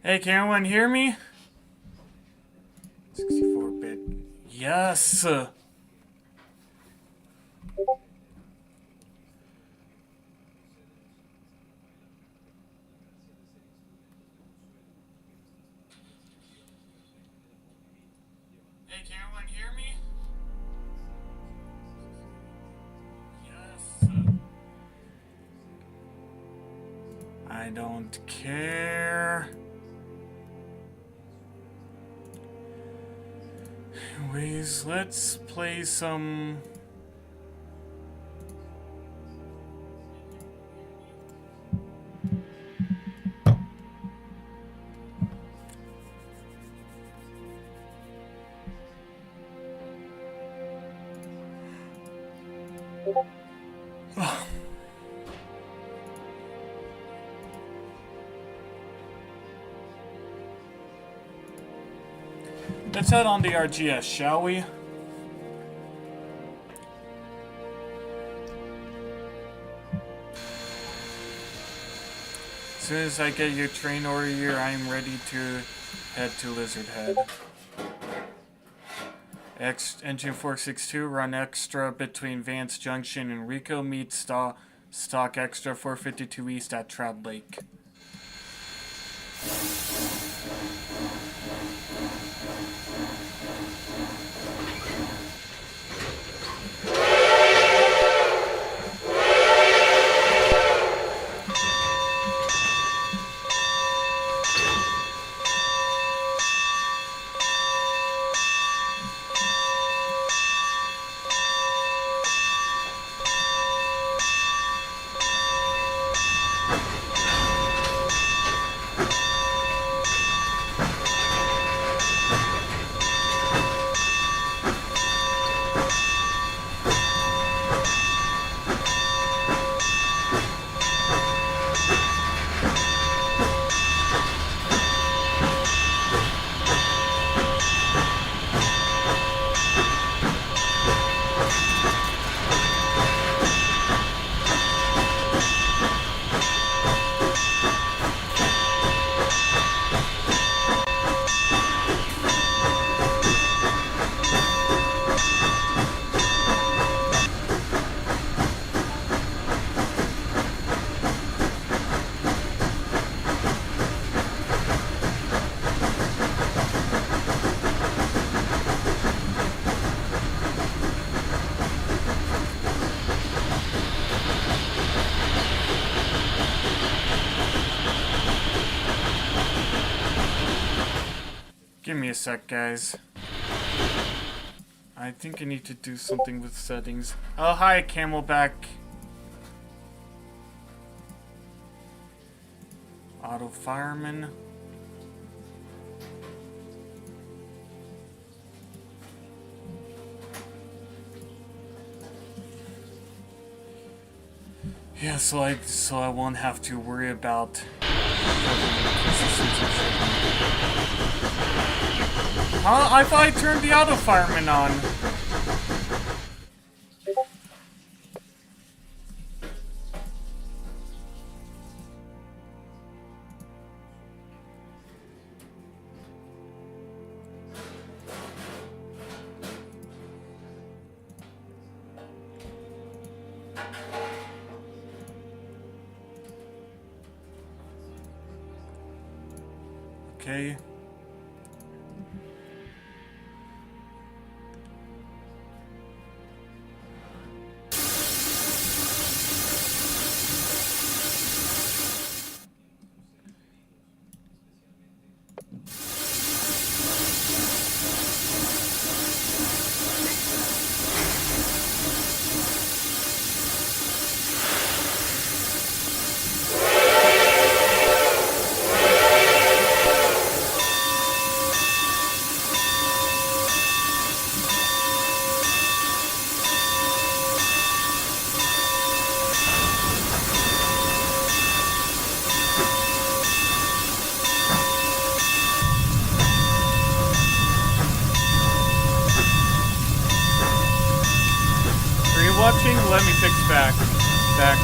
Hey, can anyone hear me? 64-bit. Yes! Hey, can anyone hear me? Yes! I don't care. Anyways, let's play some... Let's head on the RGS, shall we? As soon as I get your train order here, I'm ready to head to Lizard Head. Engine 462, run extra between Vance Junction and Rico. Meet stock extra 452 East at Trout Lake. Give me a sec, guys. I think I need to do something with settings. Oh, hi, Camelback. Auto fireman. Yeah, so I won't have to worry about I thought I turned the auto fireman on. Okay. Watching, let me fix back that.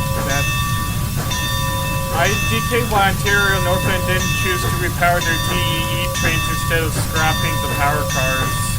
IDK Ontario Northland didn't choose to repower their DEE trains instead of scrapping the power cars.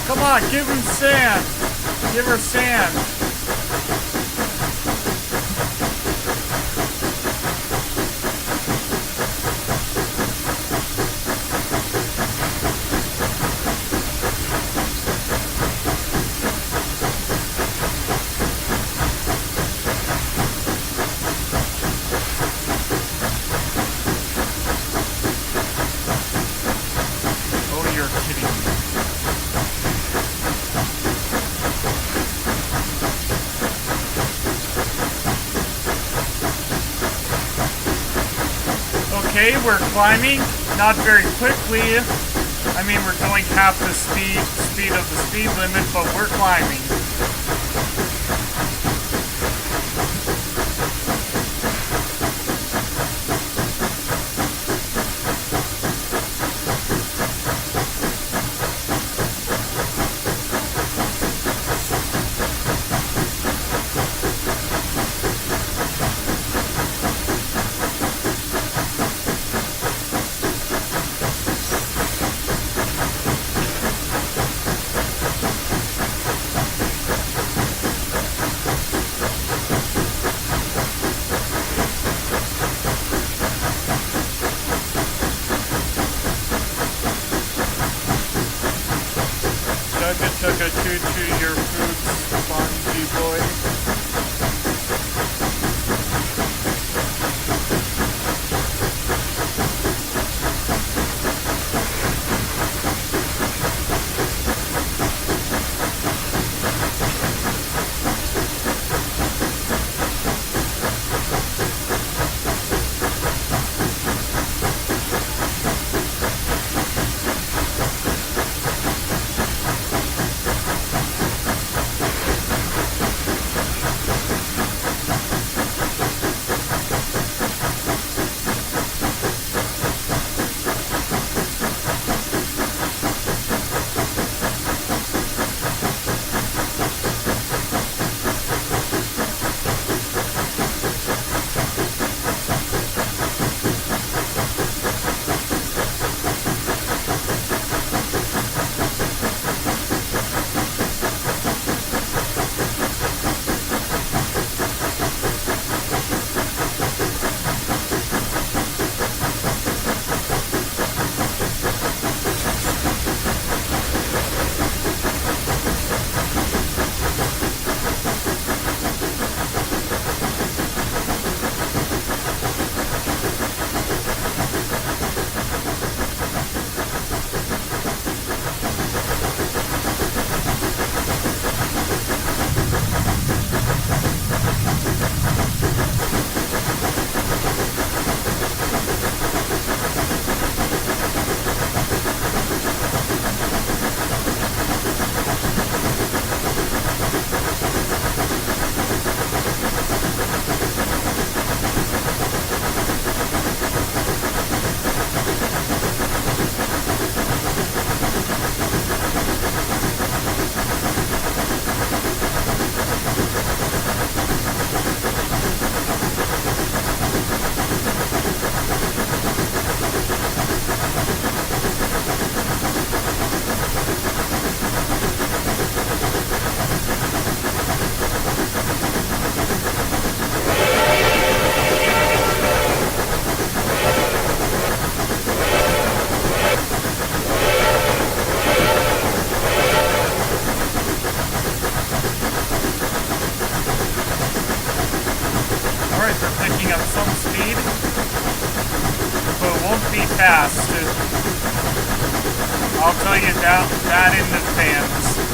Come on, give him sand. Give her sand. Oh, you're kidding me. Okay, we're climbing, not very quickly. I mean, we're going half the speed of the speed limit, but we're climbing. Chugga choo choo your fruits, spongy boy. I'll tell you that in advance.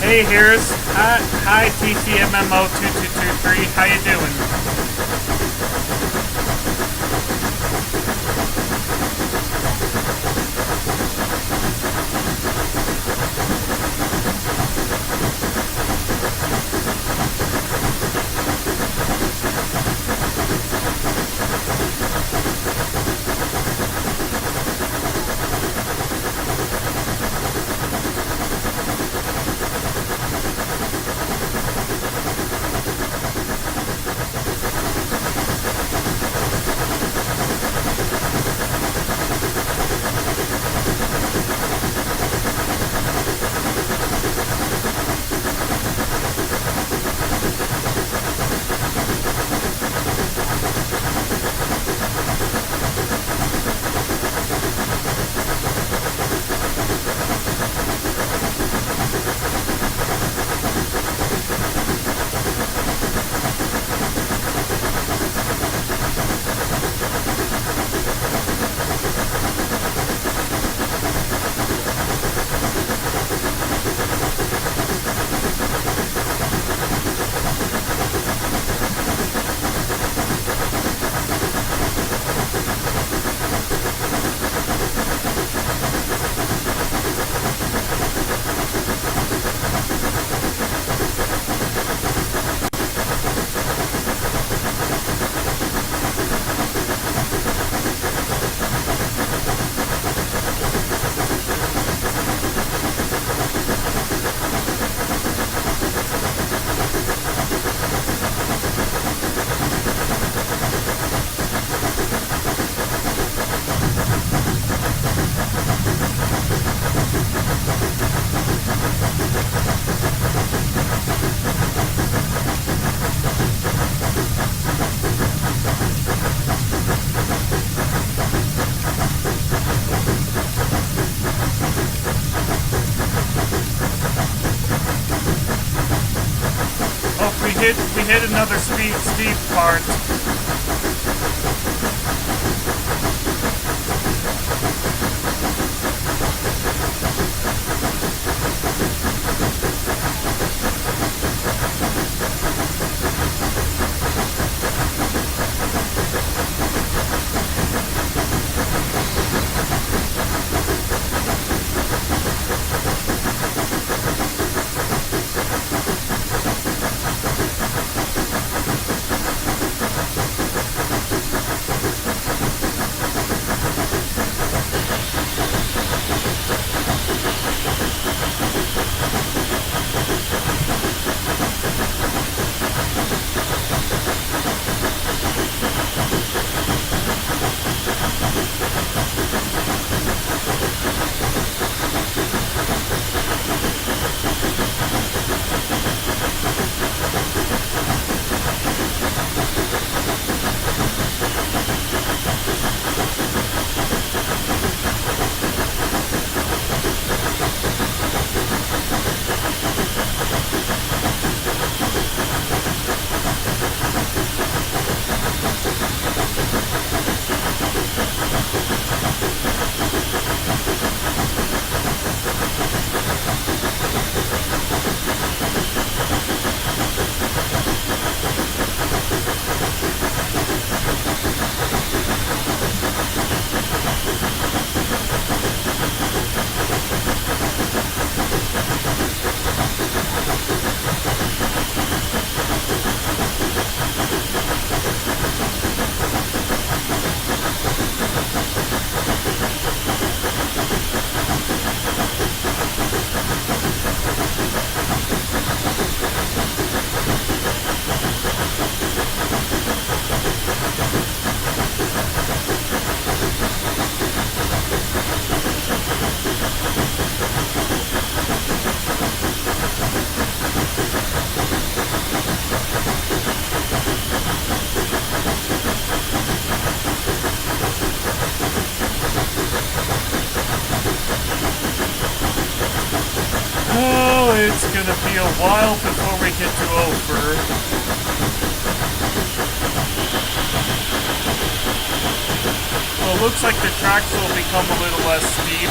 Hey, here's hi TCMMO2223. How you doing? We hit another steep part. Oh, it's gonna be a while before we get to Ophir. Well, it looks like the tracks will become a little less steep.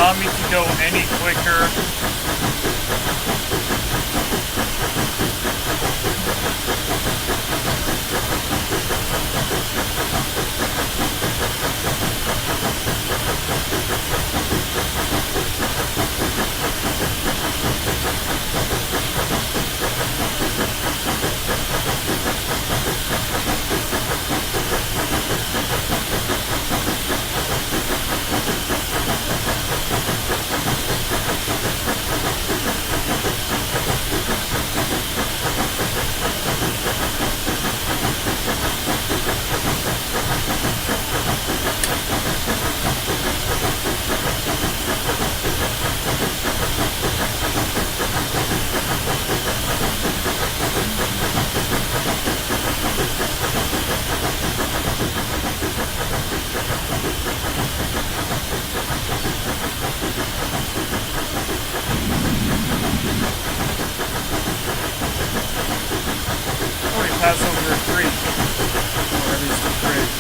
allow me to go any quicker. Pass over a creek, or at least a bridge.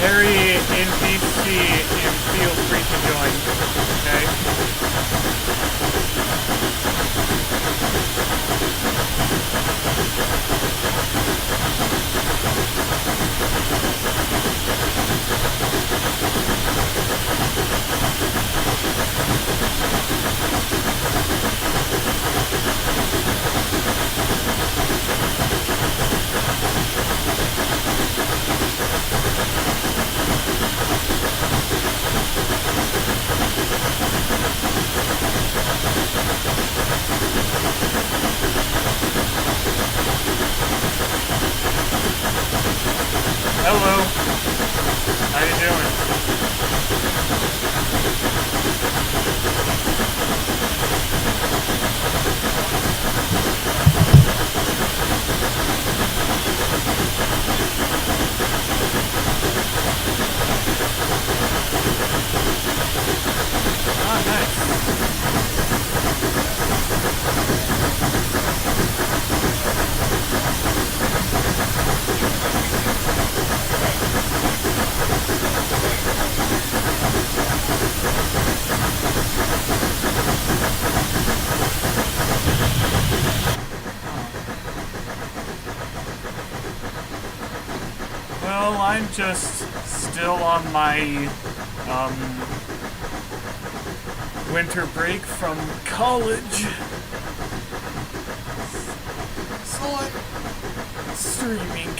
Harry in BC, and feel free to join, okay? Hello. How you doing? Oh, nice. Well, I'm just still on my winter break from college. So I'm streaming.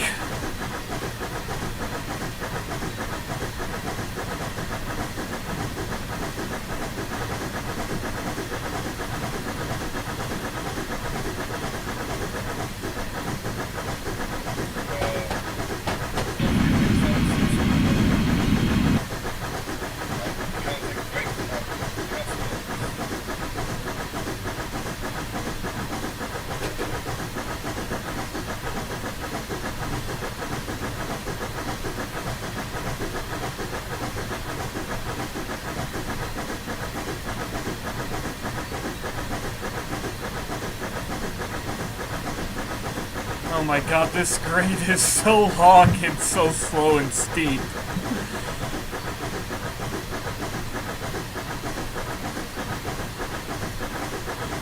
Oh my god, this grade is so long and so slow and steep.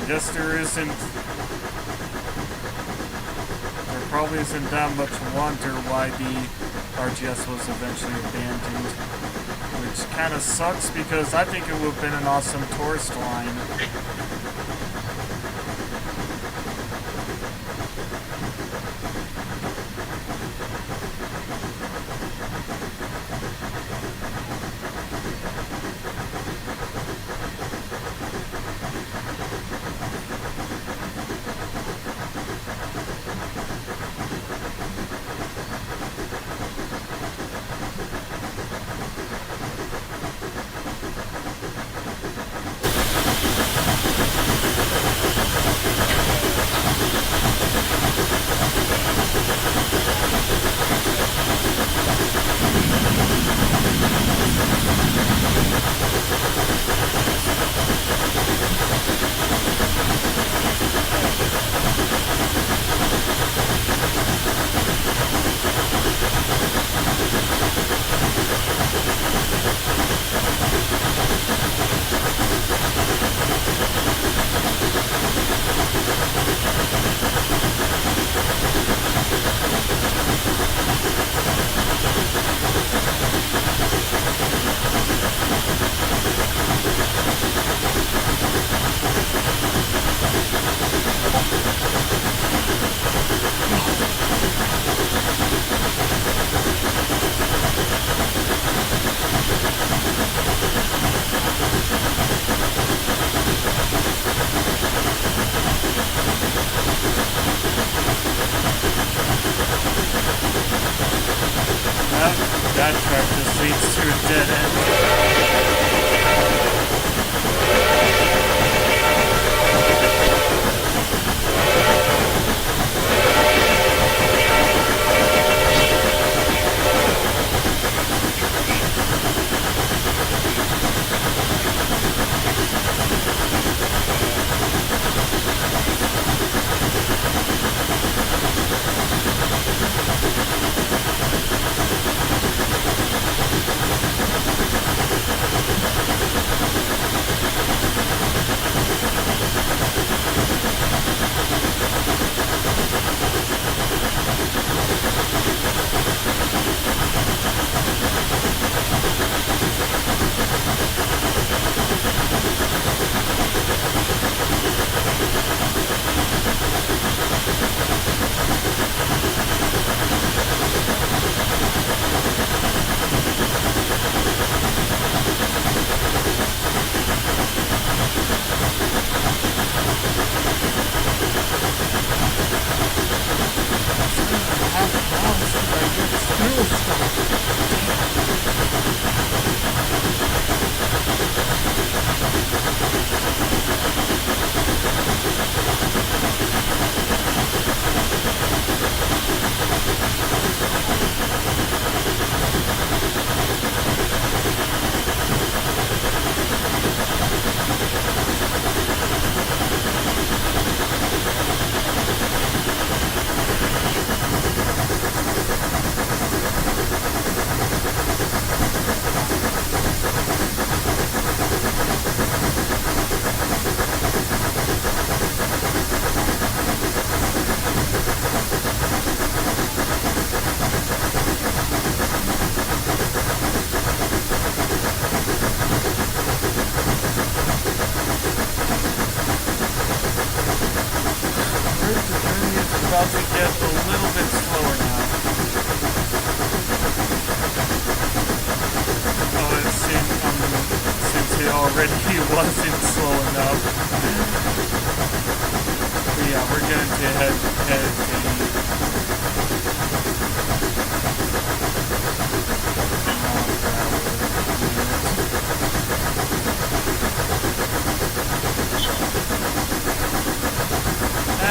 Guess there probably isn't that much wonder why the RGS was eventually abandoned. Which kind of sucks because I think it would have been an awesome tourist line. that track just leads to a dead end. About to get a little bit slower now. Oh, it seems, since it already wasn't slow enough. But yeah, we're going to head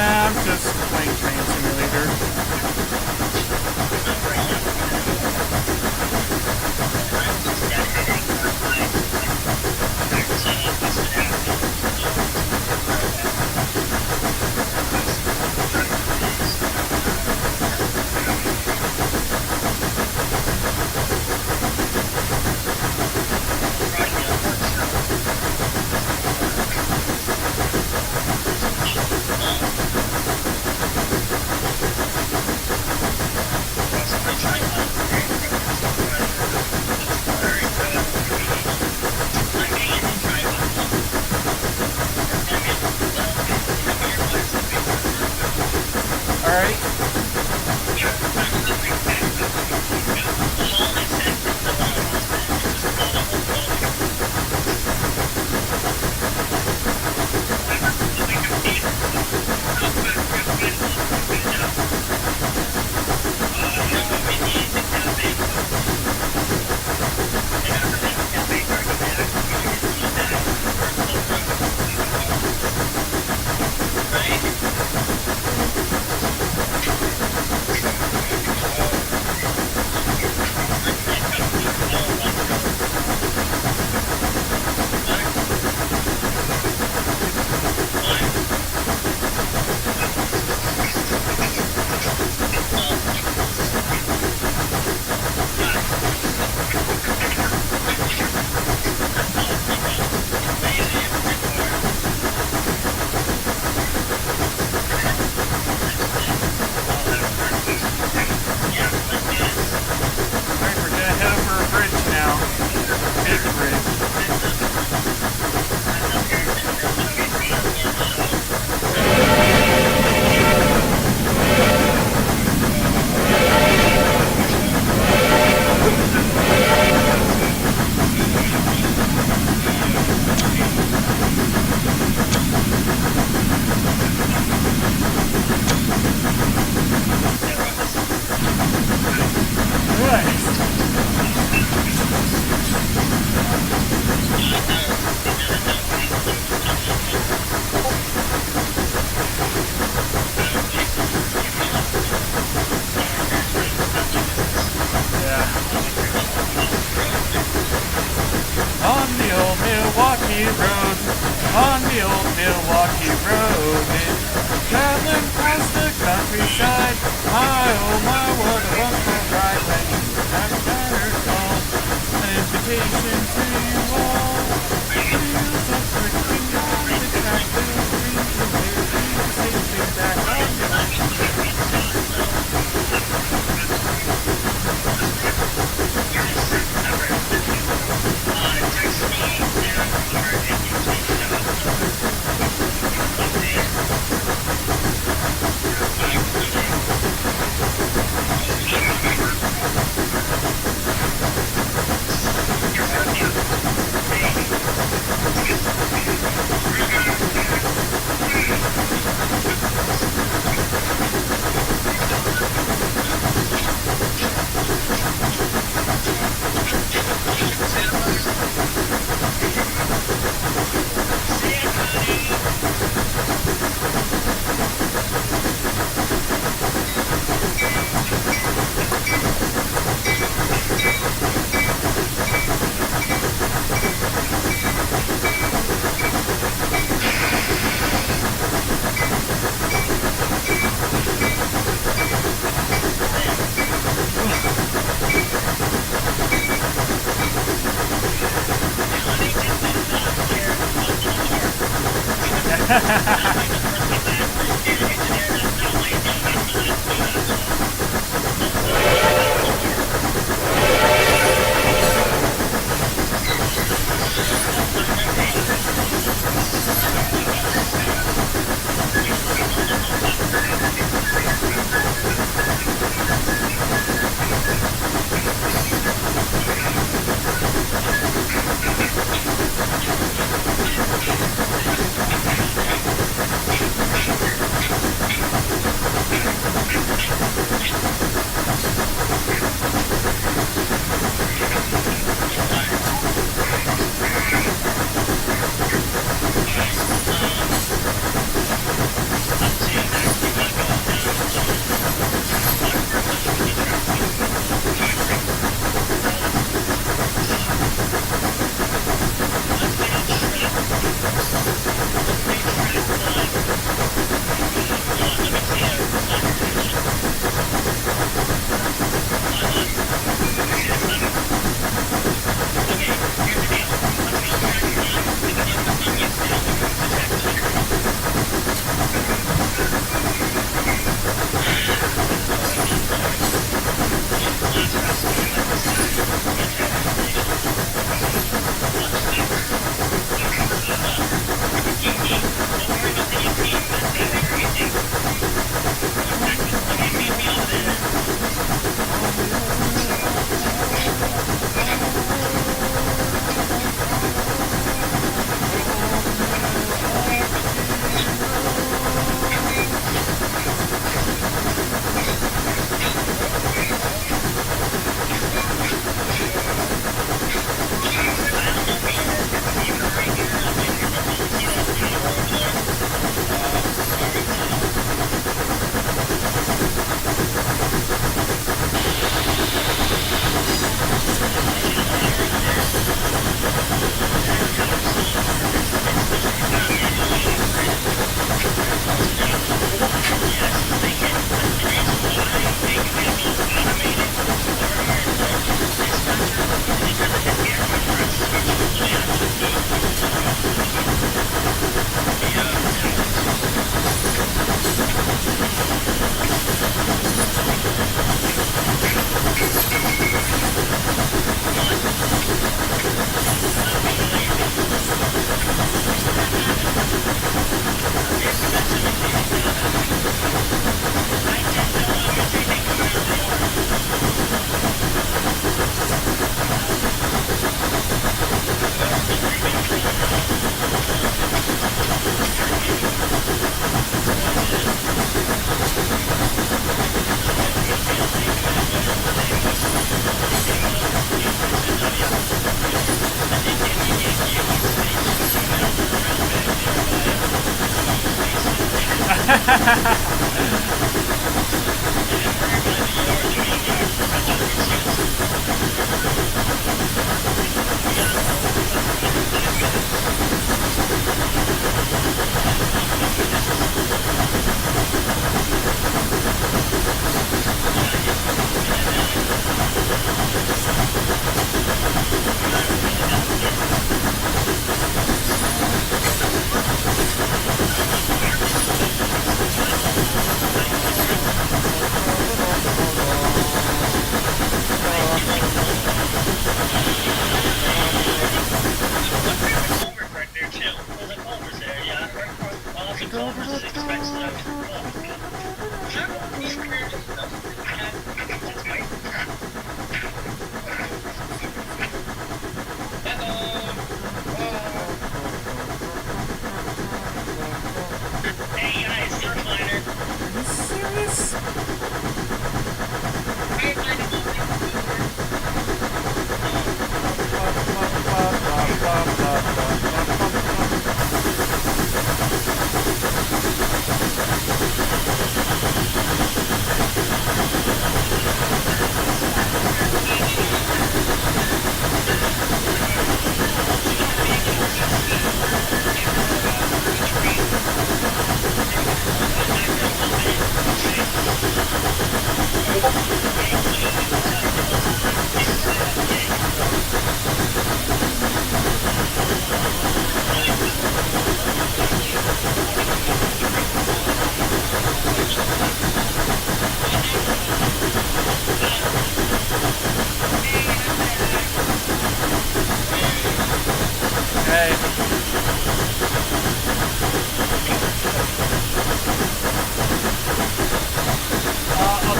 I'm just playing Train Simulator. Milwaukee Road, on the old Milwaukee Road, traveling across the countryside. My oh my, what a wonderful ride when you have a better call. An invitation to you all. Wheels of friction on the track, little dreams and their dreams, safely back on the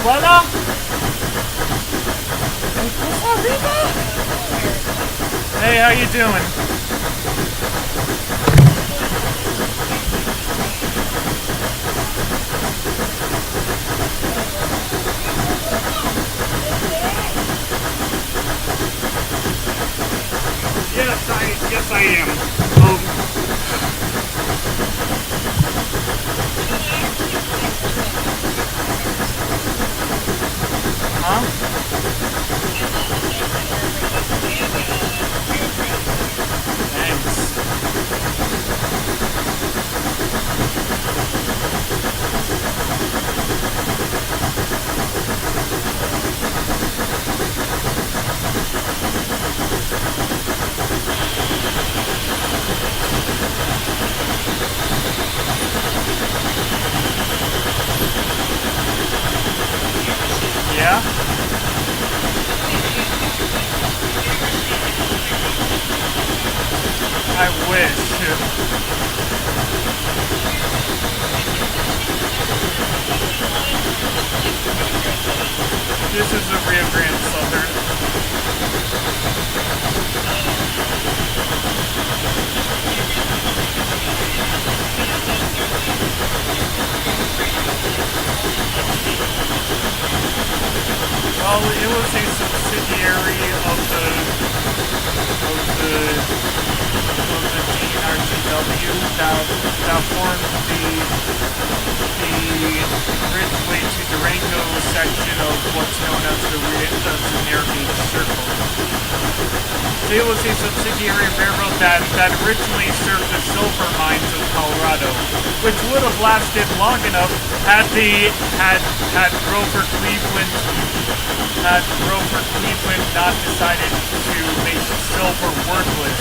Hola? What's Riva? Hey, how you doing? Yes, I am. Huh? Thanks. Yeah? I wish. This is a Rio Grande Southern. Well, it was a subsidiary of the DNRTW that formed the Ridgeway to Durango section of what's known as the Narragansett Circle. So it was a subsidiary railroad that originally served the silver mines of Colorado, which would have lasted long enough had Grover Cleveland not decided to make silver worthless.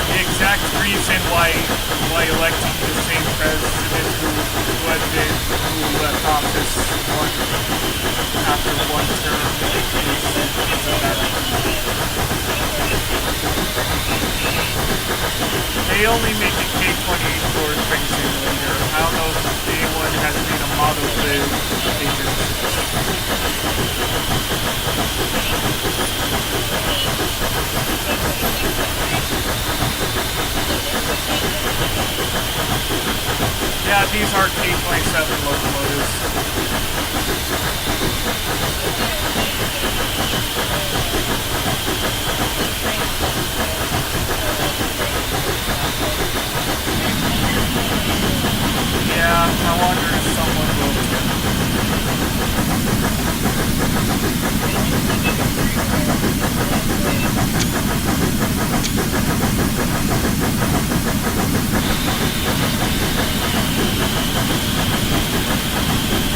The exact reason why electing the same president who left office after one term is a bad idea. They only make a K-28 for train simulator. I don't know if anyone has made a model with Yeah, these are K-27 locomotives. Yeah, I wonder if someone will too.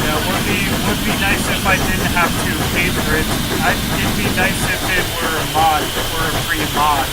Yeah, would be nice if I didn't have to pay for it. It'd be nice if it were a mod, or a free mod.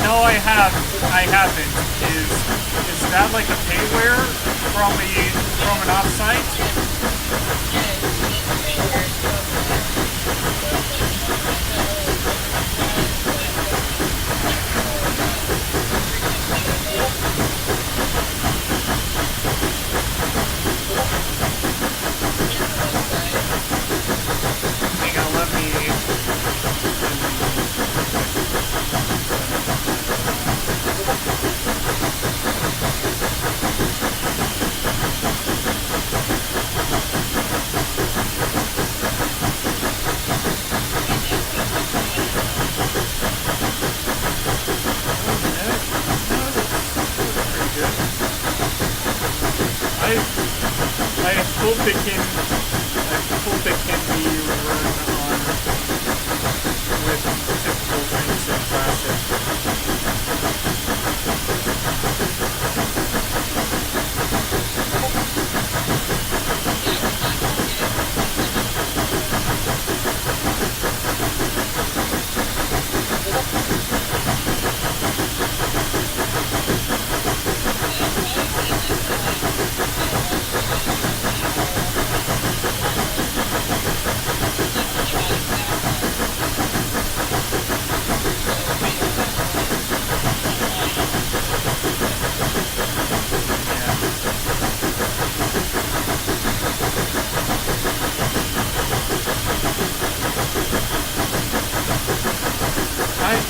No, I haven't. Is that like a payware from an offsite? Hang on, let me. I hope it can be run on with typical things in Classic.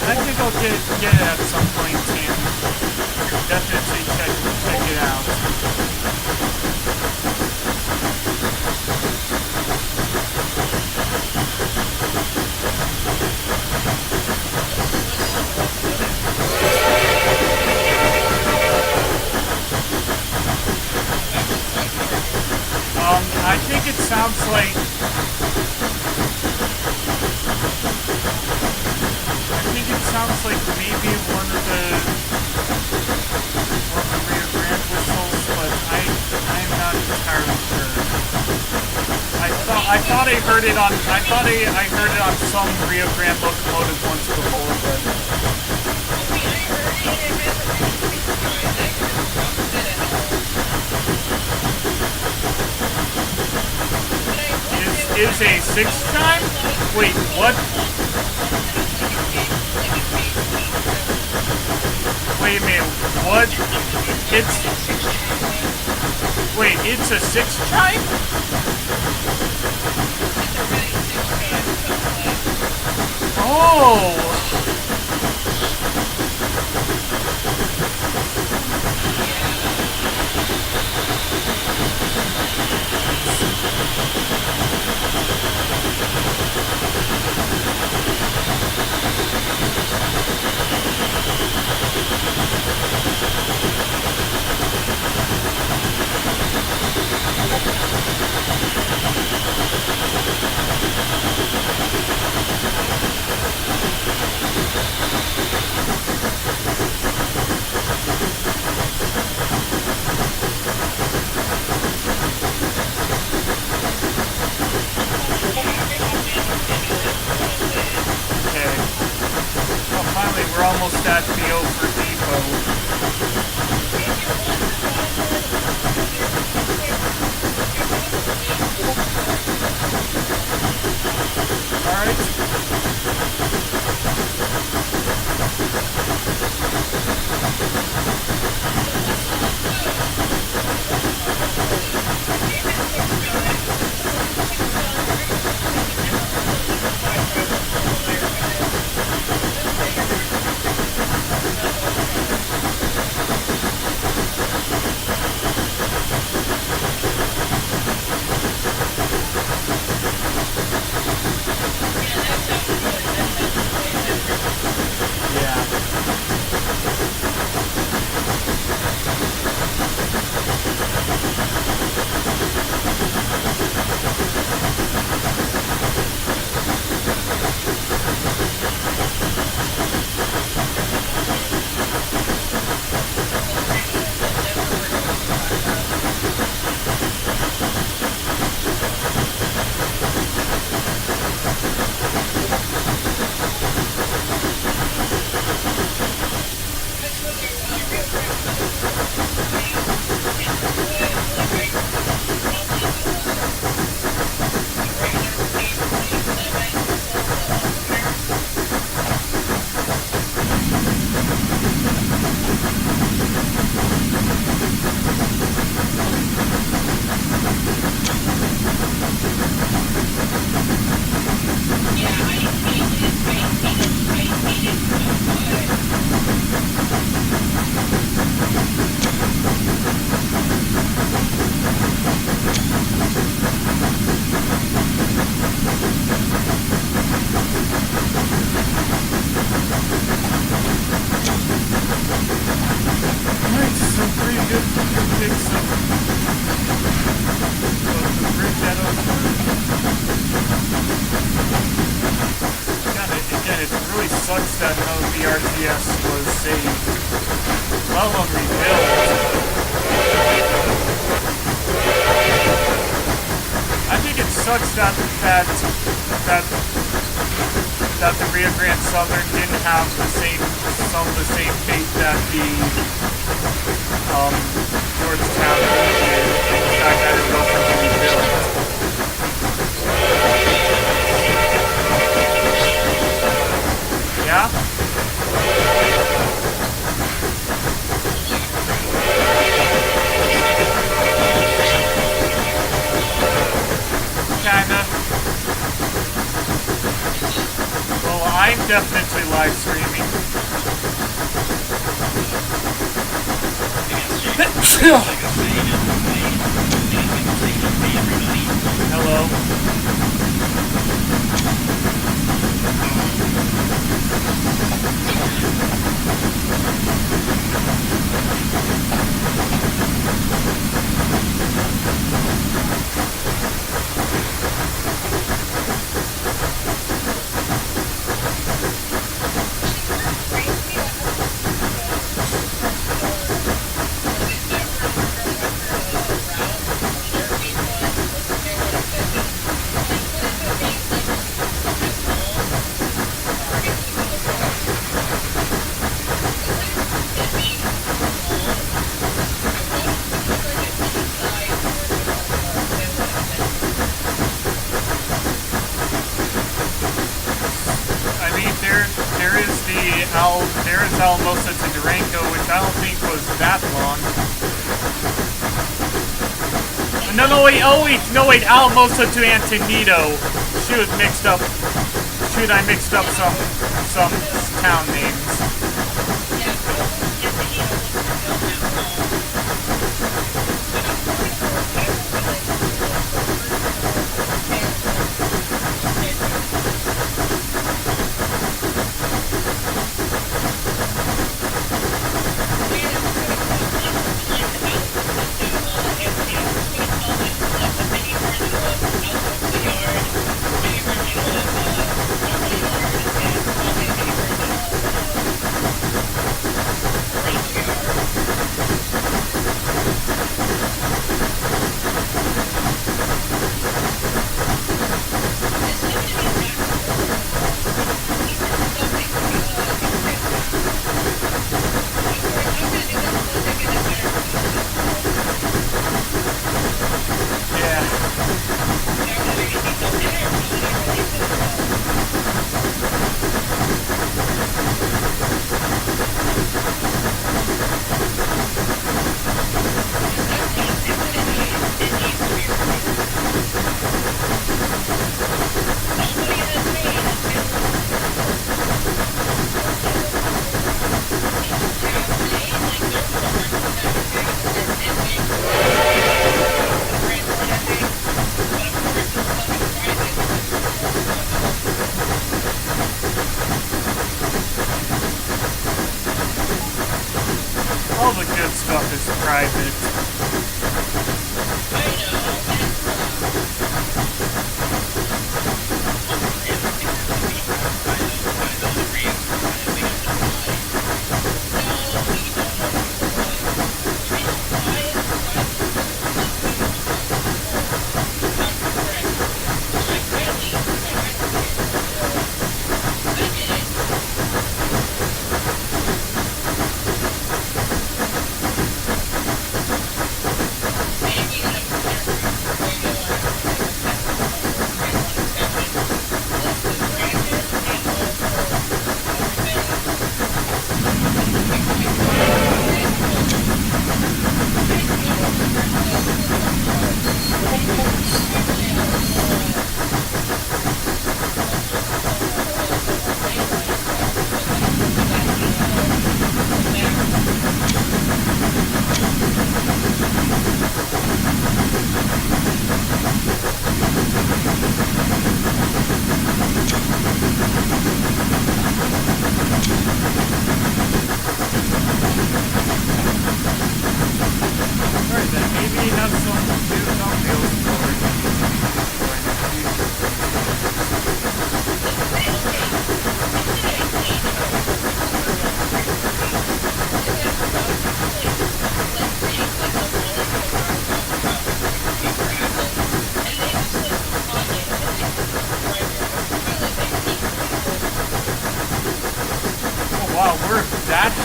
I think I'll get it at some point and definitely check it out. I think it sounds like maybe one of the rear grand whistles, but I'm not entirely sure. I thought I heard it on some Rio Grande locomotive once before, but is a 6 chime? Wait, what? Wait a minute, what? It's a 6 chime? Oh! We're almost at the Ophir Depot. Alright. that no, the RTS was saved, let alone rebuilt. I think it sucks that the Rio Grande Southern didn't have some of the same fate that the Georgetown did, in the fact that it wasn't rebuilt. Yeah? Kinda. Well, I'm definitely live streaming. Hello. There is Alamosa to Durango, which I don't think was that long. No, wait, Alamosa to Antonito. Shoot, I mixed up some town names.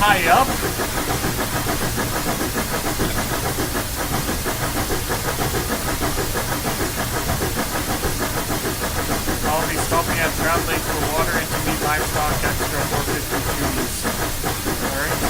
high up. I'll be stopping at Trout Lake for water and to meet livestock extra 452s. Alright.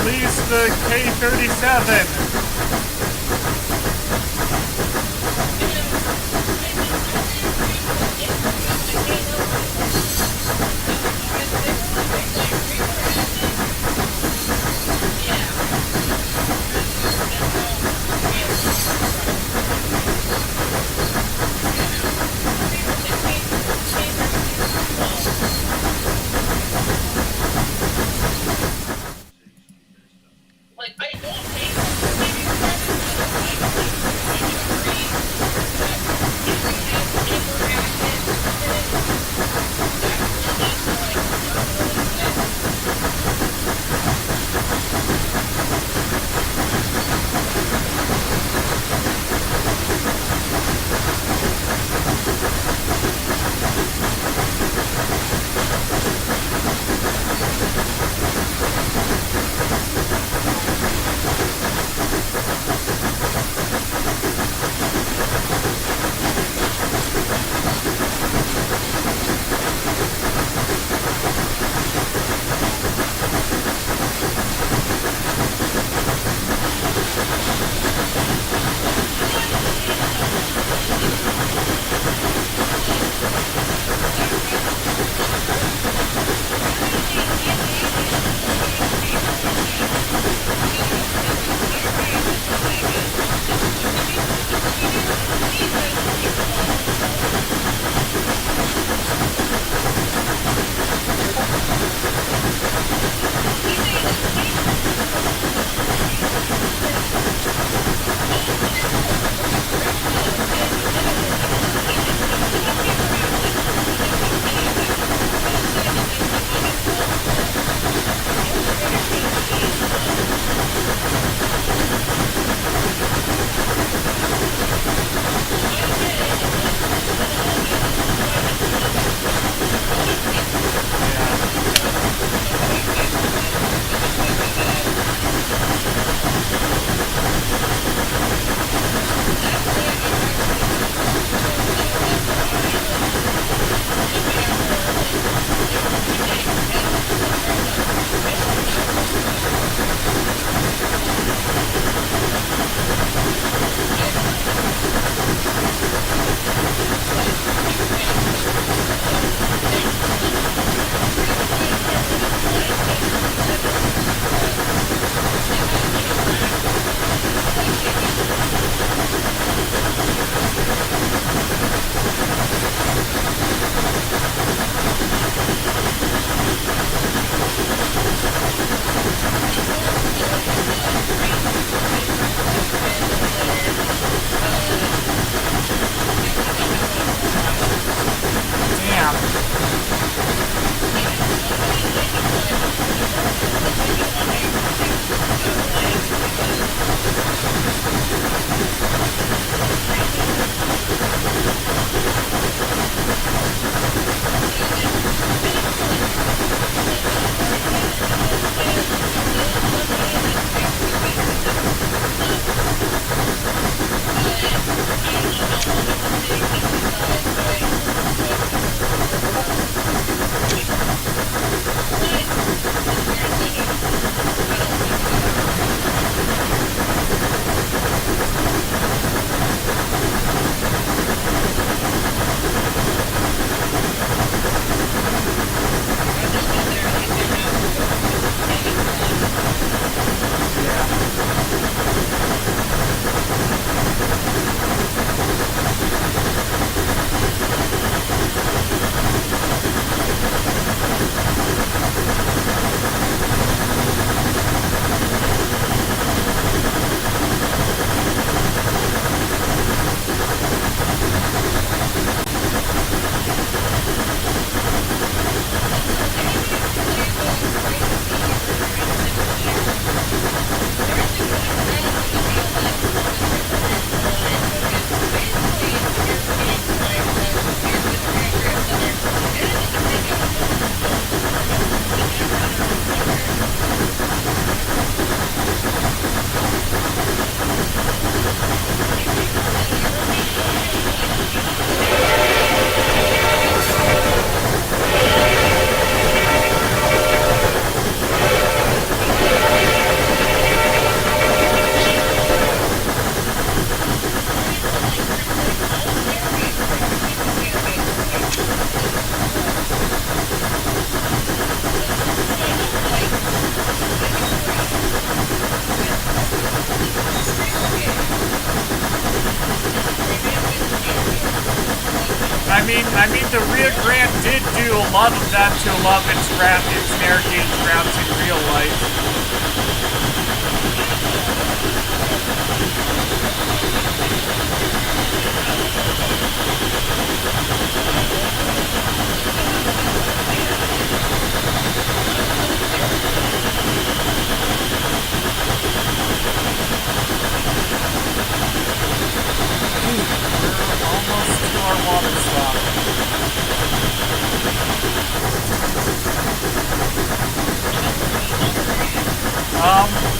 Release the K-37. Like, I don't hate I mean, the Rio Grande did do a lot of that to a lot of its air gauge routes in real life. We're almost to our water stop.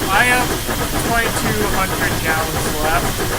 I have 2,200 gallons left.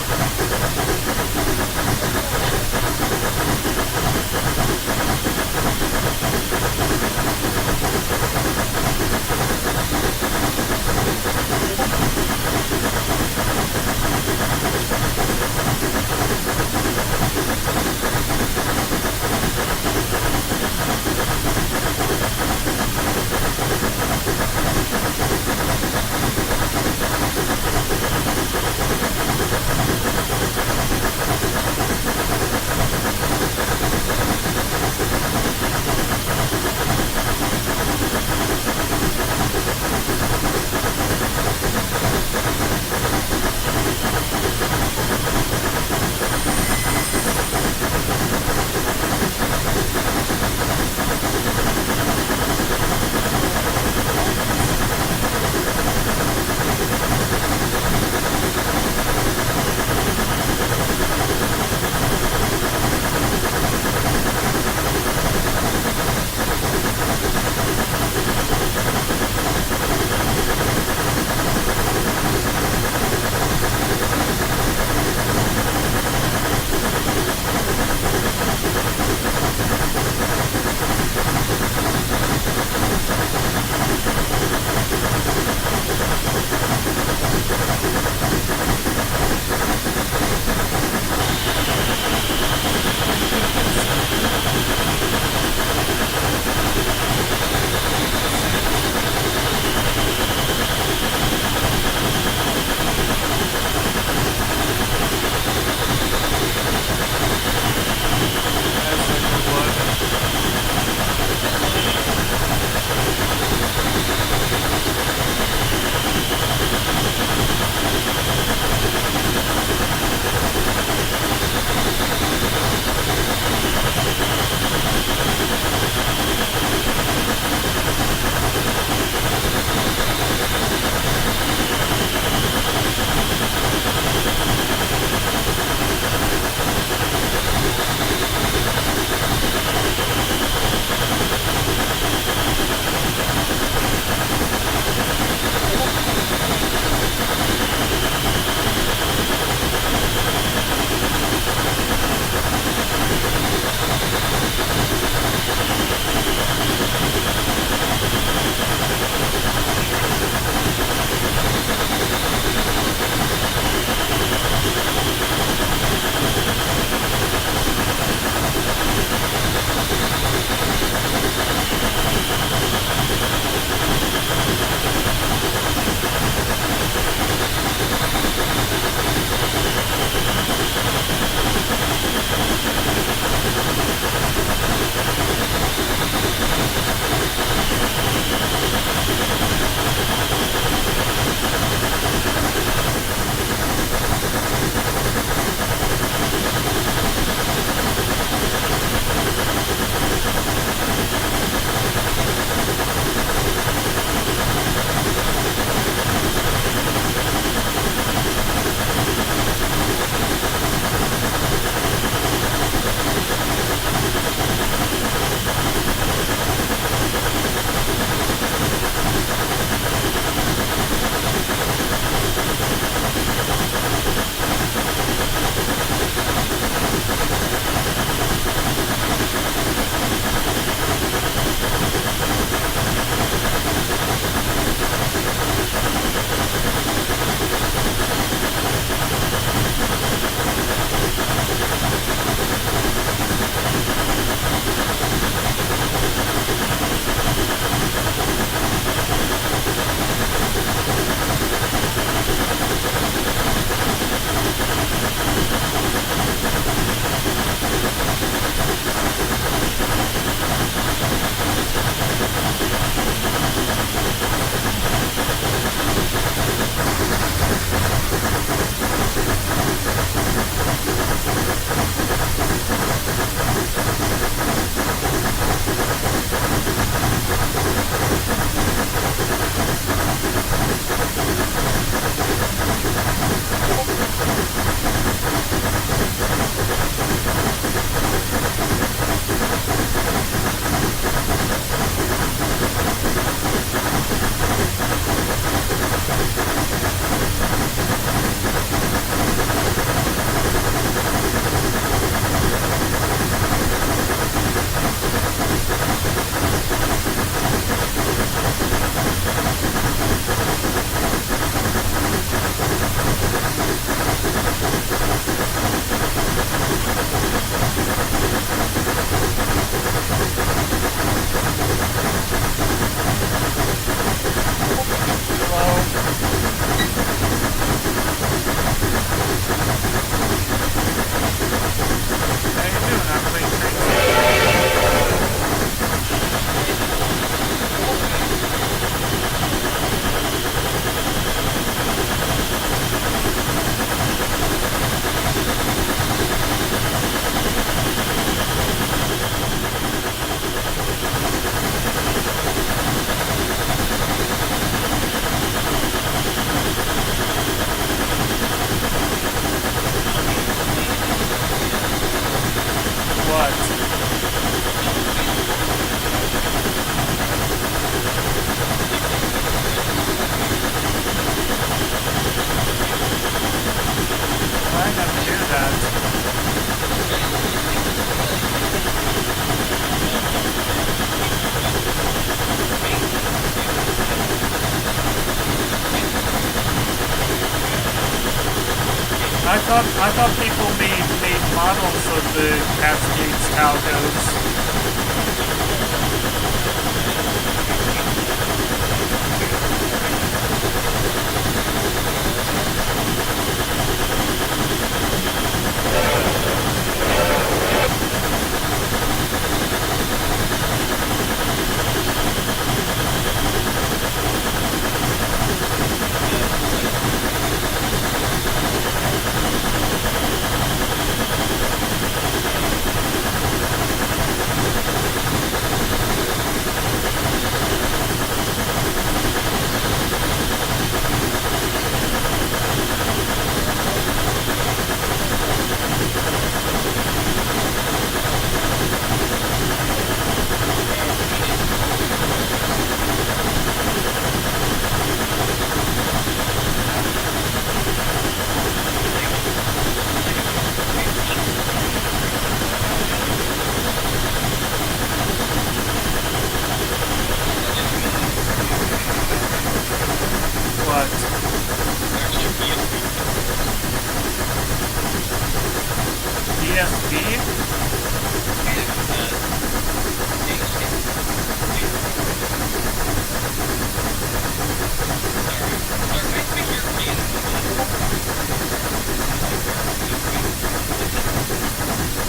I thought people made models of the Cascades Talgos.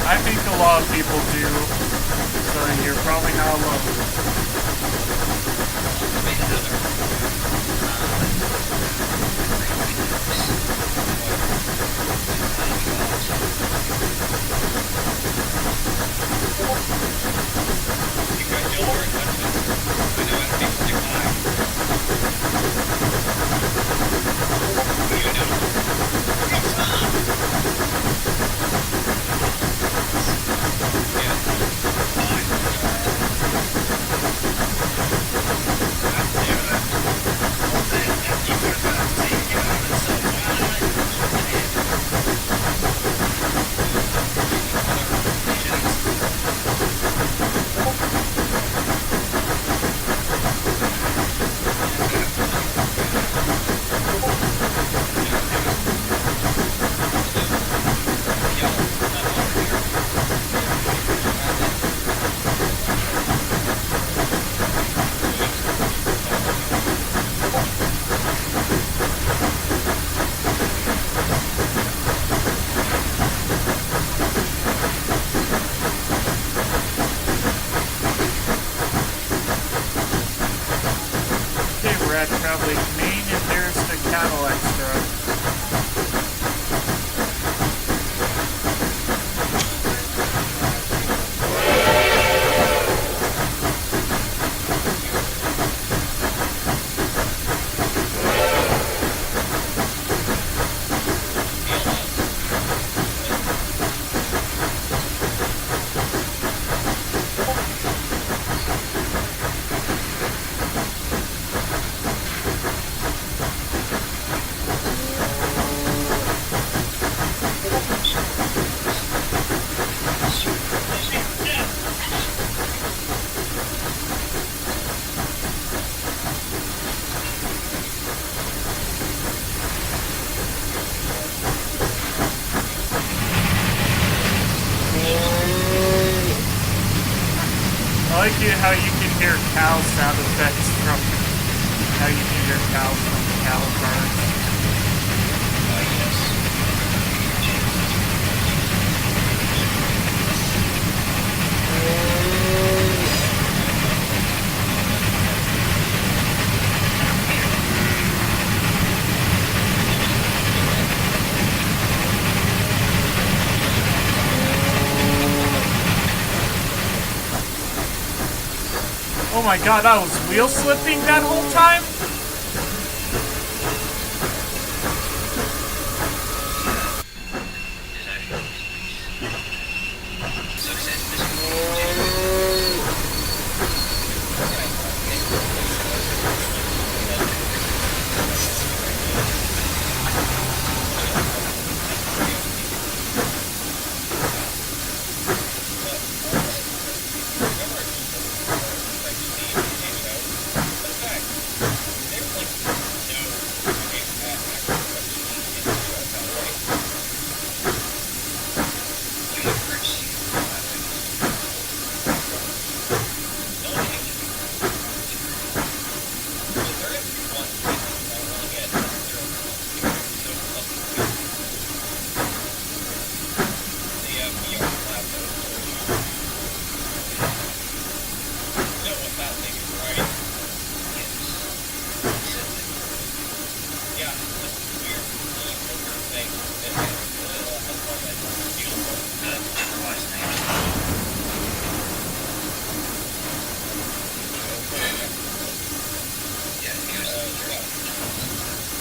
I think a lot of people do, so you're probably not alone. Traveling Maine and there's the cattle extra. I like how you can hear cow sound effects from how you can hear cows from cattle cars. Oh my god, I was wheel slipping that whole time?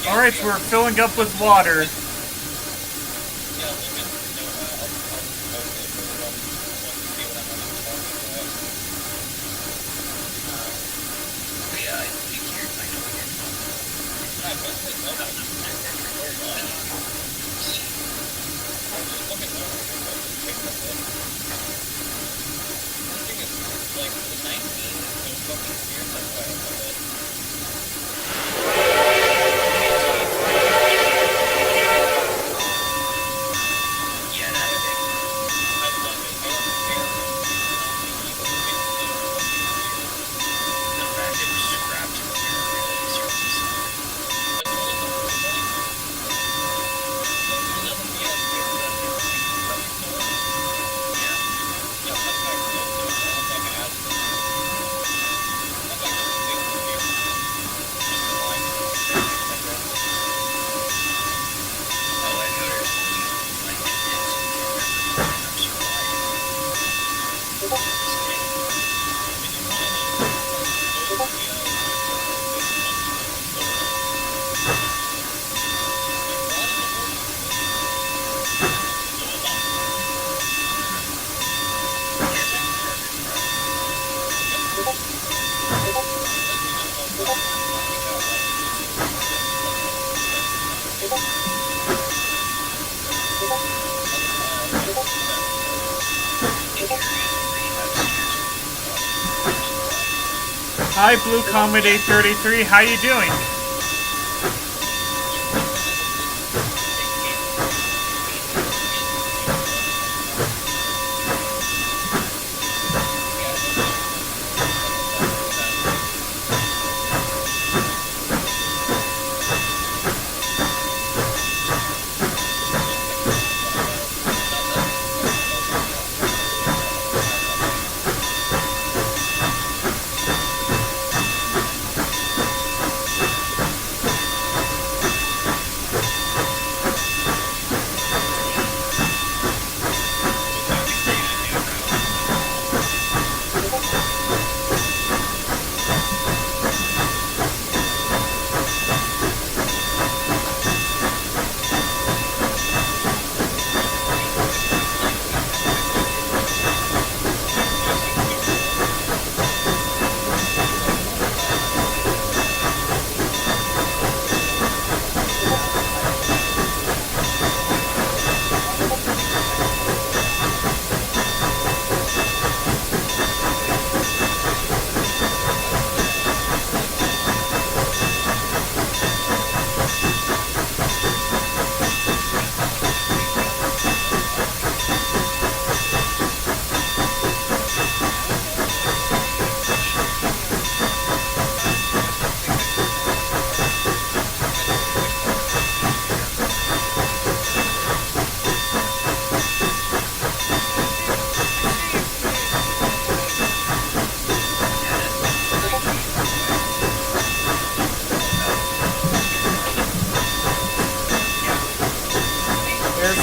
Alright, so we're filling up with water. Hi, Blue Comet 833. How you doing?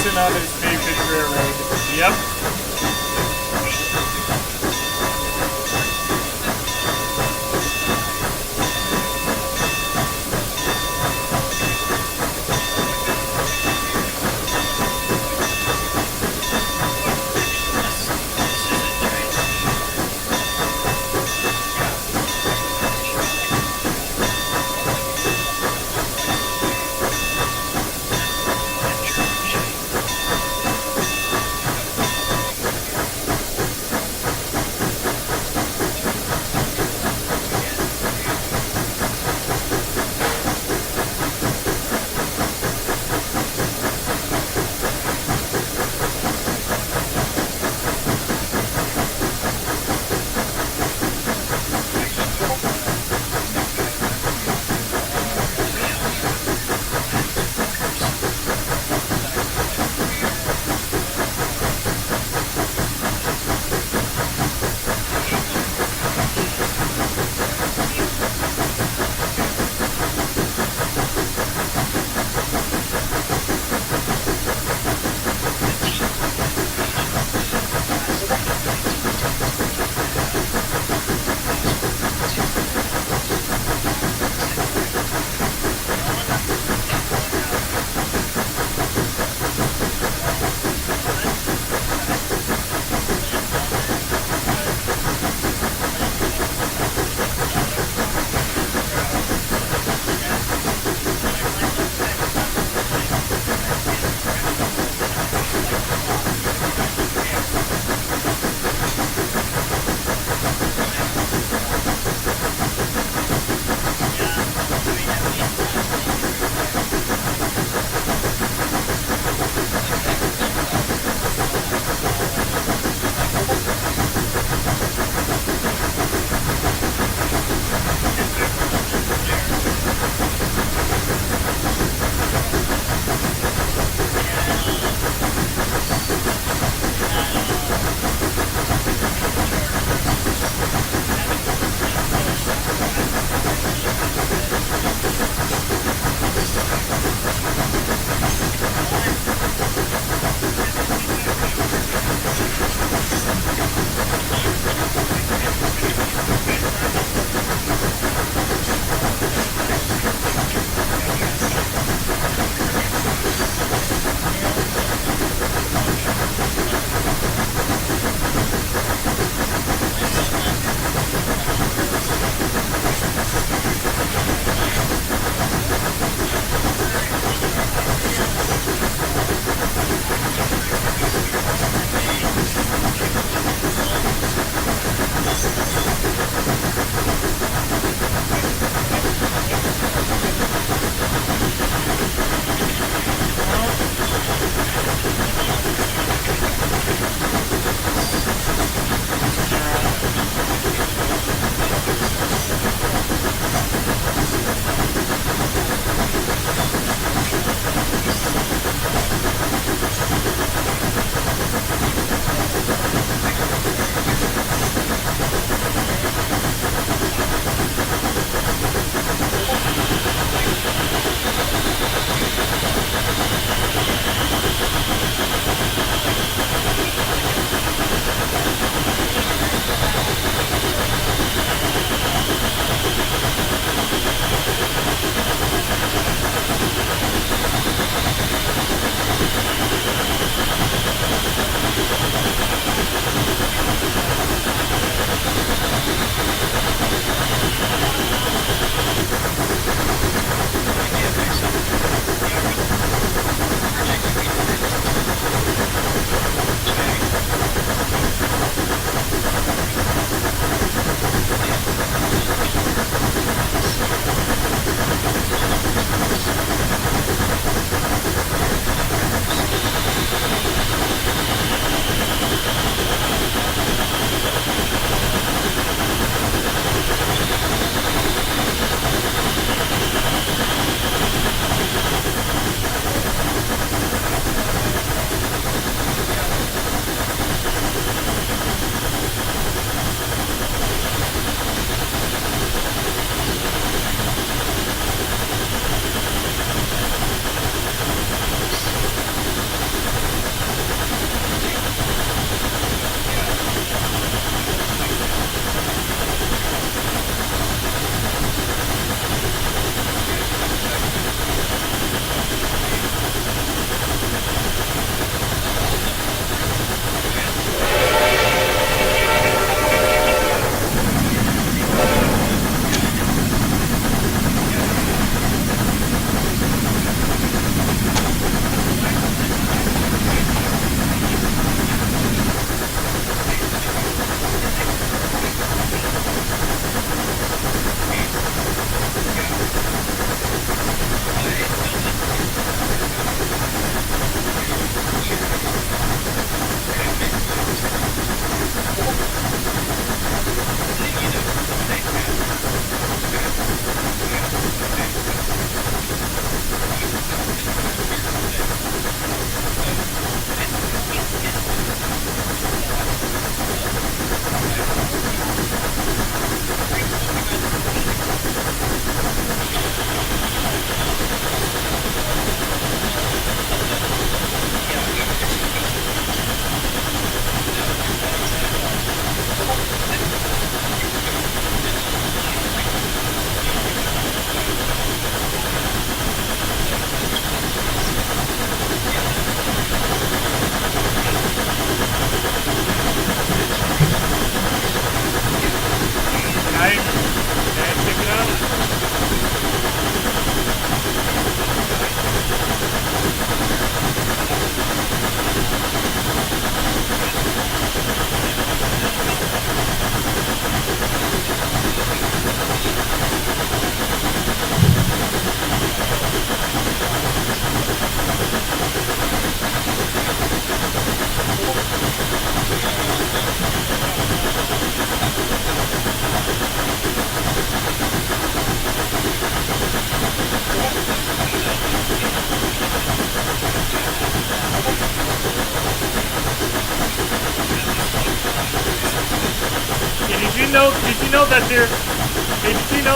Sonata's favorite railroad. Yep.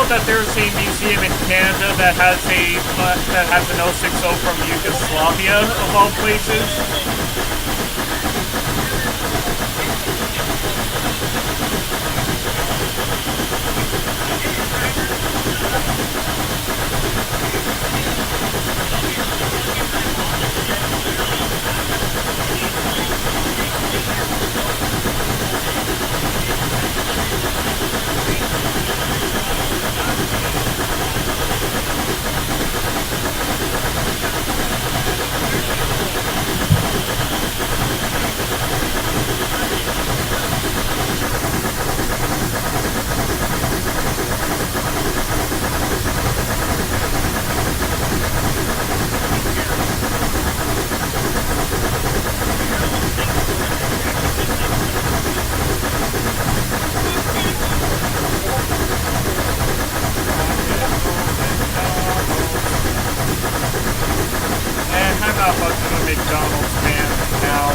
that there's a museum in Canada that has an 060 from Yugoslavia of all places? I'm not much of a McDonald's fan now.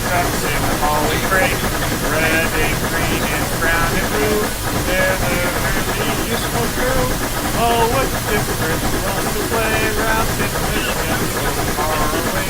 Trucks in the Holly crate, red and green and brown and blue. They're the really useful crew. Oh, what difference from the playground since Michigan's so far away?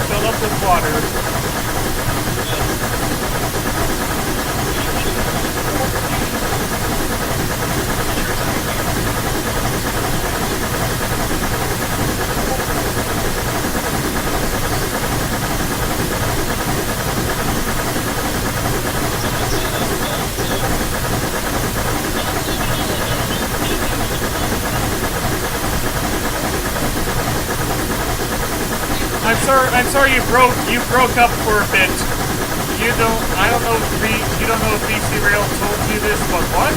fill up with water. I'm sorry you broke up for a bit. I don't know if you don't know if BC Rail told you this, but what?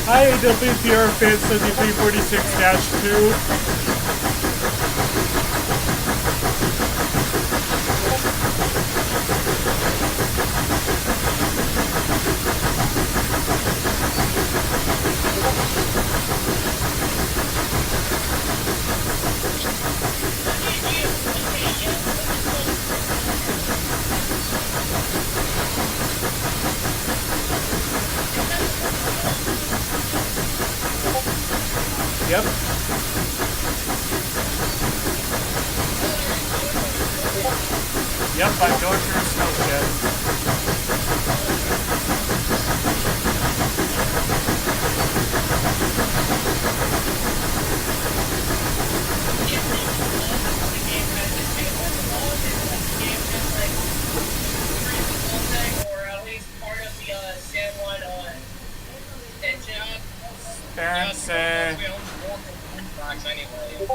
Hi, WPR Fan 7346-2. Yep. Yep, I'm going through a snow shed. Or at least part of the San Juan extension. Fancy. Anyway.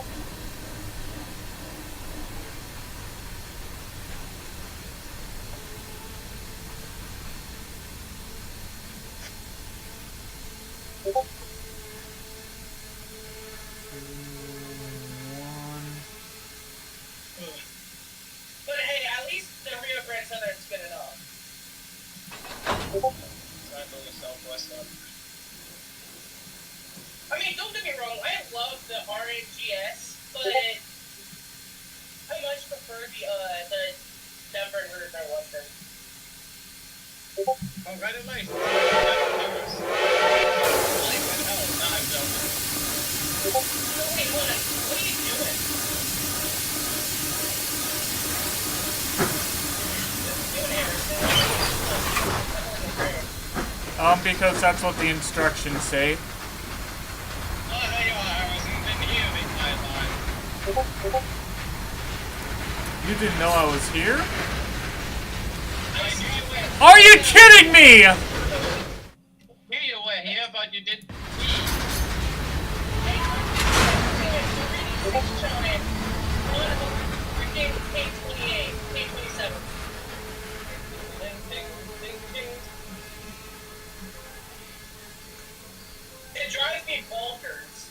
But hey, at least the Rio Grande Southern's good enough. It's not going southwest up. I mean, don't get me wrong, I love the RNGS, but I much prefer the Denver and Northwestern. Congratulations. Wait, what are you doing? Because that's what the instructions say. You didn't know I was here? Are you kidding me? Knew you were here, but you didn't. It drives me bonkers.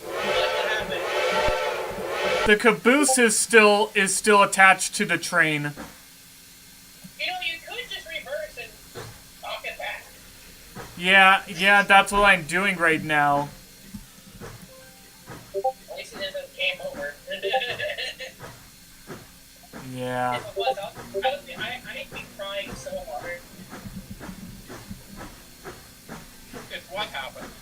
What happened? The caboose is still attached to the train. You know, you could just reverse and knock it back. Yeah, that's what I'm doing right now. At least it isn't game over. Yeah. If it was, I'd be crying so hard. If what happened?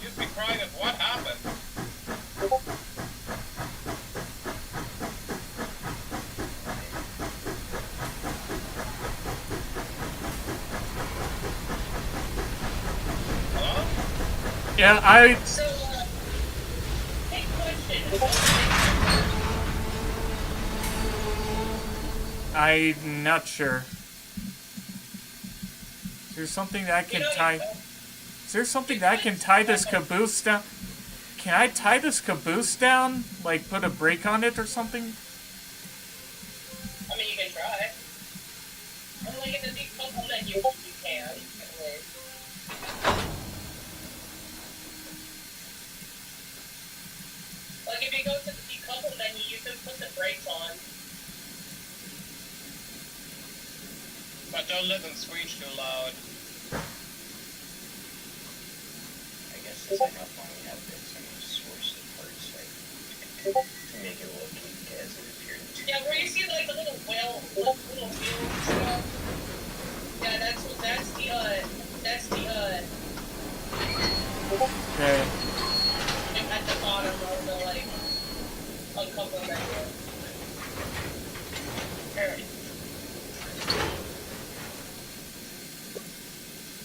You'd be crying if what happened? Hello? Yeah, So, big question. I'm not sure. Is there something that I can tie? Is there something that I can tie this caboose down? Can I tie this caboose down? Like put a brake on it or something? I mean, you can try. I'm like in the decouple menu, you can. Anyway. Like if you go to the decouple menu, you can put the brakes on. But don't let them screech too loud. I guess since I know we have this, I'm going to source the parts like, to make it look as it appeared to. Yeah, where you see like the little little wheels and stuff. Yeah, that's the Okay. at the bottom of the like uncouple menu. Alright.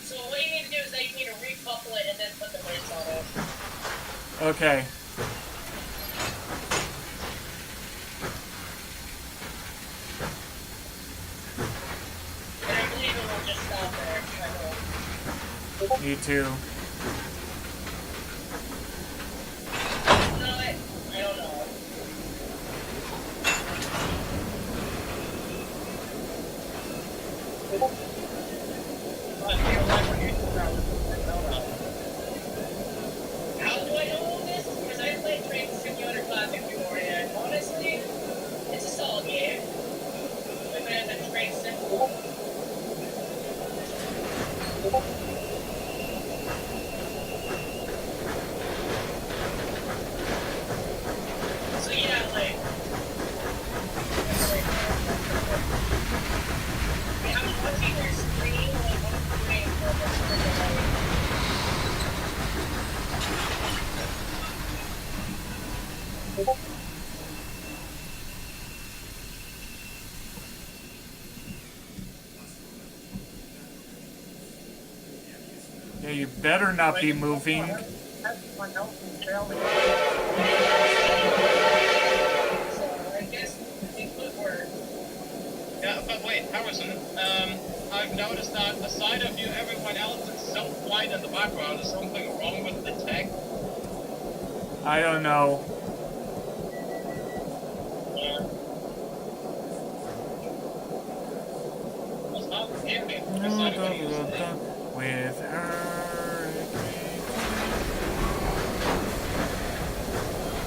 So what you need to do is that you need to recouple it and then put the brakes on it. Okay. And I believe it will just stop there. Me too. No, I don't know. How do I know all this? Because I played Train Simulator Classic before, and honestly, it's a solid game. Way better than Train Sim. So yeah, like. I'm watching their screen, like, one of the main purpose for the Yeah, you better not be moving. So I guess it could work. Yeah, but wait, Harrison, I've noticed that aside of you, everyone else is so quiet in the background. Is something wrong with the tech? I don't know. Yeah. What's up with you? Aside of what you said. With her.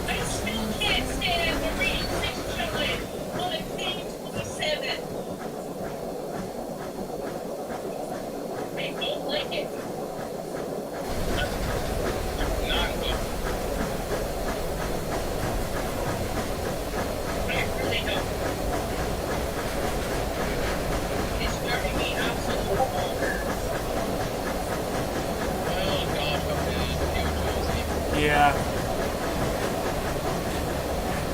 I still can't stand the reading 6 children on a page 27. I don't like it. No, I'm good. I really don't. It's driving me absolutely bonkers. Oh god, what is Yeah.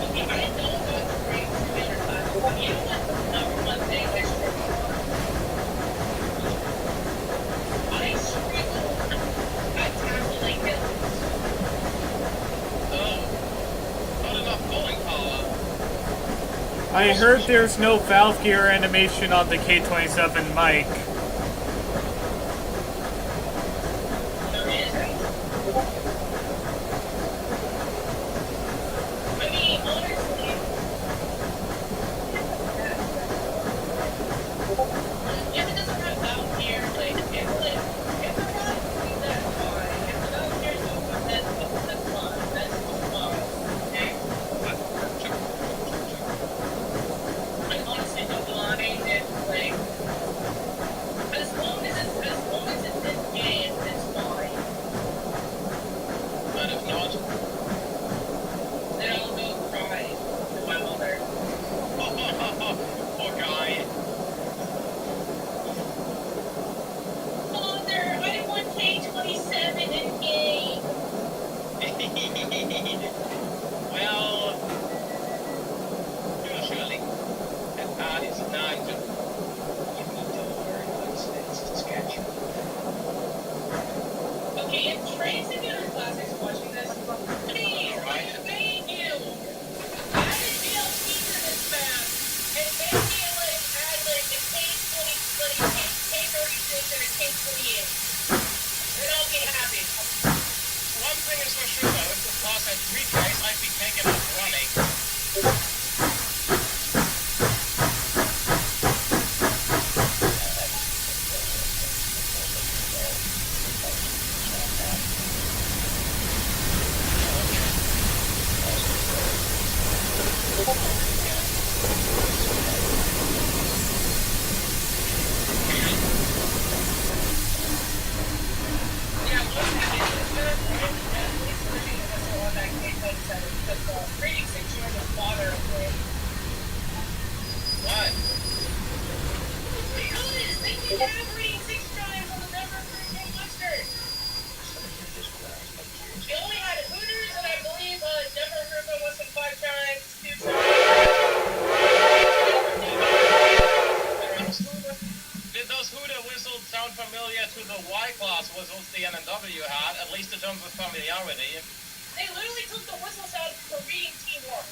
Okay, I know about the great Simulator Classic, but you know what the number one thing I struggle on? I struggle at tackling hills. Oh, not enough pulling power. I heard there's no valve gear animation on the K27 mic. There isn't. I mean, honestly, if it doesn't have valve gear, like, if the Command Center because Rating 6 joined the father of Win. What? Because they didn't have Rating 6 drives on the Denver Hurricane Western. They only had Hooters and I believe Denver Hurricane Western 5 times, 2 times. Did those Hooter whistles sound familiar to the Y-Class whistles the NNW had, at least in terms of familiarity? They literally took the whistle sound for Reading Team 1.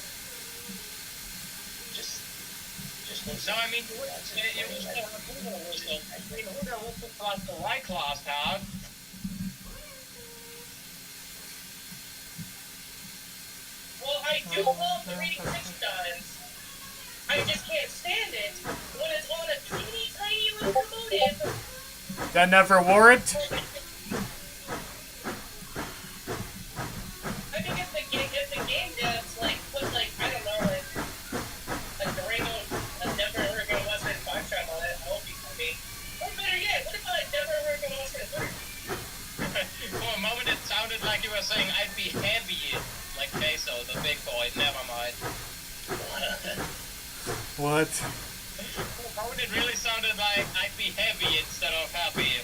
No, I mean, it was the Hooter whistle. I mean, Hooter whistles like the Y-Class had. Well, I do love the Reading 6 times. I just can't stand it when it's on a teeny tiny locomotive. That never wore it? I think if the game devs put I don't know a Durango, a Denver Hurricane Western 5 track on it, I would be happy. Or better yet, what about a Denver Hurricane Western 3? For a moment it sounded like you were saying I'd be heavy, like Queso, the big boy. Never mind. What? For a moment it really sounded like I'd be heavy instead of happy.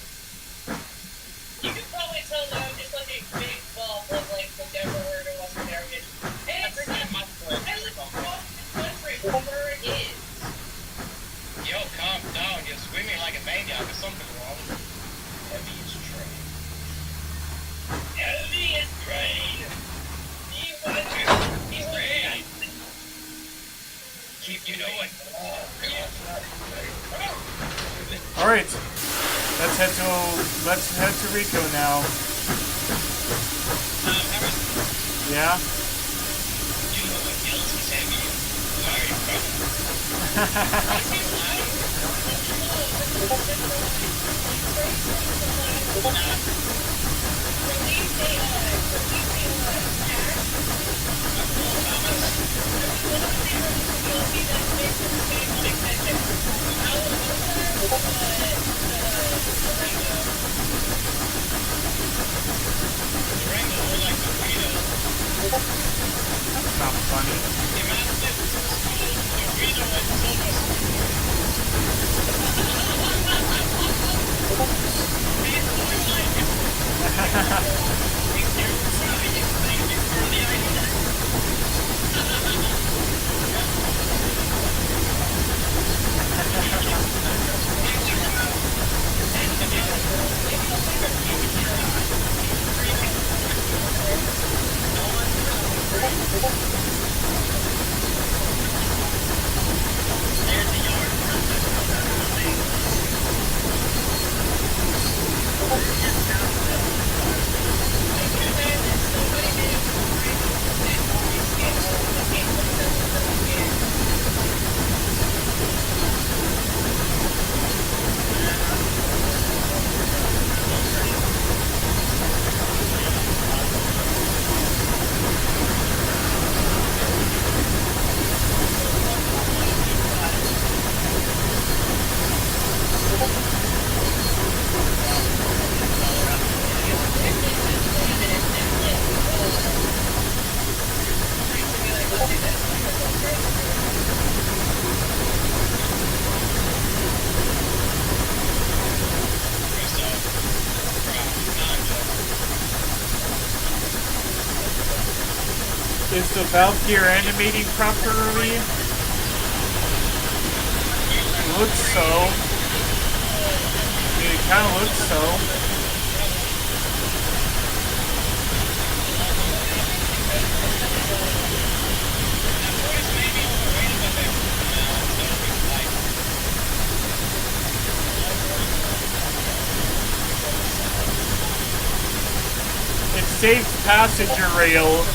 You can probably tell that I'm just like a big ball of the Denver Hurricane Western heritage. And it's I live across the country from where it is. Yo, calm down. You're screaming like a maniac. There's something wrong. Heavy is train. Heavy is train. Train. You know what? Alright. Let's head to Rico now. Harrison, Yeah? you know what else is heavy? Mario Durango were like burritos. That's not funny. Imagine if burrito and silver Is the valve gear animating properly? Looks so. I mean, it kind of looks so. It saves passenger rail.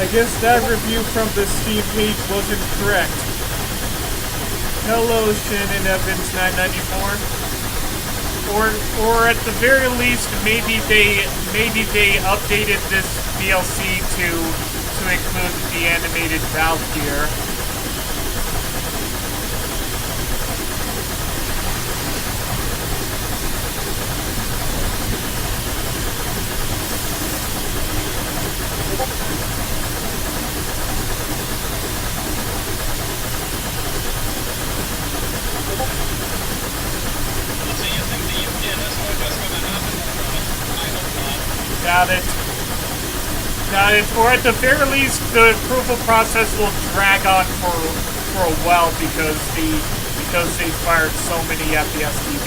I guess that review from the Steam page wasn't correct. Hello, Shannon Evans 994. Or at the very least, maybe they updated this DLC to include the animated Valve gear. Got it. Or at the very least, the approval process will drag on for a while because they fired so many at the STB.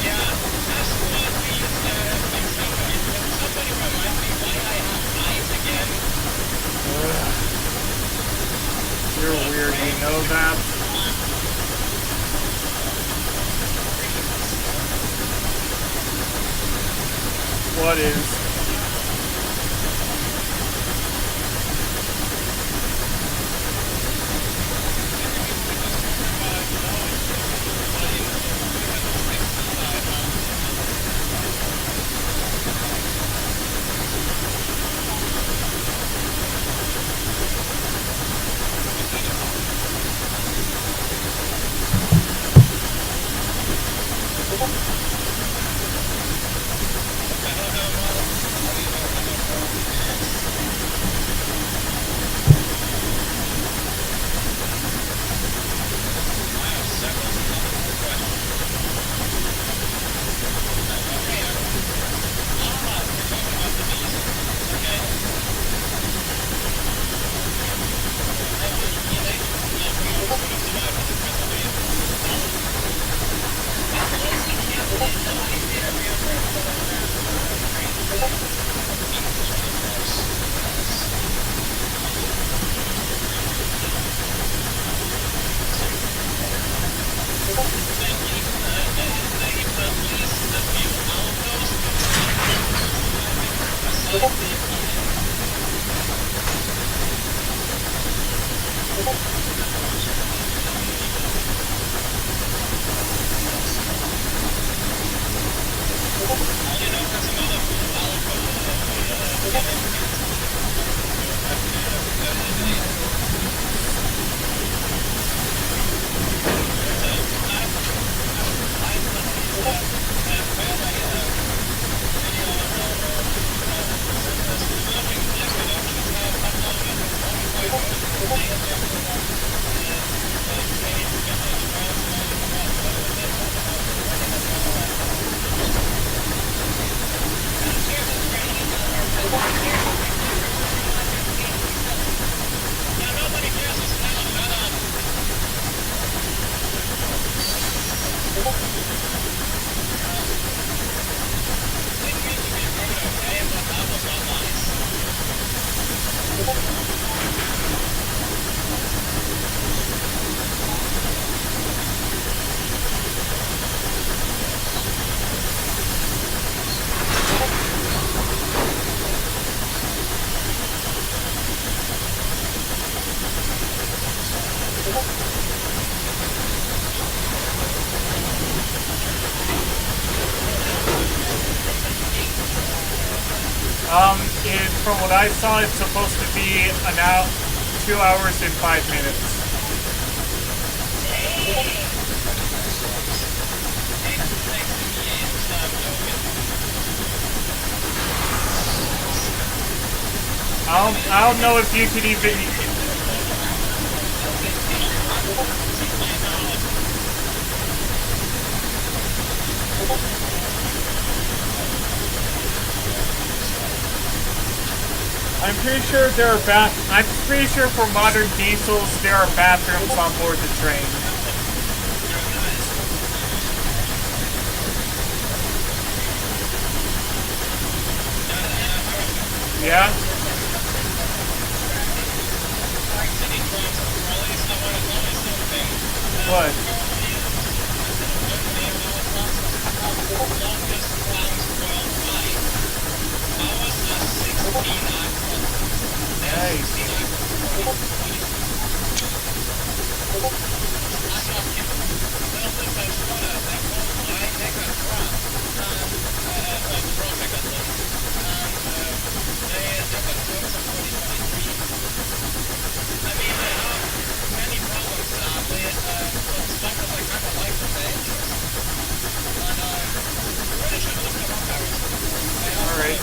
Yeah, that's what we used to think somebody. Can somebody remind me why I have eyes again? You're weird, you know that? What is? From what I saw, it's supposed to be 2 hours and 5 minutes. I don't know if you could even. I'm pretty sure I'm pretty sure for modern diesels there are bathrooms on board the train. Yeah? What? Nice. Alright.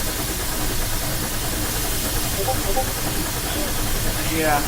Yeah.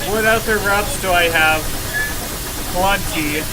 What other routes do I have? Plenty.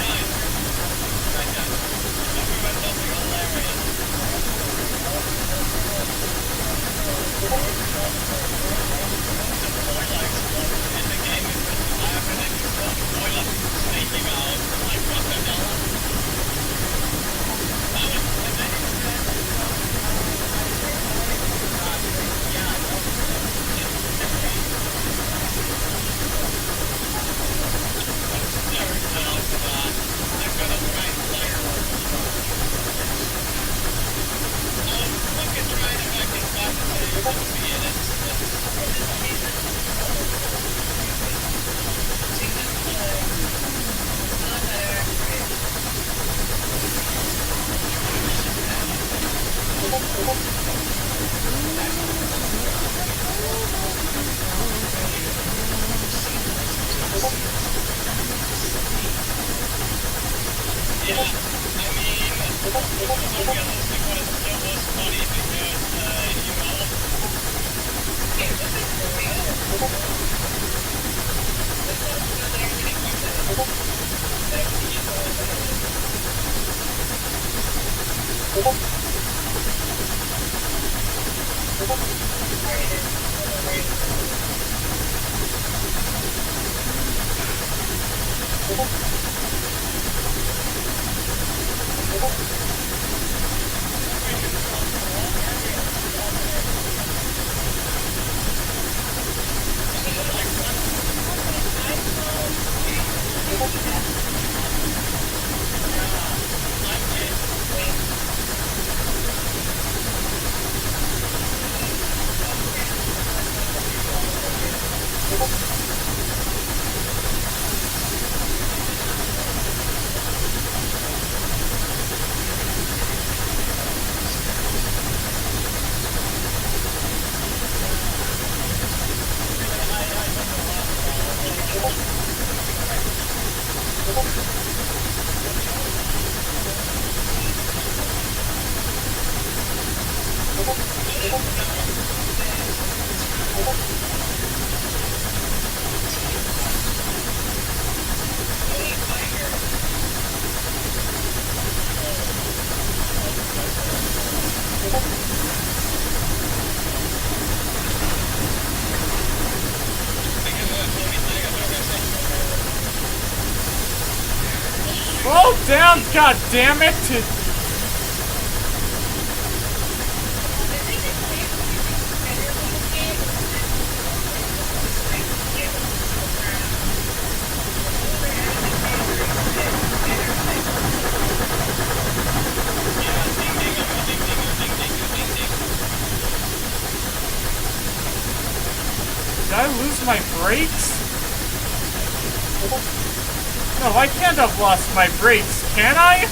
Slow down, god damn it! Did I lose my brakes? No, I can't have lost my brakes, can I?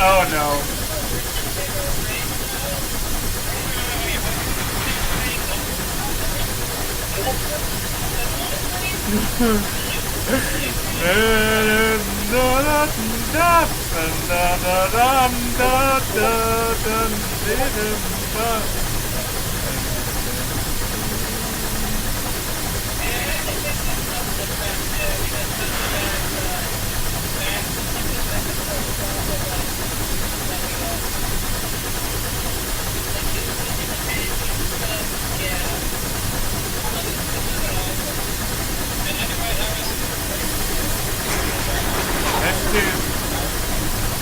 Oh no.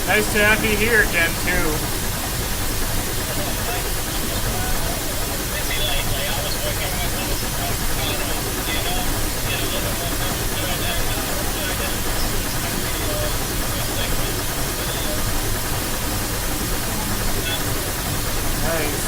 Nice to have you here again, too. Nice.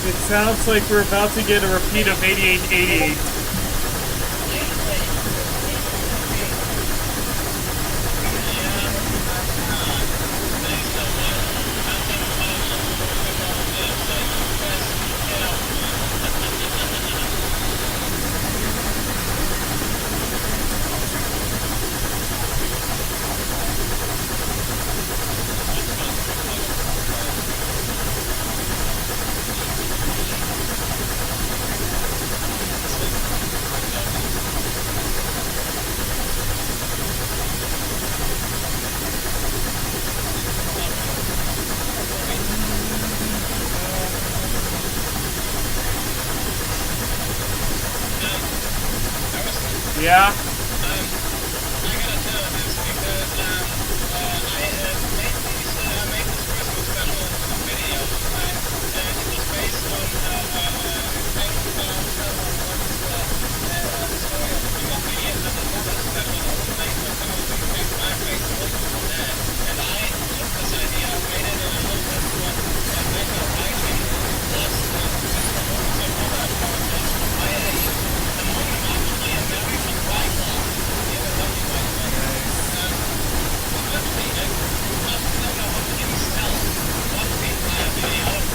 It sounds like we're about to get a repeat of 8888. Yeah? I gotta tell this because I made this Christmas special video, and it was based on the story of Timothy and another special that was made by Timothy Big Blackface on that. And I took this idea, I made it in a little bit and make a writing plus some other characters. I actually American White Claw. You ever heard of White Claw? Honestly, I don't know what to sell. What people have any other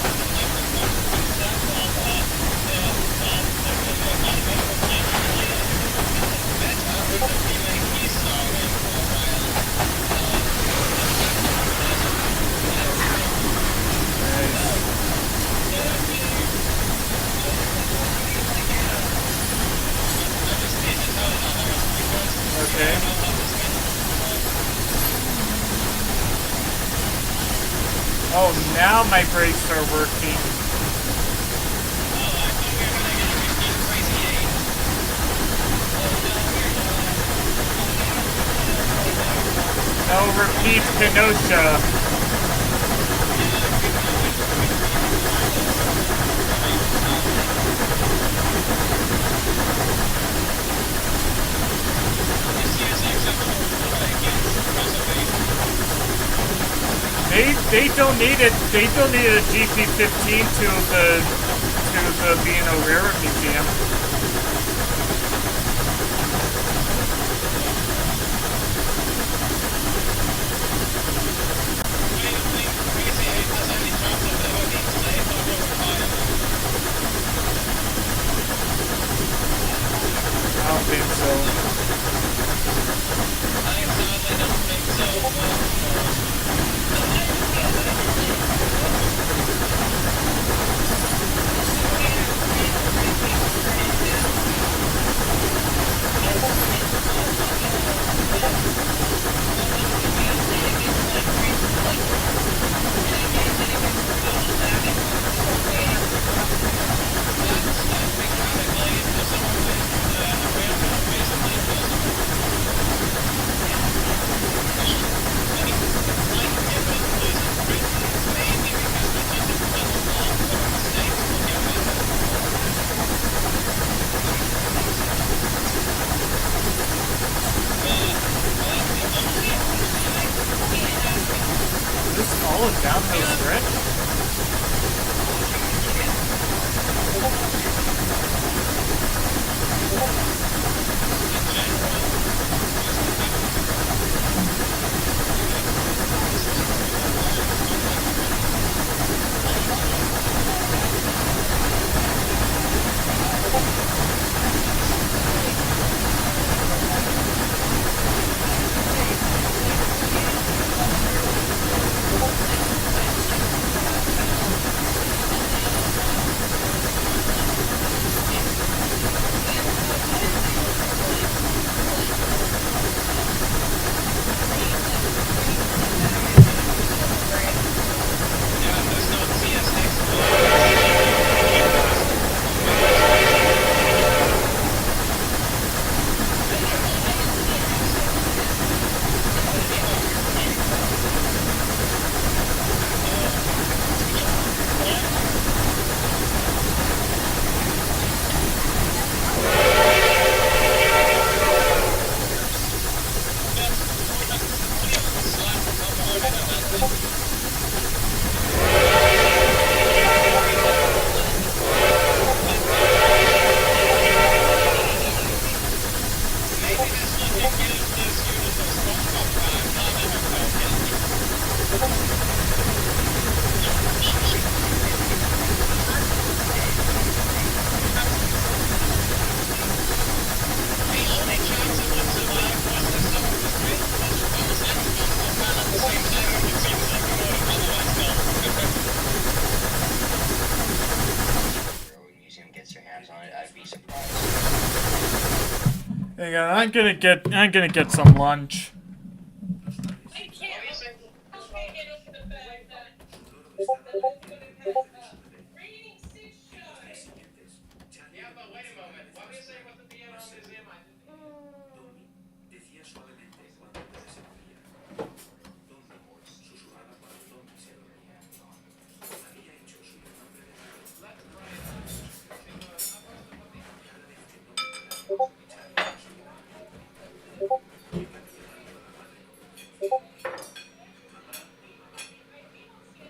Okay. Oh, now my brakes are working. No repeat Kenosha. They donated a GP15 to the B&O Railroad Museum. I don't think so. solid downhill stretch. Yeah, there's no TSX. Museum gets their hands on it, I'd be surprised. Hang on, I'm gonna get some lunch. I can't get over the fact that it's gonna have raining 6 shots. Yeah, but wait a moment. What do you say about the Vienna Museum? Decía suavemente cuando Tommy se movía. Tommy susurraba cuando Tommy se dormía. Había hecho suyo el nombre de Dios. Cada vez que Tommy miraba a Charlie, su madre. Iba llevando a la madre con urgencia. Mamá,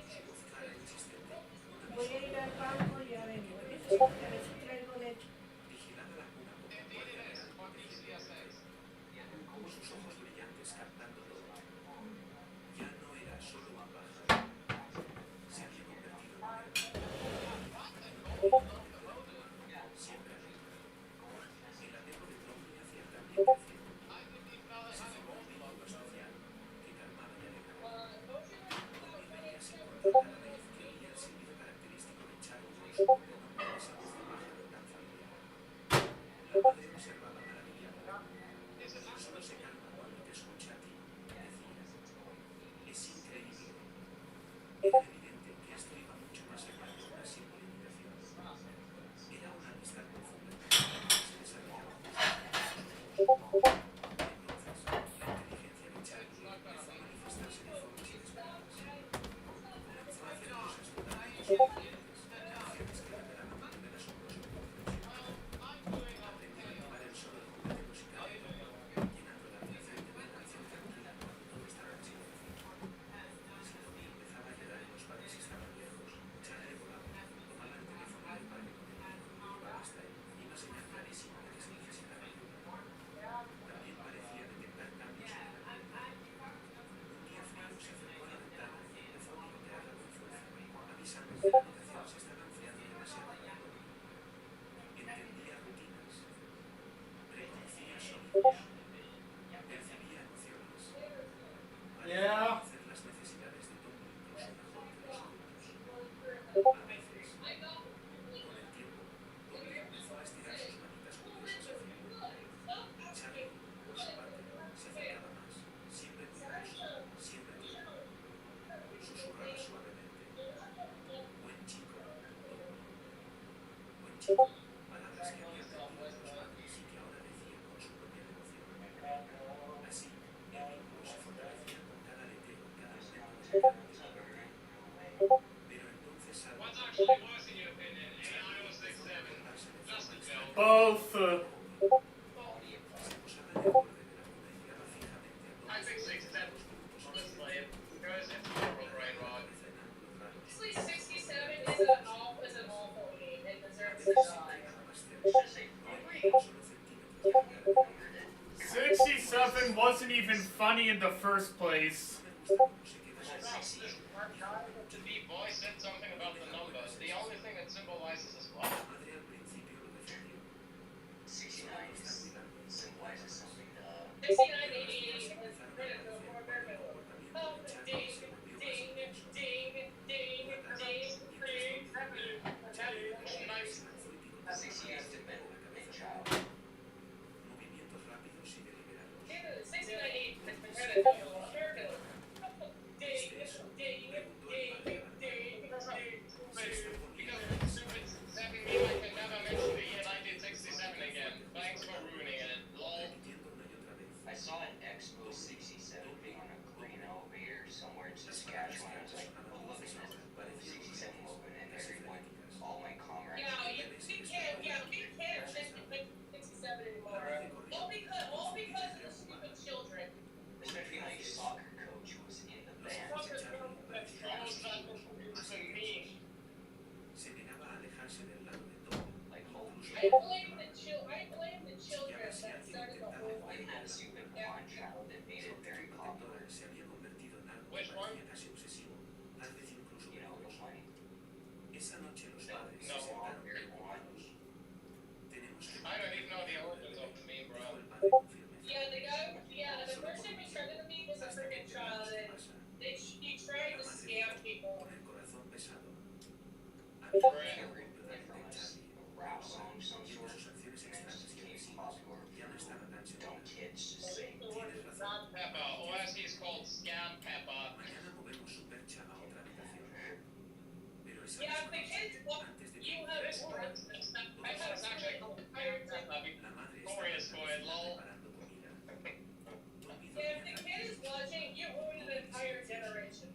su voz clara e insistente. Voy a ir al banco y a ver si traigo leche. Vigilaba la cuna con un guardia real como sus ojos brillantes captando todo. Ya no era solo un pájaro. Se había convertido en un héroe. Siempre alegre. El apego de Tommy hacia el también creció. Se formó un vínculo especial que calmaba y alegraba. Tommy reía sin cortar cada vez que oía el sonido característico de Charlie con su propio nombre de esa voz de pájaro tan familiar. La madre observaba maravillada. Solo se calma cuando te escucha a ti, decía. Es increíble. Era evidente que esto iba mucho más allá de una simple imitación. Era una amistad profunda que se desarrollaba juntos. Entonces, la inteligencia de Charlie empezó a manifestarse de formas inesperadas. Comenzó a hacer cosas totalmente sorprendentes, acciones que revelaban un nivel asombroso de comprensión. Aprendió a llevar el solo de juguete musical de Tommy, llenando la habitación de una canción tranquila cuando todo estaba en silencio. Si Tommy empezaba a llorar y los padres estaban lejos, Charlie volaba, tomaba el teléfono del padre con el niño, lo llevaba hasta él y una señal clarísima de que se necesitaba ayuda. También parecía detectar cambios en el ambiente. Un día frío se acercó a la ventana y empezó a picotearla con fuerza, avisando que la habitación se estaba enfriando demasiado rápido. Entendía rutinas. Reconocía sonidos. Percibía emociones. Parecía conocer las necesidades de Tommy incluso mejor que los adultos. A veces, con el tiempo, Tommy empezó a estirar sus manitas curiosas hacia él. Charlie, por su parte, se acercaba más, siempre cuidadoso, siempre tierno. Susurraba suavemente. Buen chico, Tommy. Buen chico. Palabras que había aprendido de los padres y que ahora decía con su propia devoción. Así, el vínculo se fortalecía con cada aleteo Weird. 67 wasn't even funny in the first place. The deep boy said something about the number. The only thing that symbolizes is what? 69 symbolizes something. 6988 was credit to the poor American. Oh, ding, ding, ding, ding, ding, ding, Oh, nice. 68 is the man-child. 6988 has been credit to the American. Ding, ding, ding, ding, ding. Because stupid savvy me like they never mentioned the year 1967 again. Thanks for ruining it. Lol. I saw an Expo 67 being on a grain elevator somewhere in Saskatchewan. I was like, oh, look at this. But it's 67 open and everyone, all my comrades. We can't just pick 67 anymore. All because of the stupid children. Especially my soccer coach who was in the band. Like, holy I blame the children that started the whole I thing. had a stupid blonde child that made it very popular. Which one? You know, the one Esa noche los that padres was se all sentaron very bien blonde. juntos. Tenemos que I don't even know the origins of the meme, dijo bro. el padre con firmeza. The person who started the meme was a freaking child, and he tried to scam people. Con el corazón pesado. They Había were like from a rap song of some sort, and then it just became popular ya no estaba tan for seguro. dumb kids just saying, Tienes razón. Pepper, or as he's called, Scam Pepper. Mañana movemos su percha a otra habitación. Pero esa Yeah, misma the kids, noche, well, antes de you que have This one, I thought it's actually called Scam Pepper. la madre Sorry, it's estaba for it, lol. preparando comida. Tommy if dormía the kid is watching, you ruined an entire generation.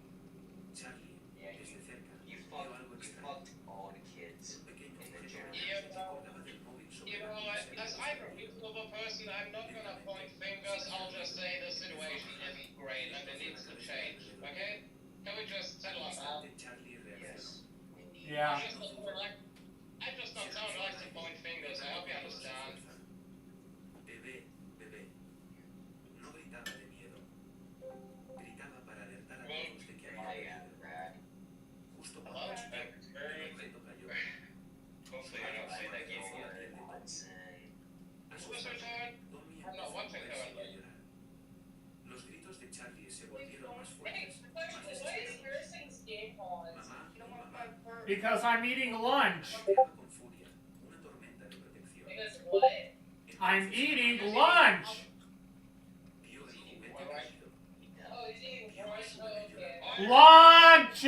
Charlie, Yeah, desde cerca, you vio algo fucked extraño. all the kids Un pequeño in the objeto generation. se colgaba del móvil sobre You la know, mesa. as I'm a reasonable person, I'm not gonna point fingers, I'll just say the situation isn't great and it needs to change, okay? Can we just settle on that? Charlie reaccionó. Yes, indeed. Yeah. I'm just not someone who likes to point fingers, I hope you understand. Bebé, bebé. No gritaba de miedo. Gritaba para alertar a todos de que My había peligro. rad. Justo Hello, cuando el Spectre. objeto cayó. Hopefully I don't say that game again. Hudson. Who was returned? Tommy I'm not empezó a watching moverse y a currently. llorar. Los gritos de Charlie se volvieron más Hey, fuertes, the más question is, why is desesperados. Harrison's game pause? Mamá, You know what, mamá, Because I'm eating lunch. golpeaba con furia, una tormenta de protección. Because what? I'm eating lunch. Vio el juguete caído. Oh, he's eating brunch? Oh, okay. Lunch.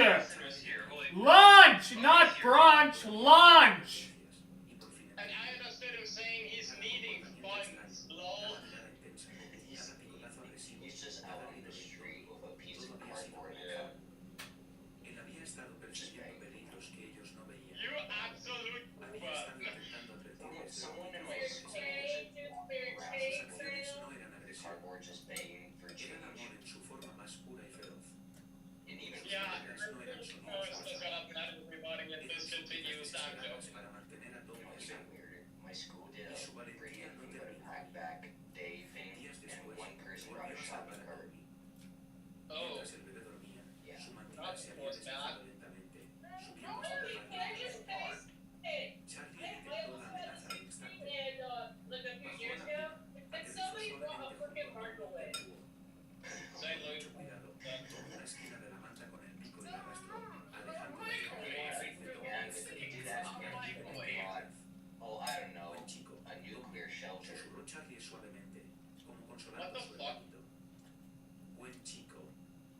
Lunch, not brunch. Lunch. Y por fin And I understood him saying he's needing funds, lol. cada mirada intensa, cada picotazo agresivo, He's just out on the street with a piece of todo había sido cardboard in real. hand. Él había estado persiguiendo peligros que ellos no veían. You absolute Había estado boomer. intentando advertirles. Someone in my Weird school change, weird Sus change, acciones man. no eran agresión, cardboard just begging for eran change. amor en su forma más pura y feroz. And even Yeah, Palabras no eran it's sonidos just got up and everybody and eran this continues that súplicas joke. para mantener a Tommy a It's salvo. weird. My school did Y su a valentía freaking no terminaba. hack back day thing, Días and después, one person volvió brought a a shopping salvar a cart. Tommy. Oh, Mientras el bebé dormía, Yeah. su mandíbula se había deslizado lentamente, subiendo Can sobre I just say, hey, Charlie I detectó was la at a amenaza al street instante. and like a few years ago, and somebody brought a freaking microwave. say Con mucho Luke. cuidado, tomó una esquina de la manta con el pico y la arrastró, alejando la de Tommy. And he did that and even brought, oh, I don't know, Buen chico, a nuclear shelter. susurró Charlie suavemente, como What consolando the su fuck? hermanito. Buen chico,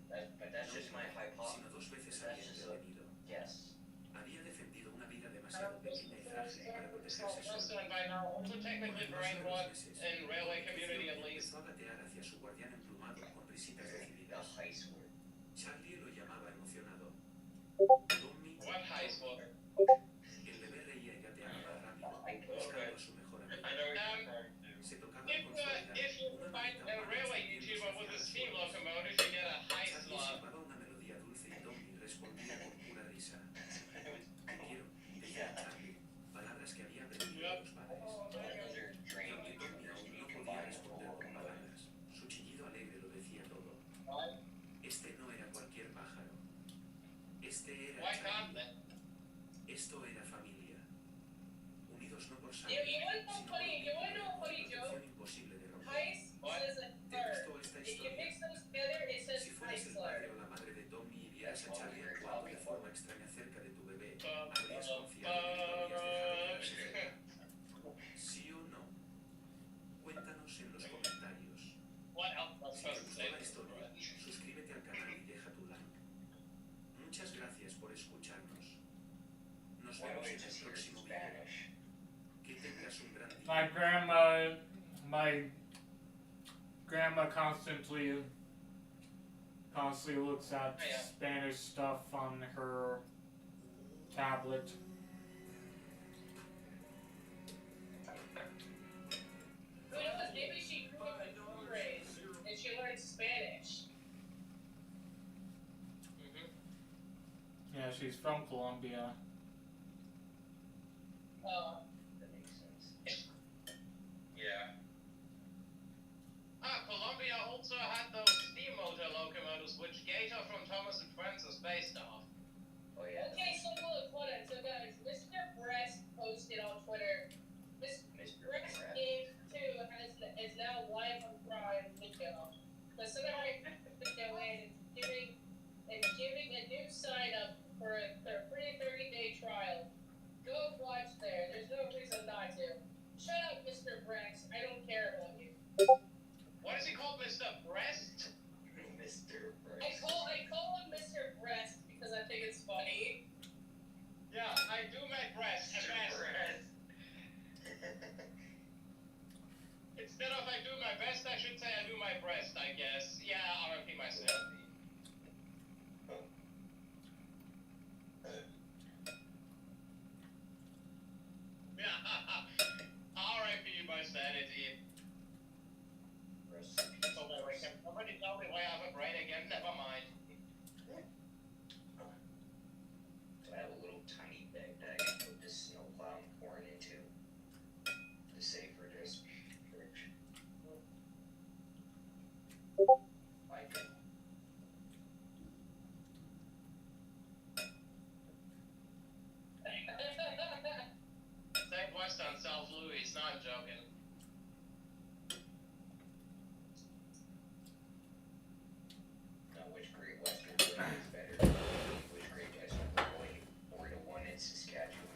But that's just my sino hypothesis. dos veces había intervenido. Yes. Había defendido una vida demasiado pequeña y frágil para protegerse Just solo. by now, also technically brainwashed in railway community at least. Empezó a gatear hacia su guardián emplumado con risitas The decididas. high school. Charlie lo llamaba emocionado. Tommy, What high school? el bebé reía y gateaba rápido, buscando a su mejor amigo. Se tocaba con suavidad. If you Una find manita a humana railway extendiéndose YouTuber with hacia a la steam suela. locomotive, you get a high Charlie slot. silbaba una melodía dulce y Tommy respondía con pura risa. Te quiero, decía Charlie, palabras que había aprendido de los padres. Another Y dream aunque Tommy My grandma constantly looks at Yeah. Spanish stuff on her tablet. Who knows? Maybe she grew up in Honduras and she learned Spanish. Yeah, she's from Colombia. That makes sense. Yeah. Columbia also had those steam motor locomotives which Gator from Thomas and Friends is based off. Oh yeah. Okay, so look, hold on. So guys, Mr. Breast posted on Twitter. Mr. Breast Pratt. Game 2 is now live on Prime Video. So somebody could go in and giving a new sign up for their free 30-day trial. Go watch there. There's no reason not to. Shut up, Mr. Breast. I don't care about you. What is he called, Mr. Breast? Mr. I call him Mr. Breast because I think it's funny. Yeah, I do my breast and best. Instead of I do my best, I should say I do my breast, I guess. Yeah, I'll repeat myself. Yeah, R.I.P. my sanity. So wait, can somebody tell me why I have a brain again? Never mind. So I have a little tiny bag that I can put this snowplow I'm pouring into to save for this fridge. Like, Thank West on South Louis, no, I'm joking. now which Great Western Railway is better? Which Great Western Railway or the one in Saskatchewan?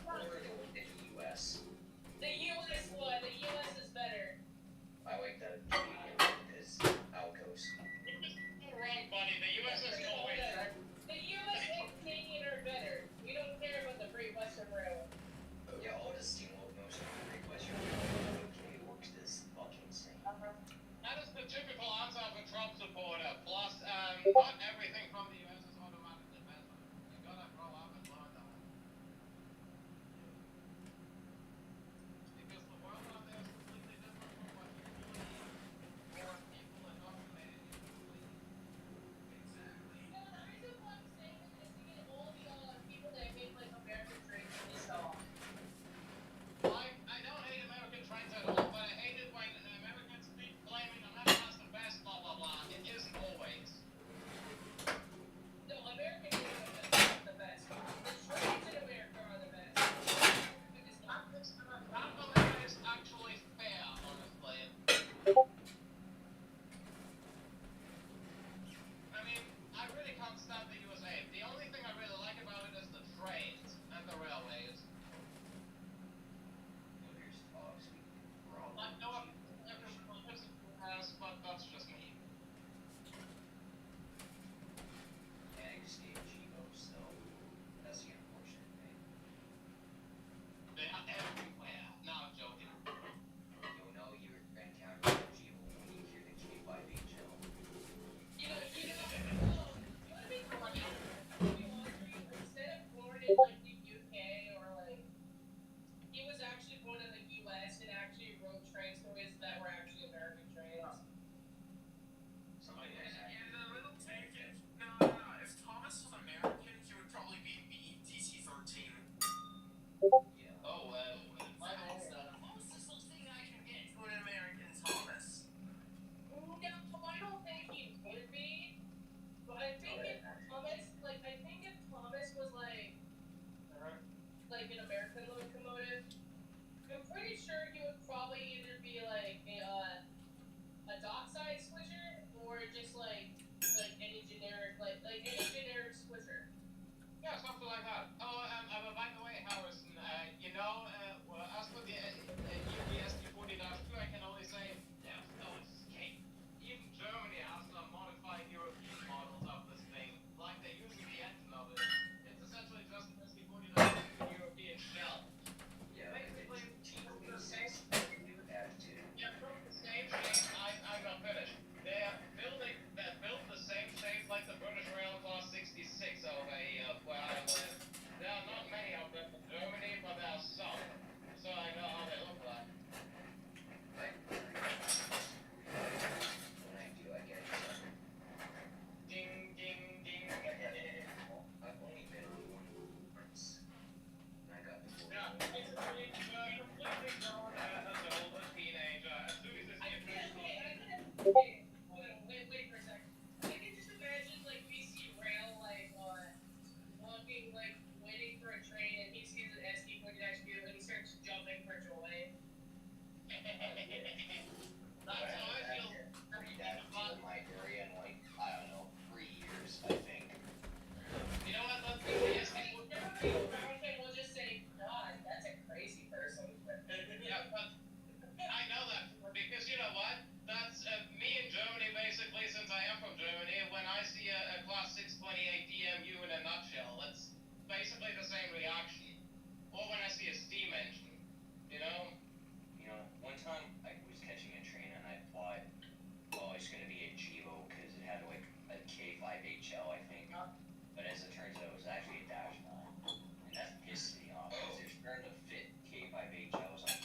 Or the US? The U.S. one. The U.S. is better. I like the Canadian one because Outcoast. You're wrong, buddy. The U.S. is always The U.S. and Canadian are better. We don't care about the Great Western Railway. Yeah, all the steam locomotives on the Great Western Railway works this fucking insane. That is the typical answer of a Trump supporter. Plus, not everything from the U.S. is automatically better. You gotta grow up and learn that. Because the world out there is completely different from what you believe. More people are dominated you believe. Exactly. No, the reason why I'm saying this is to get all the people that hate like American trains pissed off. I don't hate American trains at all, but I hate it when Americans keep claiming America's the best, blah blah blah. It isn't always. Okay, hold on, wait for a second. I can just imagine like BC Rail like walking like waiting for a train and he sees an SD pointed at you and he starts jumping for joy. That's how I feel. Read that in my area in like, I don't know, 3 years, I think. You know what? Let's be I honest. mean, everybody around him will just say, God, that's a crazy person. Yeah, but I know that because you know what? That's me in Germany basically. Since I am from Germany, when I see a Class 628 DMU in a nutshell, it's basically the same reaction. Or when I see a steam engine, you know. You know, one time I was catching a train and I thought, oh, it's gonna be a Chivo because it had like a K5HL, I think. But as it turns out, it was actually a Dash 9. And that pissed me off because they're starting to fit K5HLs on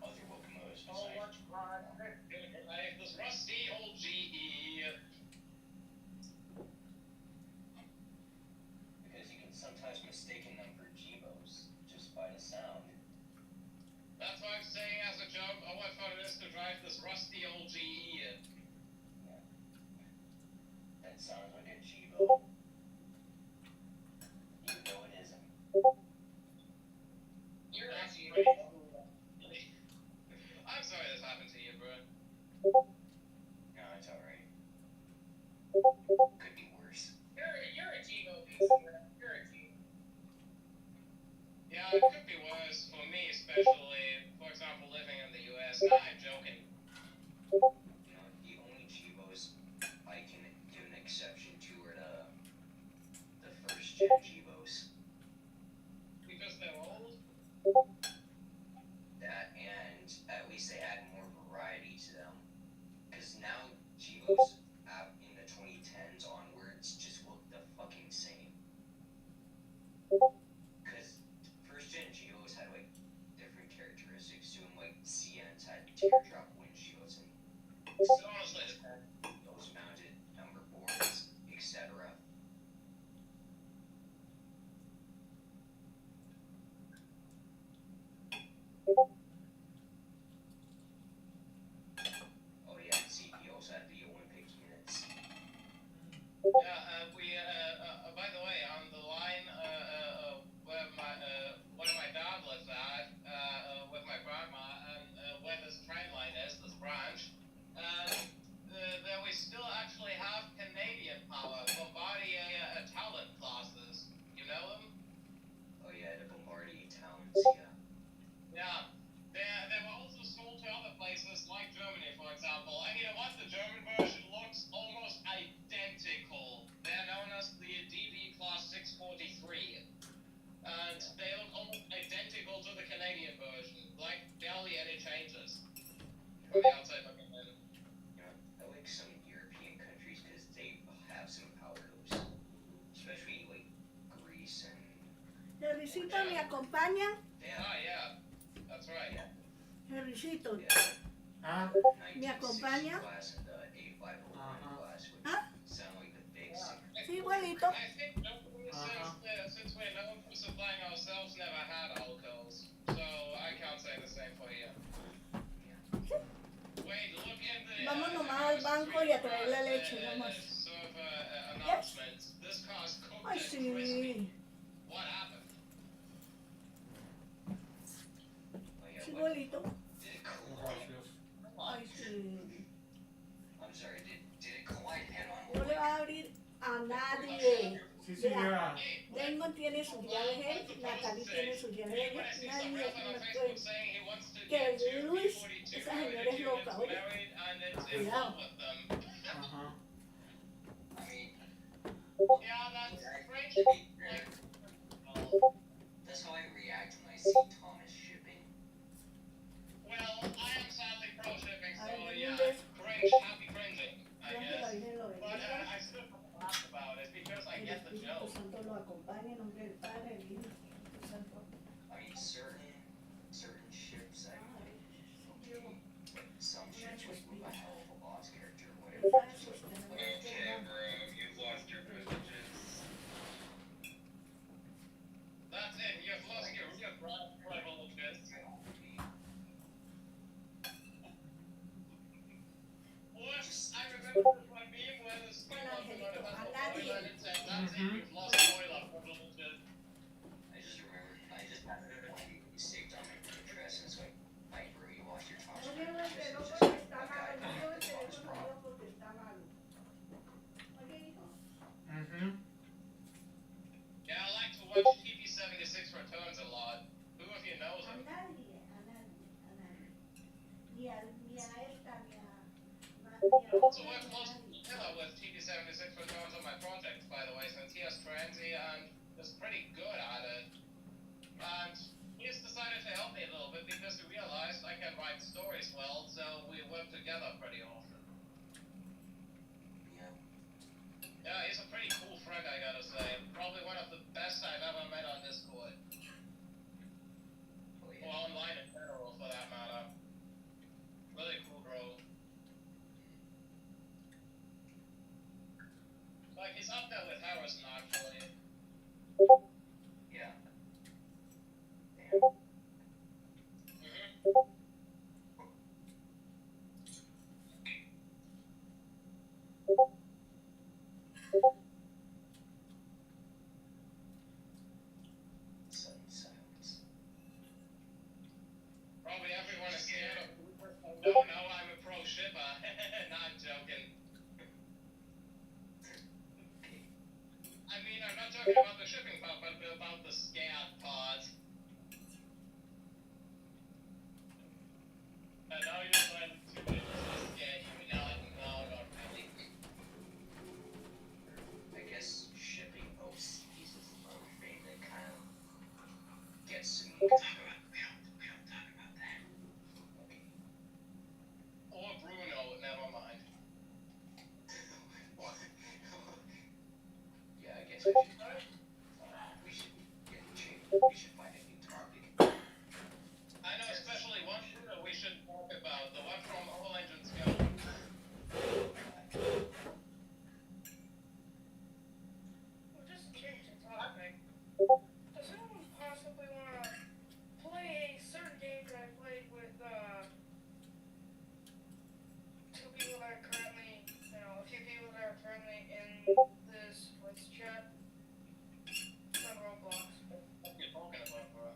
other locomotives Oh, besides. what's wrong? Like this rusty old GE. Because you can sometimes mistaken them for Chivos just by the sound. That's why I'm saying as a joke, oh, what fun it is to drive this rusty old GE. That sounds like a Chivo. Even though it isn't. You're That's actually great. I'm sorry this happened to you, bro. No, it's alright. Could be worse. You're a Chivo piece. You're a Chivo. Yeah, it could be worse for me, especially, for example, living in the US. Nah, I'm joking. You know, the only Chivos I can give an exception to are the first gen Chivos. Because they're old? That and at least they had more variety to them. Because now Chivos out in the 2010s onwards just look the fucking same. Because first gen Chivos had like different characteristics to them, like CNs had teardrop windshields and Honestly, those mounted number boards, etc. Oh yeah, CPOs had the Olympic units. yeah, by the way, on the line, where my dad lives at, with my grandma, and where this train line is, this branch, there we still actually have Canadian power, Bombardier Talent classes. You know them? Oh yeah, the Bombardier Talents, yeah. Yeah. They were also sold to other places like Germany, for example. And you know what? The German version looks almost identical. They're known as the DB Class 643. And they look almost identical to the Canadian version. Like, barely any changes. From the outside looking in. You know, I like some European countries because they have some power hoops. Especially like Greece and Jerrycito, ¿me acompañan? they Ah, have yeah. That's right. Jerrycito, Ah, 1960 acompaña? class and the A501 class, which Ah. sound like the big six. sí, igualito. I think Germany, since we're known for supplying ourselves, never had alcohols. So I can't say the same for you. Wait, look in the. Vamos nomás al banco y a traer la leche, nomás. Sort of announcement. This car's cooked Ay, and crispy. sí. What happened? Oh yeah, Sí, what igualito. did it collide? gracias. Ay, sí. I'm sorry, did it collide head on? No le va a abrir a nadie. Sí, señora. Dengon tiene sus llaves, él, Natalie tiene sus llaves, When I see some nadie girls on no Facebook puede. saying he wants to Que get two Luis, P42 esa señora es loca, gets oye. married and it's in Cuidado. love with them. Ajá. I mean, Yeah, that's French. Like, that's how I react when I see Thomas shipping. well, I am sadly pro shipping, so Ay, yeah, Menendez. cringe, happy cringing, I Ya que guess. la Virgen lo But bendiga. I still laugh about it because I El get the Espíritu joke. Santo lo acompañe en nombre del Padre, del Hijo y del Espíritu Santo. I mean, certain ships, I Ay, mean, some ships would move a hell of a boss character or Dios whatever. sabe sostener. Okay, bro, you've lost your privileges. ni a esta, ni a... So we're close together with TD76 returns on my project, by the way, since he has Transy and is pretty good at it. And he's decided to help me a little bit because he realized I can write stories well, so we work together pretty often. Yeah. Yeah, he's a pretty cool friend, I gotta say. Probably one of the best I've ever met on Discord. Oh, Or yeah. online in general, for that matter. Really cool bro. Like, he's up there with Harrison, actually. Yeah. Mm-hmm. Sudden silence. Probably everyone is scared of no, I'm a pro shipper. Not joking. Okay. I mean, I'm not talking about the shipping part, but about the scared part. And now you're trying to scare you. No, not really. I guess shipping OCs is another thing that kind of gets me. We don't talk about that. Okay. Or Bruno, never mind. What? Yeah, I guess we should get changed. We should find a new topic. I know, especially one Bruno we should talk about, the one from All Engines Go. Well, just change the topic. Does anyone possibly want to play a certain game that I played with, two people that are currently, a few people that are currently in this voice chat? It's on Roblox. What are you talking about, bro?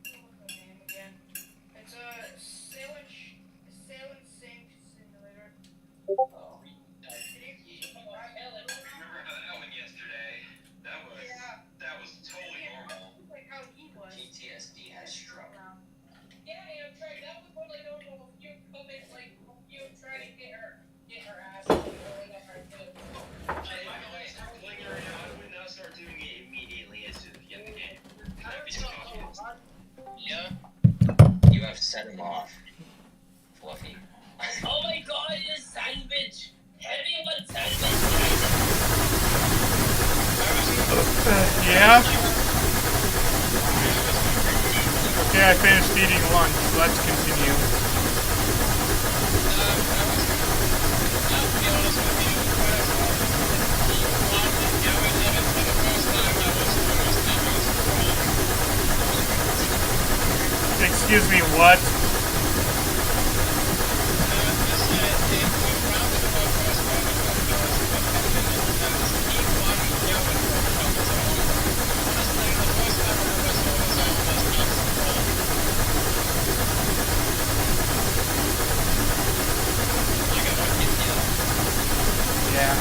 What's the name again? It's a sail and sink simulator. Oh. Remember that one yesterday? That was totally normal. Like how he was. PTSD has struck. Yeah, Amtrak, that was totally normal. You come in, like, you try to get her ass going up her too. Pulling her out, I would not start doing it immediately as soon as we get the game. That'd be so obvious. Yeah? You have set him off, Fluffy. Oh my god, it's sandwich! Everyone sandwich! Yeah? Okay, I finished eating lunch. Let's continue. Excuse me, what? Yeah.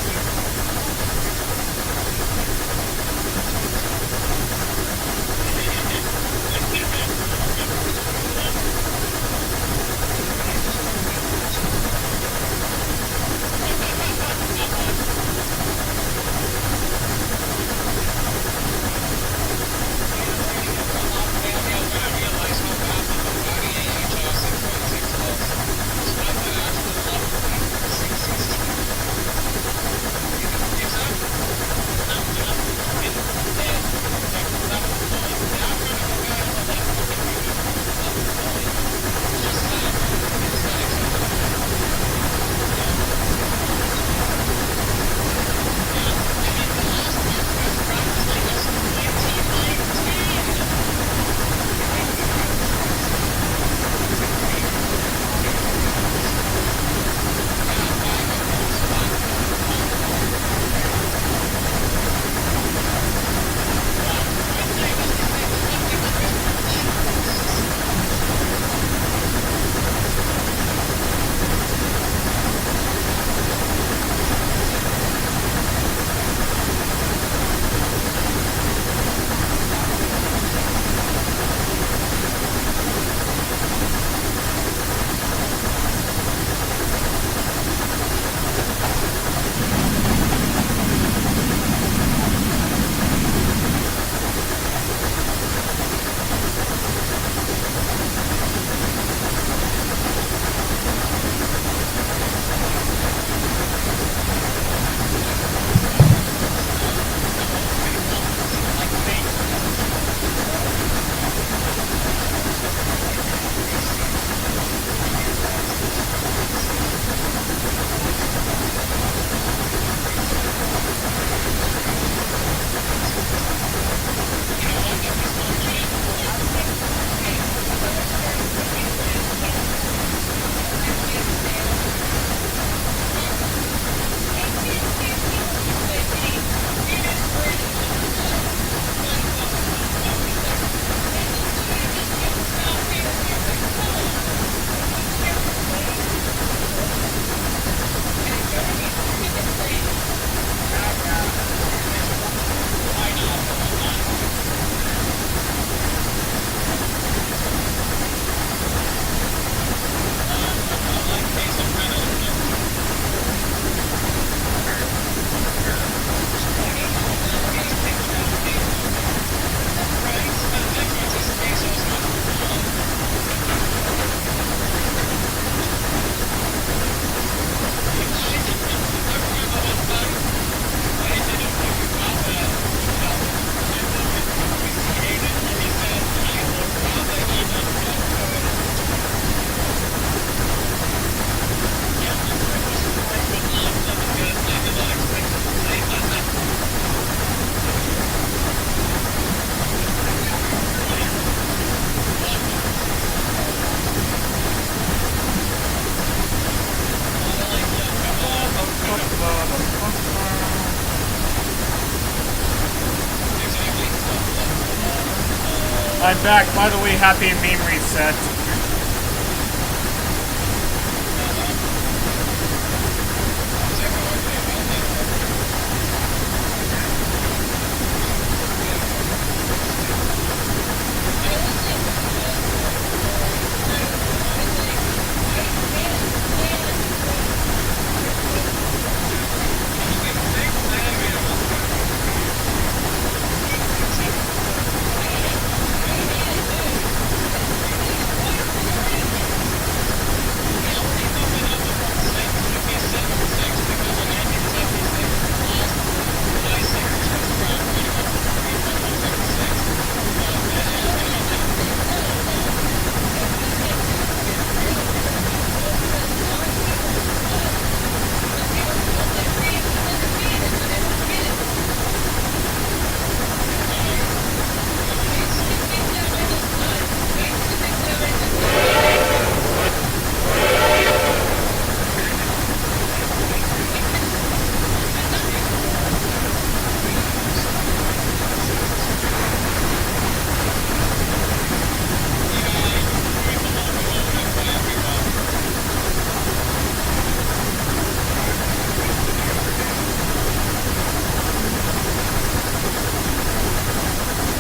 I'm back. By the way, happy meme reset.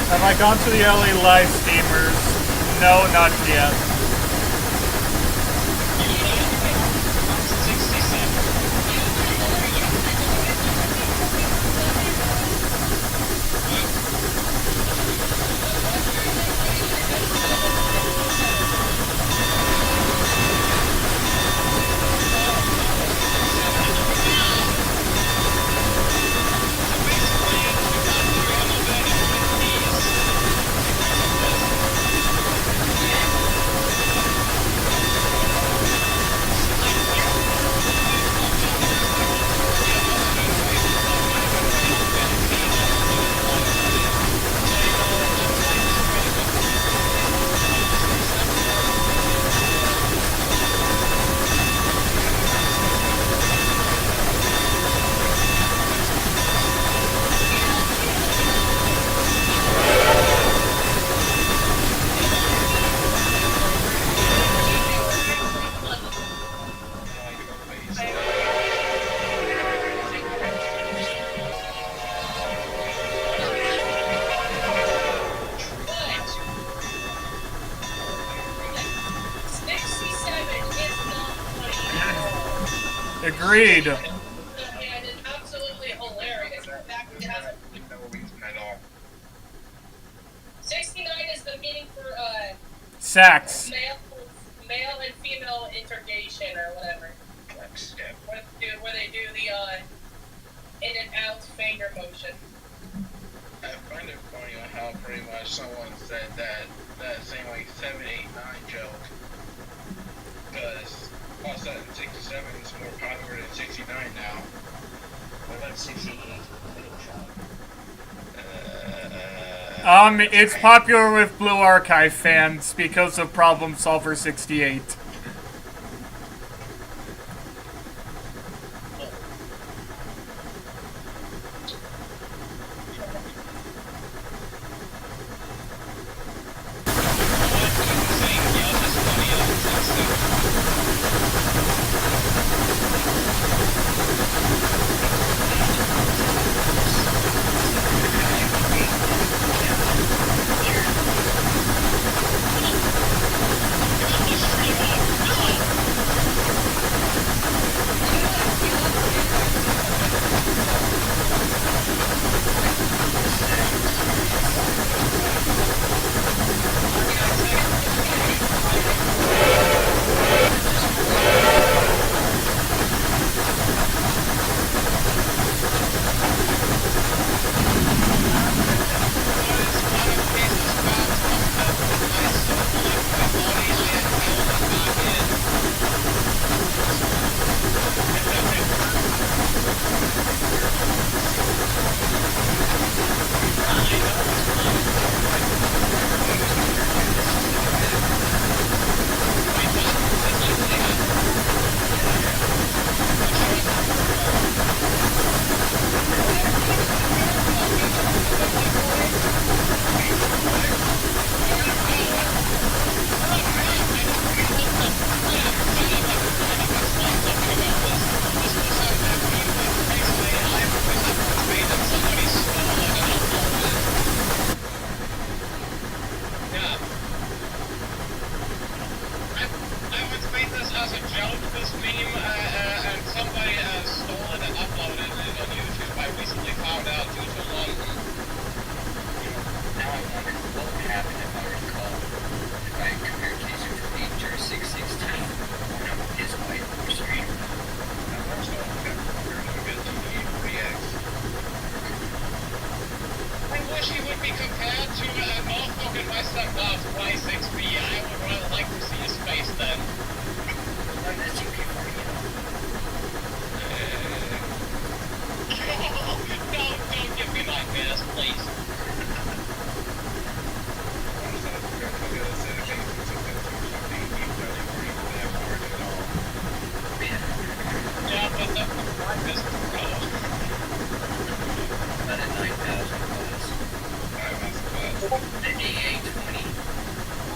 Have I gone to the LA live streamers? No, not yet. Agreed. And it's absolutely hilarious. The fact that it has a No reason at all. 69 is the meaning for Sex. male and female interrogation or whatever. Yeah. Where they do the in and out finger motion. I find it funny on how pretty much someone said that same like 7, 8, 9 joke. Because all of a sudden 67 is more popular than 69 now. What about 68? It's popular with Blue Archive fans because of Problem Solver 68. Stream off Yeah. I once made this as a joke, this meme, and somebody stole it and uploaded it on YouTube. I recently found out due to London. Now I wonder what would happen if I were to call, if I compared Casey from HR616 on his wife or stream. Now, first off, we're gonna get to the VX. I wish he would be compared to Norfolk and Western Bluff Y6B. I would rather like to see his face then. I'm missing people, you know. Don't give me nightmares, please. Yeah, but the price is low. About at 9,000 plus. The A820.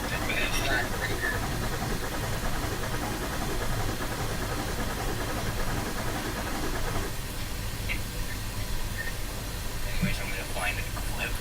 The flat breaker. Anyways, I'm gonna find a clip.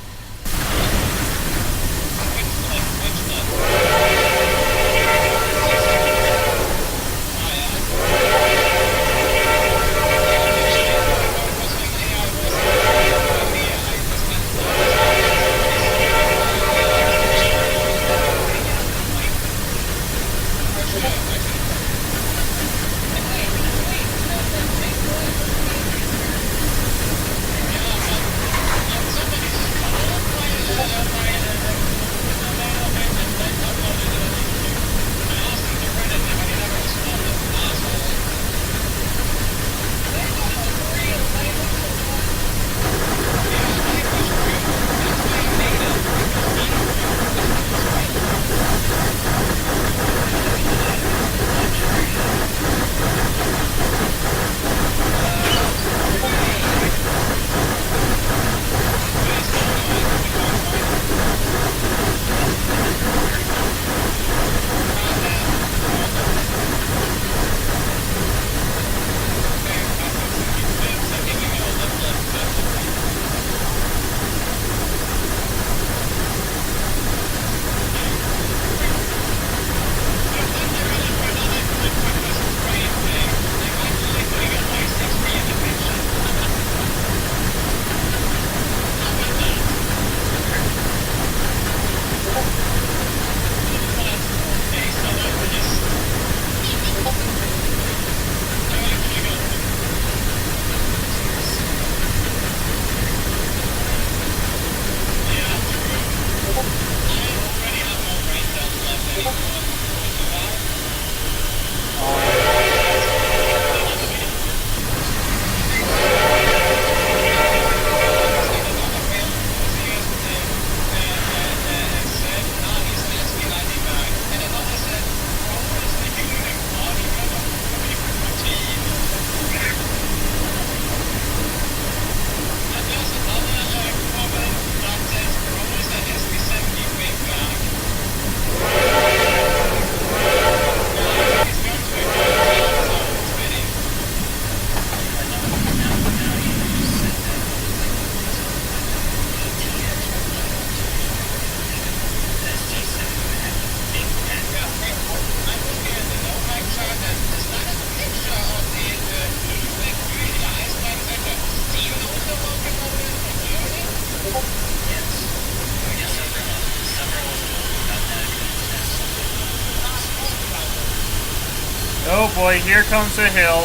Oh boy, here comes the hill.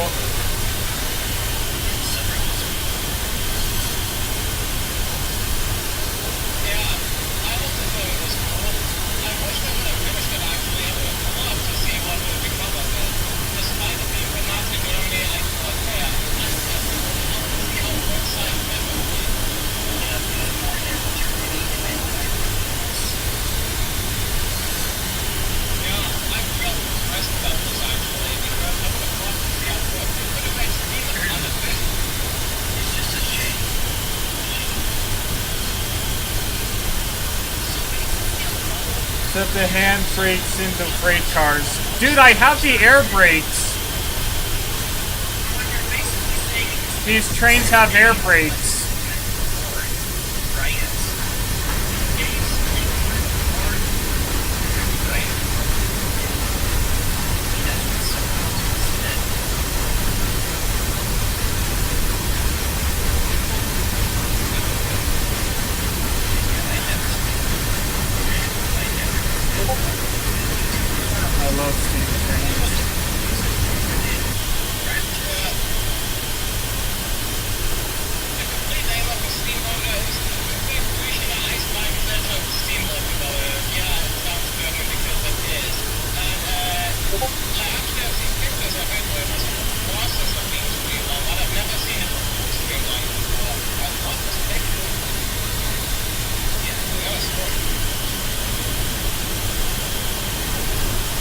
Set the hand brakes into freight cars. Dude, I have the air brakes. These trains have air brakes. I love steam trains. The complete name of the steamboat is the Griechen Eisbahngesellschaft Steamboat. Yeah, it sounds German because it is. And I actually have seen pictures of it where it was in the process of being streamlined, but I've never seen it streamlined before. I thought this picture. Yeah, that was cool.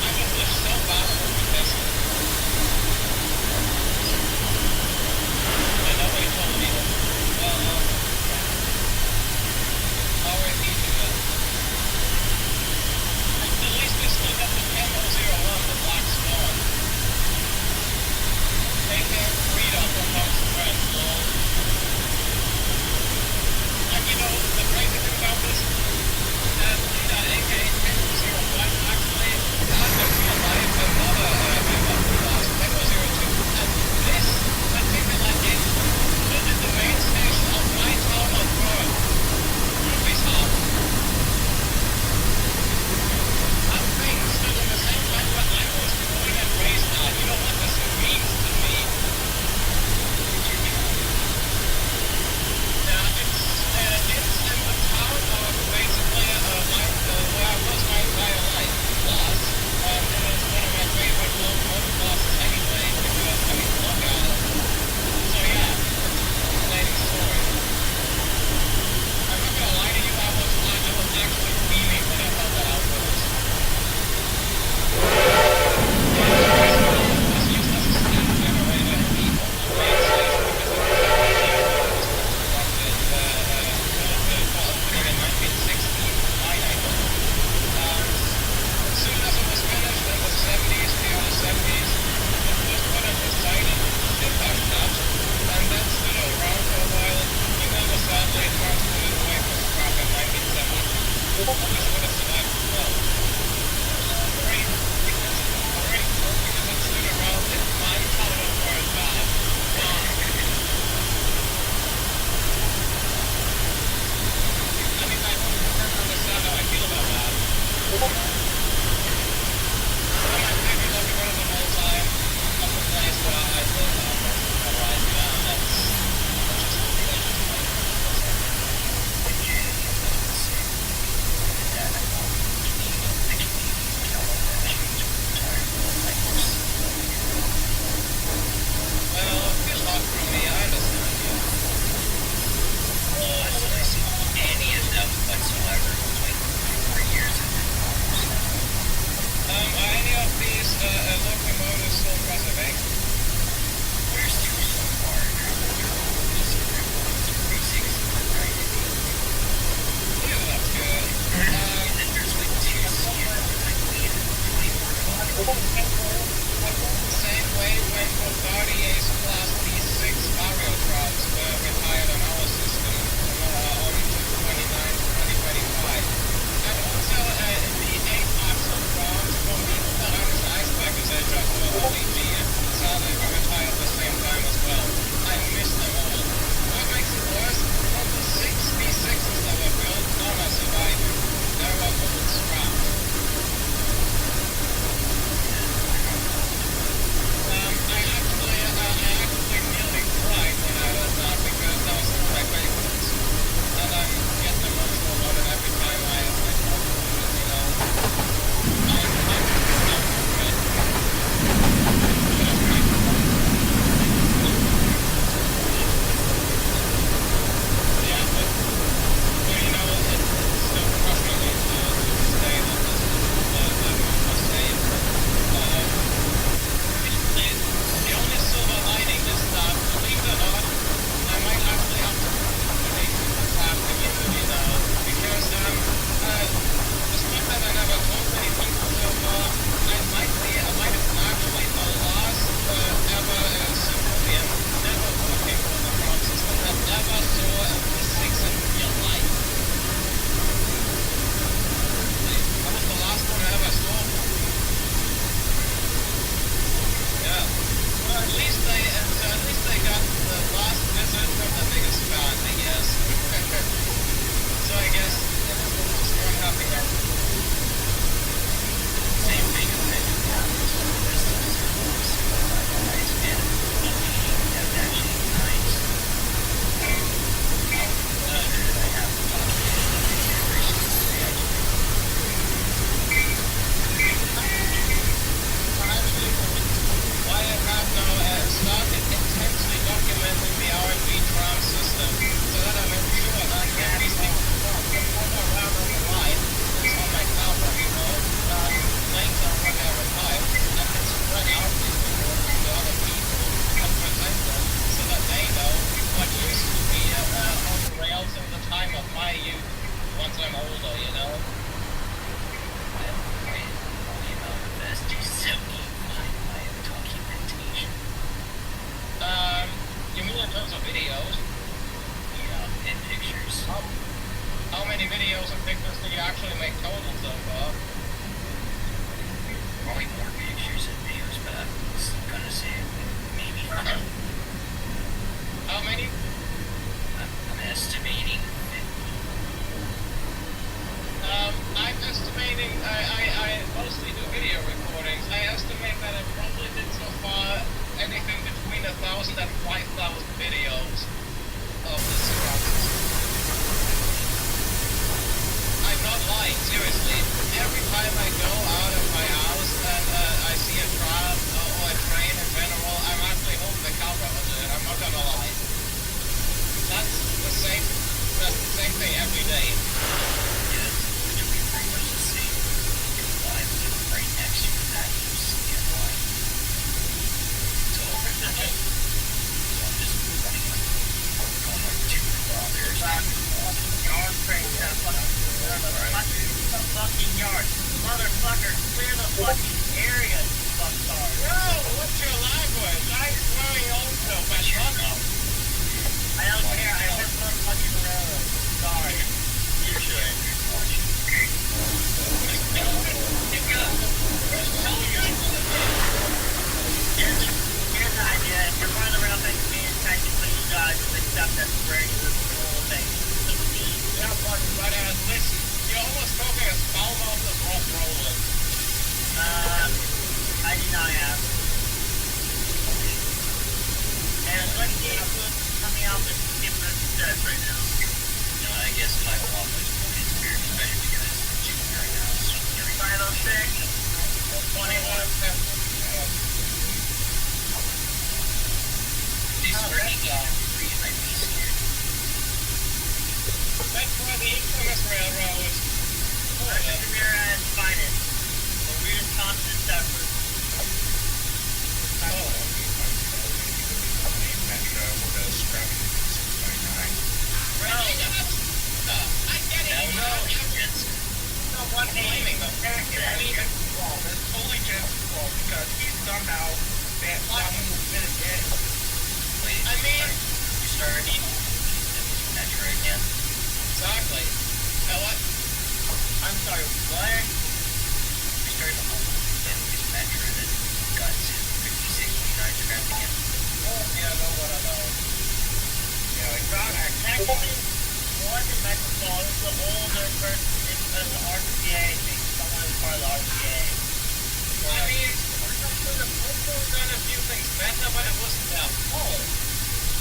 I just wish so bad about this. And nobody told me that. Well, how are you doing that? At least we still got the M001, the Black Swan. Take care, freedom from House Friends, lol. And you know, the crazy thing about this, Lita, aka M001, actually has been real life another member of the last M002. And this particular is the main station of my town of Bern, Ludwigshafen. That thing stood in the same place where I was born and raised at. You know what this means to me? Now, it's in the town of basically where I was my entire life. Plus, it is one of my favorite locomotive buses anyway, because, I mean, look at it. So yeah, fascinating story. I'm not gonna lie to you, I was actually beaming when I found that out first. It was used as a steam generator and the main station because it was opening in 1969, I believe. As soon as it was finished in the 70s, the early 70s, the first product was sighted, it touched up, and then stood around for a while, and then was sadly transported away from scrap in 1972. I wish it would have survived as well. Great, because it stood around, I'm telling it for it bad. I mean, I don't understand how I feel about that. My favorite locomotive of all time, of the place where I live most of my life, yeah, that's just a religious well, good luck for me, I understand you. Well, I haven't seen any of them whatsoever. Like 3 years of it. Are any of these locomotives still in preservation? There's 2 so far. There's a 36 and 90. Yeah, that's good. And then there's like 2 scanners, I believe, 24. Same way when Bombardier's Class D6 Variotrons were retired on our system on 29 to 2025. And also the 8-axle Trons from the Uranus Iceberg Gesellschaft for OEG sadly were retired at the same time as well. I miss them all. What makes it worse? Of the 6 D6s that were built, none are surviving. They're all old scraps. I actually nearly cried when I heard that because that was Motherfucker, clear the fucking area, you fucktard. No, what's your language? I'm wearing also, but fuck off. I don't care, I heard motherfucking railroad. Sorry. You should. Here's the idea. If you're part of the rail thing, technically you guys just accept that swearing is the whole thing. Yeah, but listen, you're almost talking as foul mouth as Rock Roland. I deny that. And what game was coming out with giving us success right now? You know, I guess title off is weird, especially because it's junior right now. So 506, 21. this learning game might be scared. That's why the infamous railroad is Ramirez finest. The weirdest constant ever. Metro with a scrappy 629. Bro, I get it. no, No one blaming them. I mean, it's fault. It's totally Jensen's fault because he somehow that fucking minute dead. Wait, I mean, you started Metro again? exactly. Now what? I'm sorry, what? We started the whole thing with Metro that got to 5629 scrapped again. Oh, yeah, no, what I know. Yeah, exactly. Technically, it wasn't Mexico, it was the older person in the RCA thing. Someone who's part of the RCA. I mean, the Popo done a few things better, but it wasn't their fault.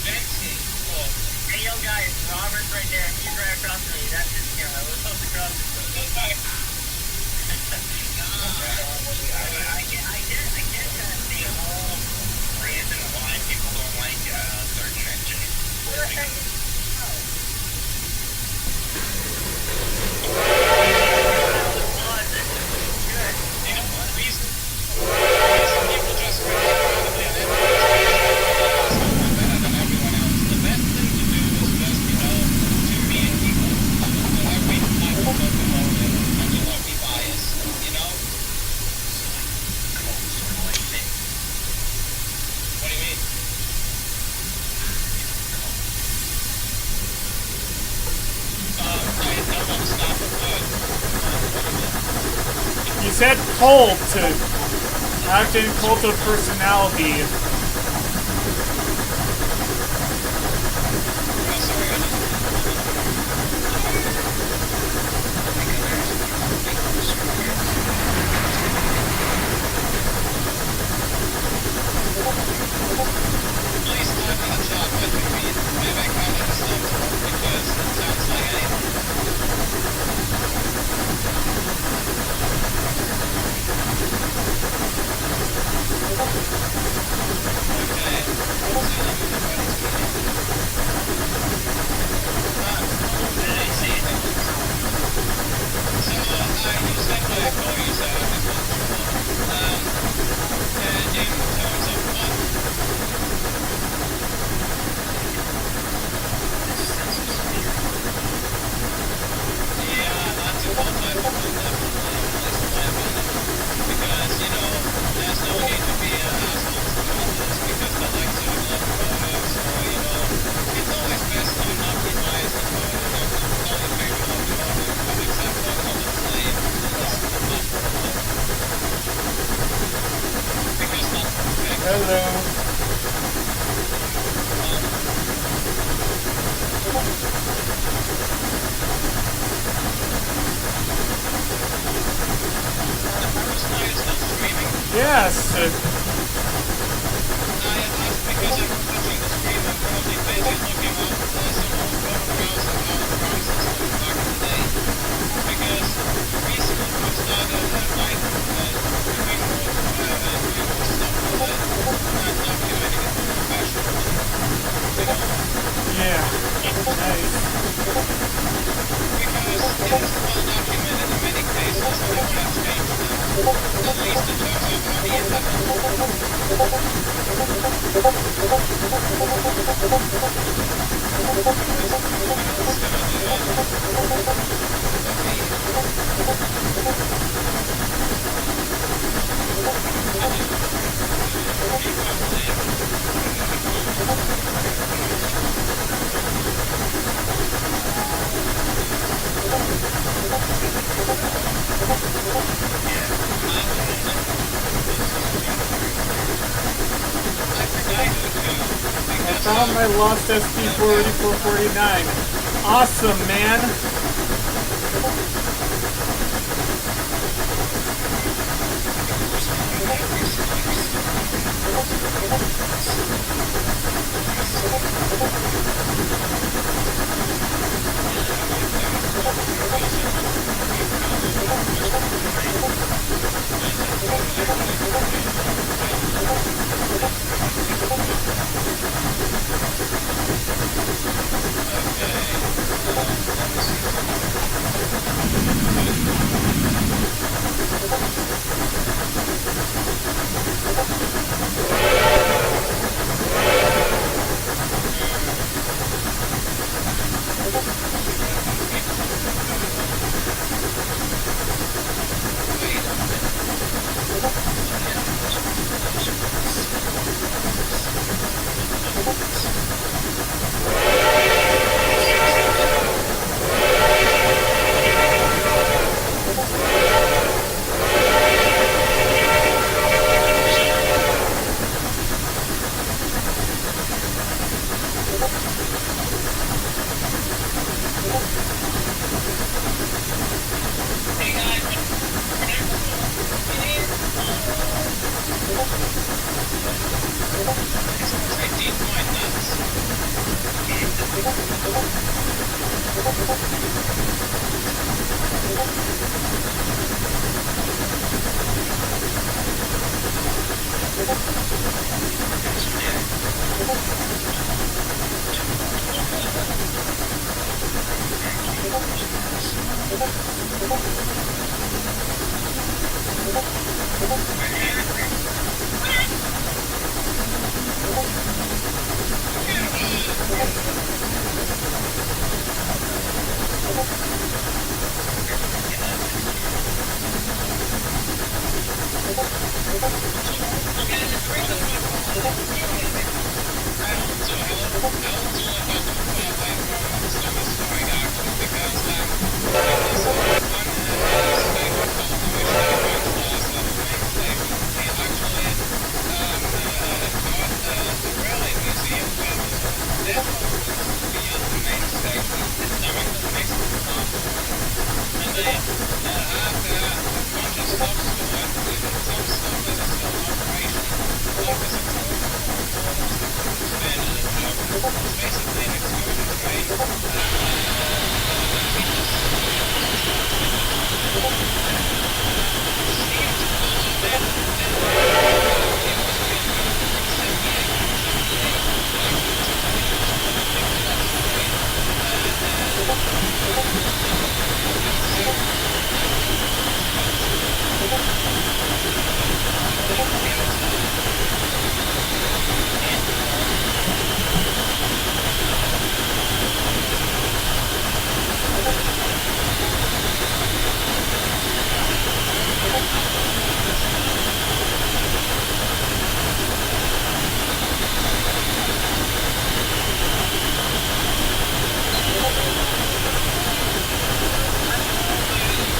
Jensen fault. Hey, yo, guys, Robert's right there. He's right across from me. That's his camera. We're supposed to cross this way. I get that the whole reason why people don't like third generation. You know what? Reason people just randomly on everyone better than everyone else. The best thing to do is just, to be equal. Don't have people like to look about it and to not be biased, What do you mean? I don't understand the word. He said cult to act in cult of personality. Oh, sorry, I didn't. Please type in the chat what you mean. Maybe I can't understand because it sounds like anything. Hello. Yes. Yeah. Nice. found my lost SP-4449. Awesome, man.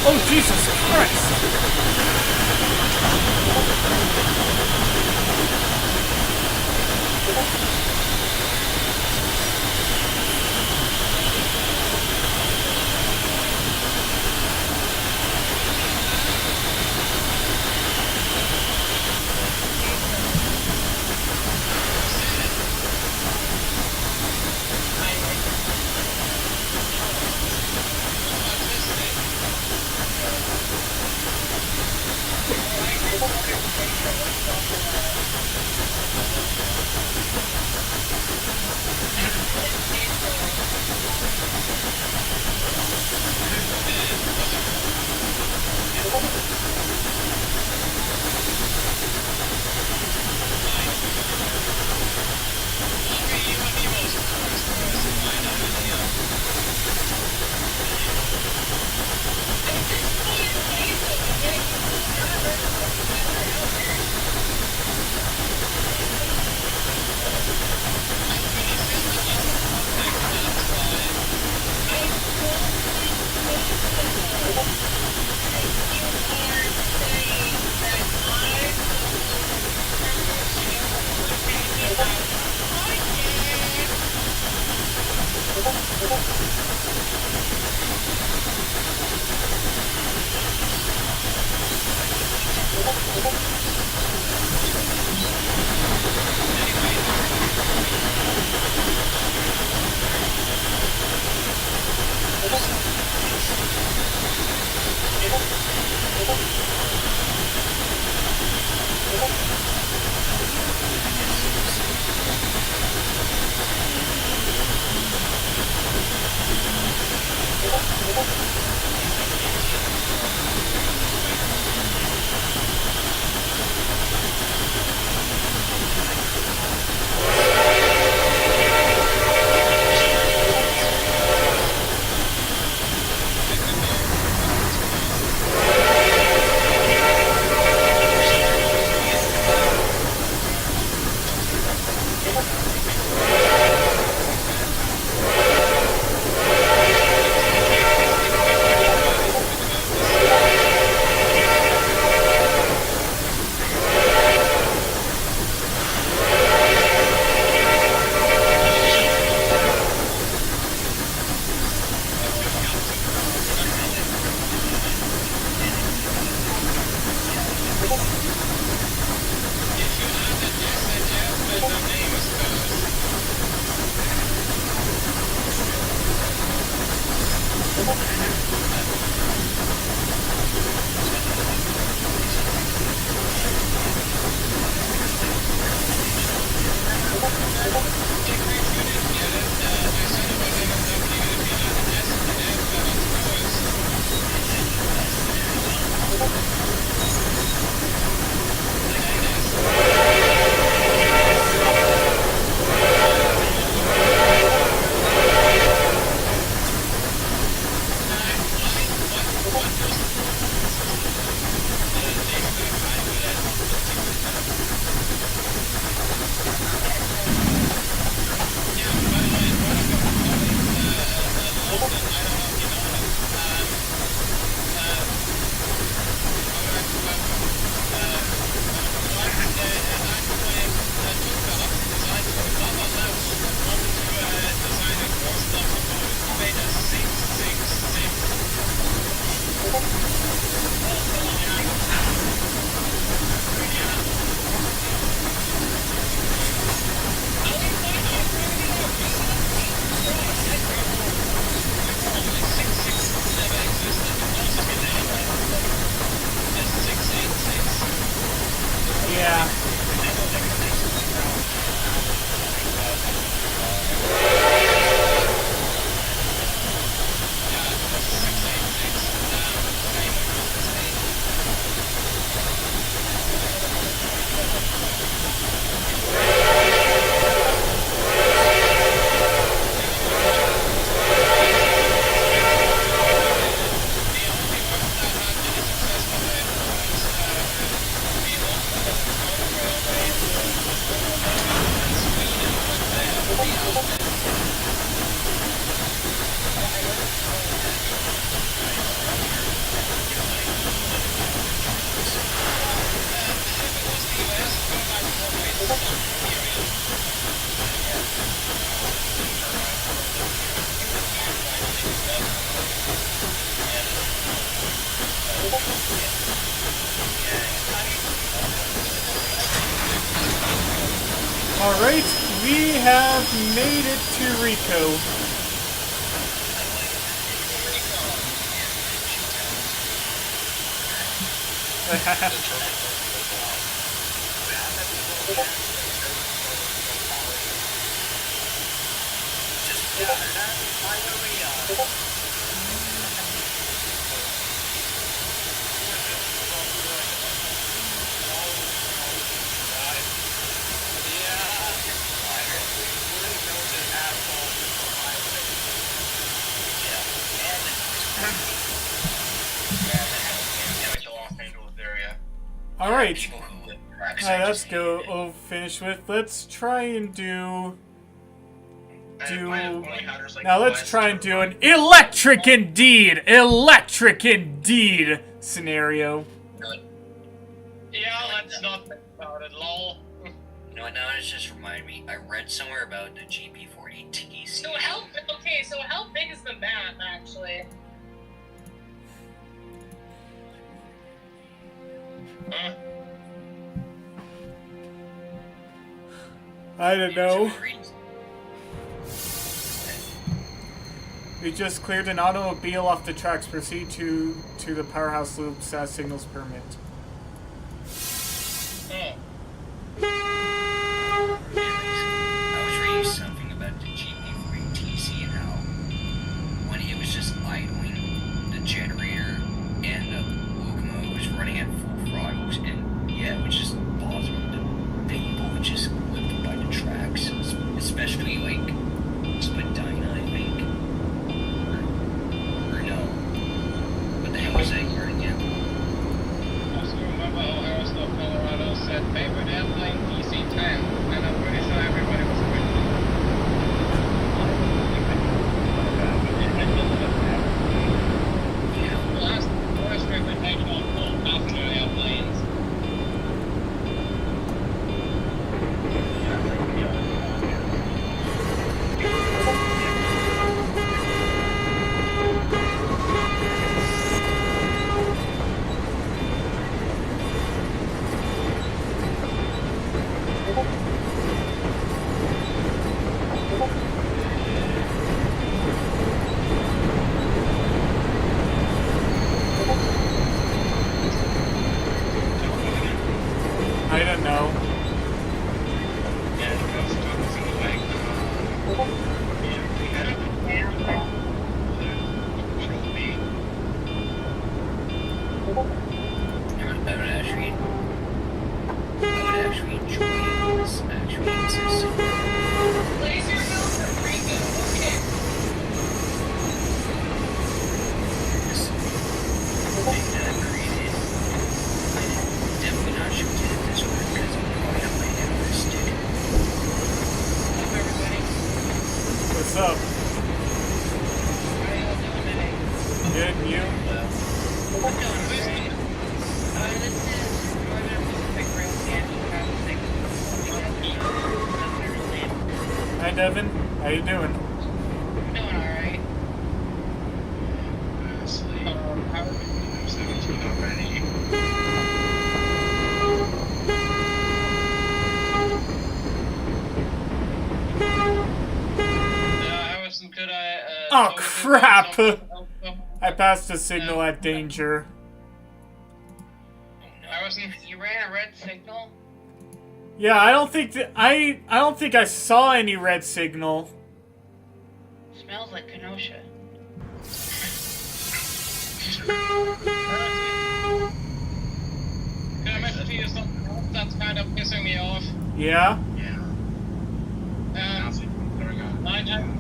Oh, Jesus Christ! Yeah. Alright, we have made it to Rico. Alright, let's go finish with, let's try and do now let's try and do an electric indeed scenario. Yeah, let's not think about it, lol. You know what, now it's just reminded me, I read somewhere about the GP40 TC. So how big is the map actually? Huh? I don't know. Agreed. We just cleared an automobile off the tracks. Proceed to the powerhouse loop. SAS signals permit. Oh. I was reading something about the GP3TC and how when it was just idling, the generator and the locomotive was running at full throttles, and yeah, it was just bothering the people who just lived by the tracks, especially like Spadina, I think. Or no. What the hell was that word again? I still remember how Aerostar Colorado said favorite airplane DC-10, and I'm pretty sure everybody was with me. Yeah. Last trip we taken on full passenger airplanes. I don't know. Yeah, the ghost dog was in the way. We had a trophy. I would actually enjoy this actually existing. Laser bills are pretty good. Okay. This thing that I created, I'm definitely not sure to hit this one because I'm going to play it with a stick. What's up, everybody? What's up? How are y'all doing today? Good, and you? What's going on, man? This is Northern Pacific Rail Candy Traffic. Hi, Devin. How you doing? I'm doing alright. How are you? I'm 17 already. Harrison, could I, Oh, tell you crap! something? I passed the signal at danger. Harrison, you ran a red signal? Yeah, I don't think I don't think I saw any red signal. Smells like Kenosha. Can I mention to you something else that's kind of pissing me off? Yeah? I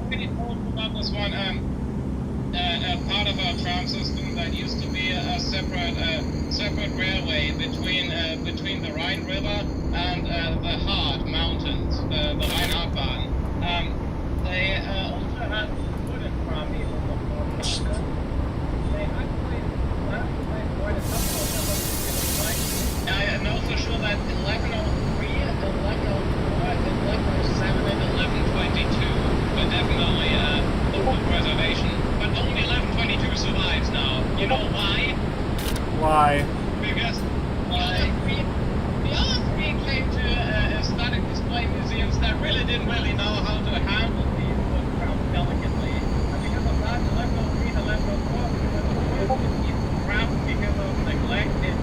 already told you about this one. A part of our tram system that used to be a separate railway between the Rhine River and the Hard Mountains, the Rhein-Abbahn. They also had wooden tram even before. They actually quite a couple of them. I know for sure that 1103, 1104, 1107, and 1122 were definitely open reservation. But only 1122 survives now. You know why? Why? Because the other three came to aesthetic display museums that really didn't know how to handle these crowds delicately. And because of that, 1103 and 1104 were trapped because of neglected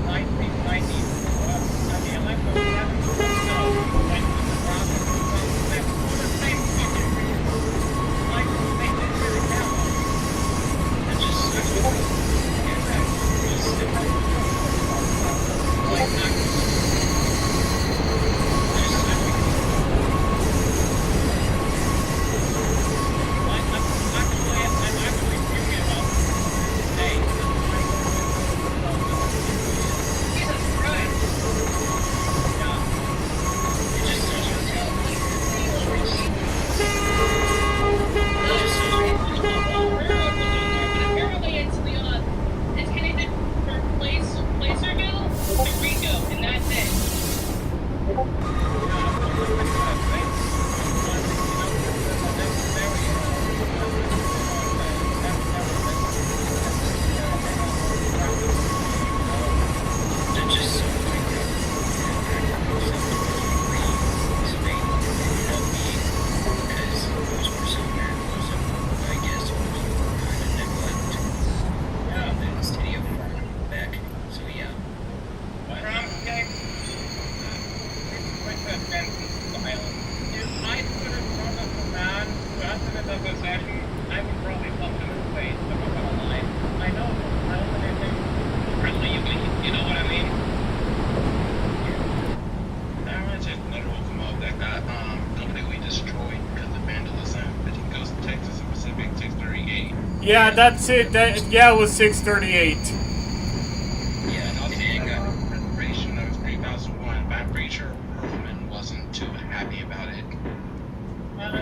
Yeah, that's it. Yeah, it was 638. Yeah, not seeing a restoration of 3001, but I'm pretty sure Roman wasn't too happy about it.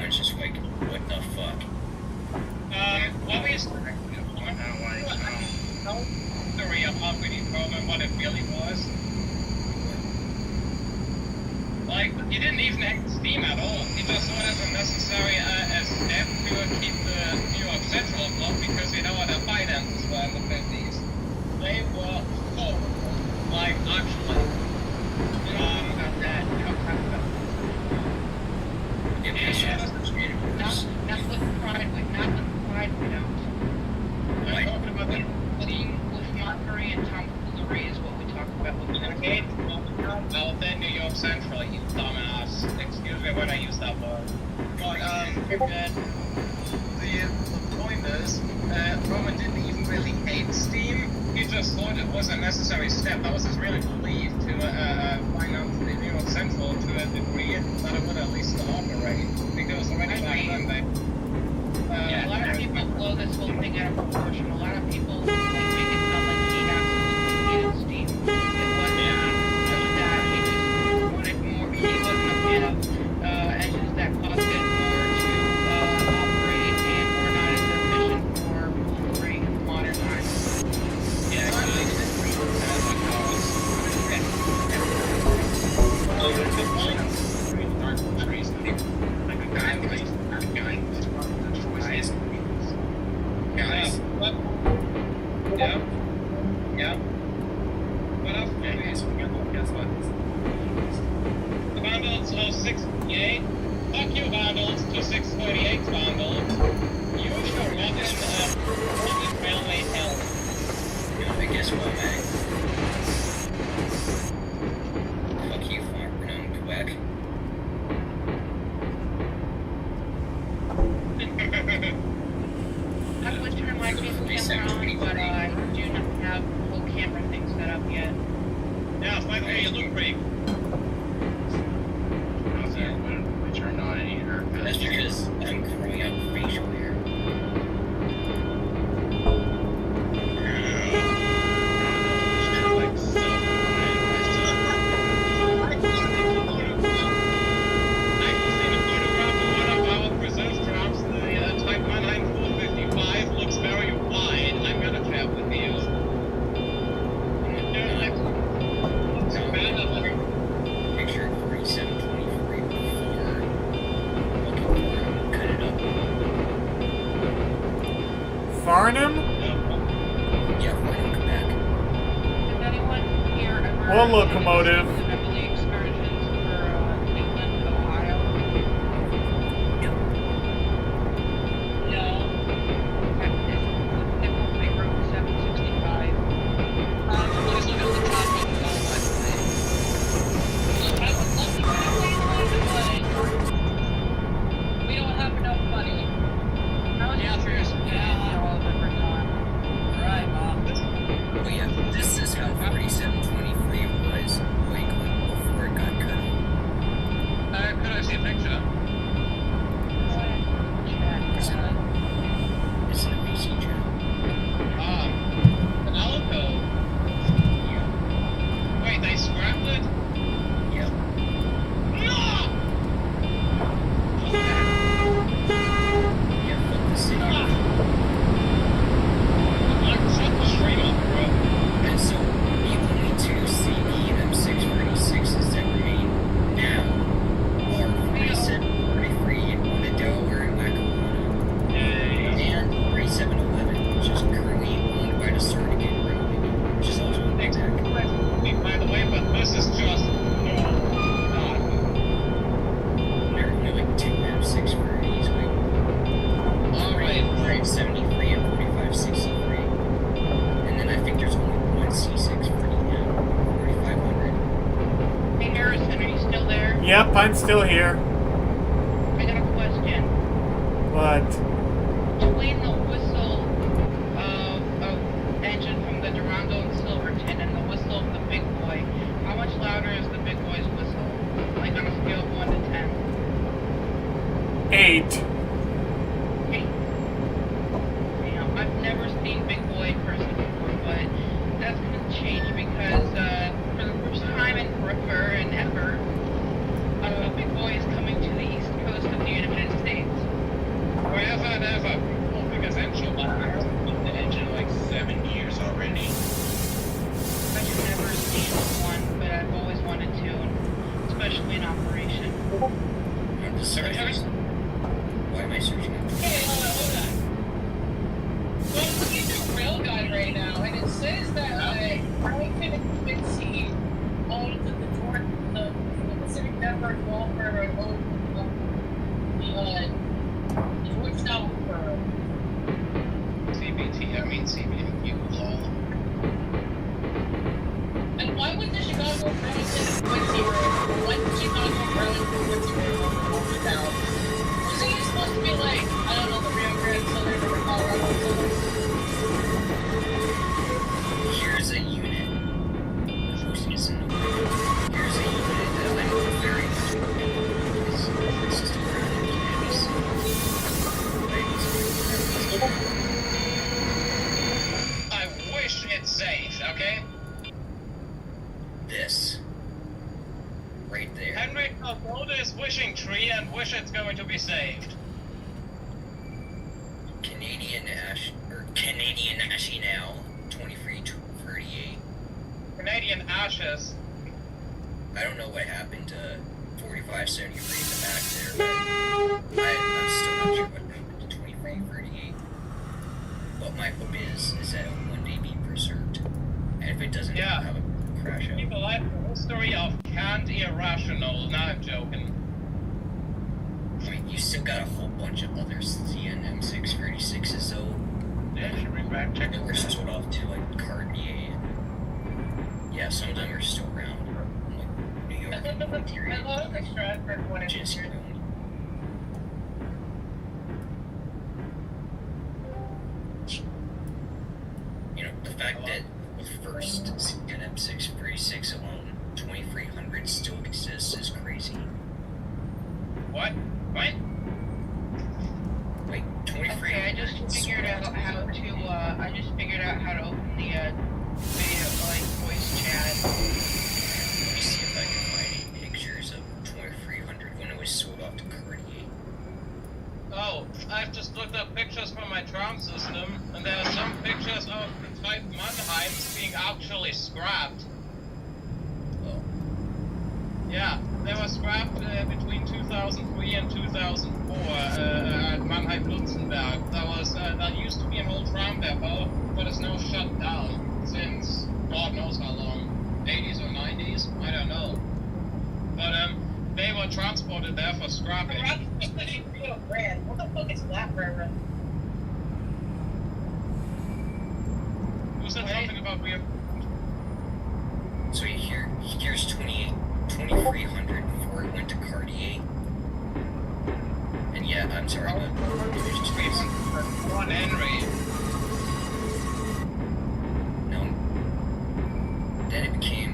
It's just like, what the fuck? Obviously, the real upgrading Roman, what it really was. Like, he didn't even hack Steam at all. He just saw it as a necessary step to keep the New York Central afloat because you know what their finances were in the 50s. They were horrible. Like, actually. You know, about that. You know, kind of. Yeah, Yeah, not with pride, not with pride we don't. I'm talking about the Team with mockery and tomfoolery is what we talk about with okay. Well, then New York Central, you dumbass. Excuse me when I use that word. But, the point is, Roman didn't even really hate Steam. He just thought it was a necessary step. That was his real belief to finance the New York Central to a degree that it would at least operate. Because already back then they... Yeah, a lot of people blow this whole thing out of proportion. A lot of people like make it sound like he absolutely hated Steam. It wasn't that. He just wanted more. He wasn't a fan of engines that cost it more to operate and were not as efficient for delivering modern times. Yeah, actually, Yeah. What else? The Vandals are 638. Fuck you, Vandals, to 638 Vandals. You shall rot in railway hell. I guess what, man? Fuck you, Farm Quebec. I would turn my camera on, but I do not have the whole camera thing set up yet. Yeah, by the way, you look pretty. We turned on it either. That's because I'm growing up facial hair. Picture 3723 before looking for it, cut it up. Farnham? Yeah, Farnham, Quebec. Does anyone here ever One locomotive. Beverly excursions for Cleveland, Ohio? No. Nickel Paper 765. Let's look at the traffic. I would love to play, but we don't have enough money. I was just curious. Yeah. All of it for gone. Right, Mom. Oh yeah, this is how 3723 was like before it got cut. Could I see a picture? It's in a VC channel. An Alico. Yeah. Wait, they scrapped it? Yep. No! Yeah, fuck the city. Like, shut the stream up, bro. And so, the only two CD M636s that remain now are 4733 in the Delaware and Lackawanna, and 3711, which is currently owned by the Certigan Railway, which is also in Thanks. Quebec. By the way, but this is just There are only like two M6 for these, like alright. 573 and 4563. And then I think there's only one C6 for the 4500. Hey Harrison, are you still there? Yep, I'm still here. I got a question. But Between the whistle of engine from the Durango and Silverton and the whistle of the big boy, how much louder is the big boy's whistle? Like on a scale of 1 to 10? 8. 8. Damn, I Sorry, why am I searching it? Hey, hold on. Well, I'm looking through Railgun right now, and it says that Arlington and Quincy owned the Pacific Network Golfer the Georgetown Borough. CBT, I mean CBQ, lol. And why would the Chicago Burlington and Quincy Road, why did Chicago Burlington and Quincy Road over town? Wasn't it supposed to be like, I don't know, the Rio Grande Southern or the Colorado Southern? Here's a unit. The hosting is in the way. Here's a unit that I'm very much it's just around in campus. I wish it's safe, okay? This. Right there. Henry, I'll go to this wishing tree and wish it's going to be saved. Canadian Ashy now. 2338. Canadian ashes. I don't know what happened to 4573 in the back there, but I'm still not sure what happened to 2338. What my hope is that it will one day be preserved. And if it doesn't Yeah. have a crash out. People like the history of canned irrational. No, I'm joking. I mean, you still got a whole bunch of other CN M636s though. Yeah, should bring back check. That were sold off to like Cartier. Yeah, some of them are still around. Like New York and Ontario. I love the Stratford one. Just owned. You know, the fact that the first CN M636 alone, 2300 still exists is crazy. What? What? Like, 2300 Okay, I just figured out how to open the video, like, voice chat. Let me see if I can find any pictures of 2300 when it was sold off to Cartier. Oh, I've just looked up pictures from my tram system, and there are some pictures of the type Mannheims being actually scrapped. Oh, Yeah, they were scrapped between 2003 and 2004 at Mannheim Lutzenberg. That used to be an old tram depot, but it's now shut down since God knows how long, 80s or 90s, I don't know. But they were transported there for scrapping. Brand. What the fuck is that, Reverend? Who said something about weird? so here's 2300 before it went to Cartier. And yeah, I'm sorry, but it was just crazy. One Henry. No. Then it became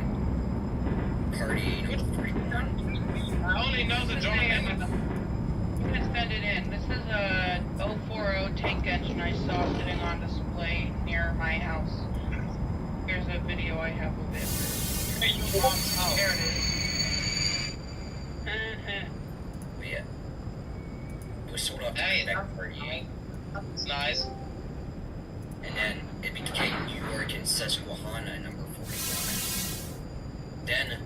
Cartier number 41. I only know the John Henry. I'm gonna send it in. This is a 040 tank engine I saw sitting on display near my house. Here's a video I have of it. There it is. But yeah. It was sold off to Hey, Quebec Cartier. It's nice. And then it became New York and Susquehanna number 41. Then,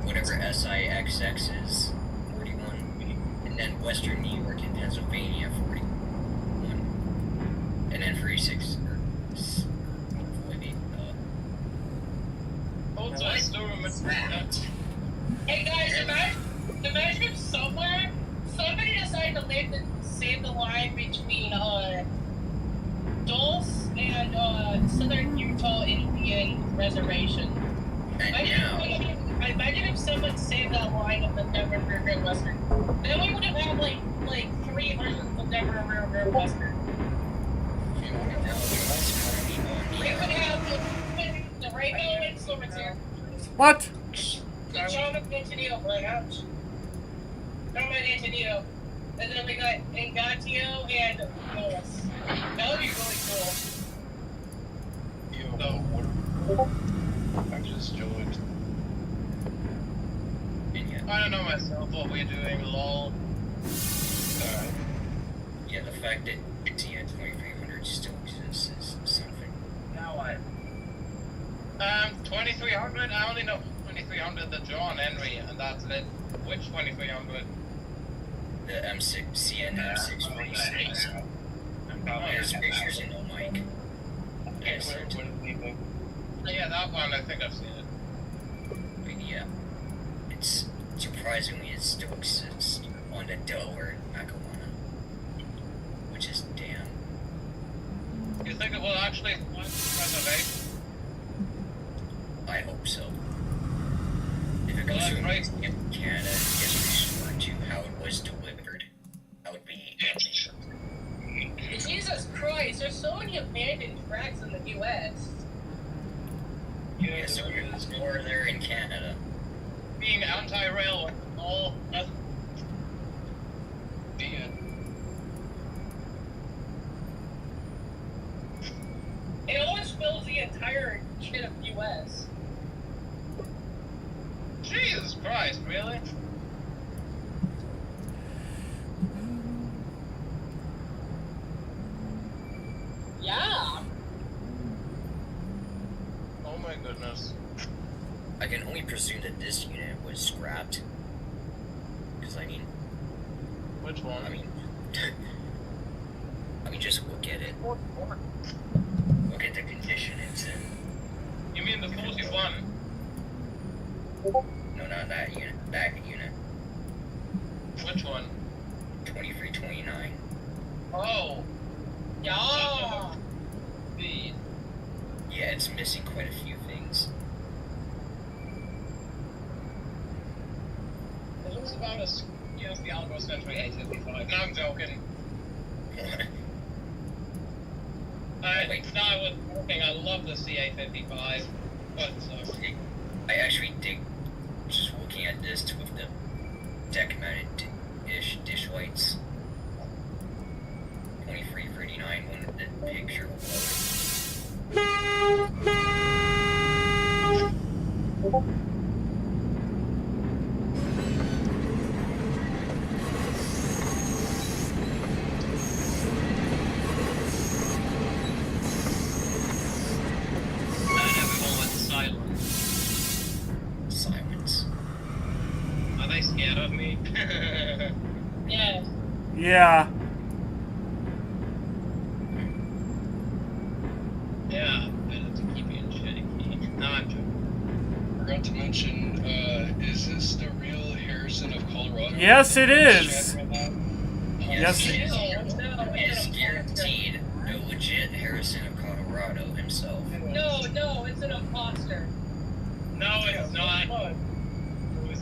whatever SIXX is, 41. And then Western New York and Pennsylvania, 41. And then 46, Also, I still remember that. Hey guys, imagine if somebody decided to save the line between Dulce and Southern Utah Indian Reservation. and now, Imagine if someone saved that line of the Denver River Western. Then we would have had like 3 versions of Denver River Western. now it's currently on We the, would have the Rainbow Influence here. What? The John Antonio Branch. Norman Antonio. And then we got Engatio and Lewis. That would be really cool. I just joined. and yeah, I don't know myself what we're doing, lol. yeah, the fact that TN 2300 still exists is something. Now what? 2300, I only know 2300. 2300, the John Henry, and that's it. Which 2300? The M6, CN M646. There's pictures in the mic. Yes, Yeah, that one, I think I've seen it. but yeah. It's surprisingly it still exists on the Delaware and Lackawanna. Which is damn. You think it will actually find preservation? I hope so. If it goes to Right. Canada and gets restored to how it was delivered, that would be Jesus Christ, there's so many abandoned tracks in the U.S. yeah, so there's more there in Canada. Being anti-rail, all that. It almost fills the entire shit of U.S. Jesus Christ, really? Yeah. Oh my goodness. I can only presume that this unit was scrapped. Because I Which one? mean, just look at it. Look at the condition it's in. You mean the 41? No, not that unit. That unit. Which one? 2329. Oh, Yeah. the. Yeah, it's missing quite a few things. It looks about as skinny as the Algo Century 855. No, I'm joking. Wait. No, I was joking. I love the C855. But, I actually dig just looking at this with the deck-mounted dish lights. 2339 when the picture and everyone went silent. silence. Are they scared of me? Yeah. Yeah. Yeah, better to keep you in check. No, I'm joking. Forgot to mention, is this the real Harrison of Colorado? Yes, it is. Yes. No, It's guaranteed the legit Harrison of Colorado himself. no, it's an imposter. No, it's not. Who's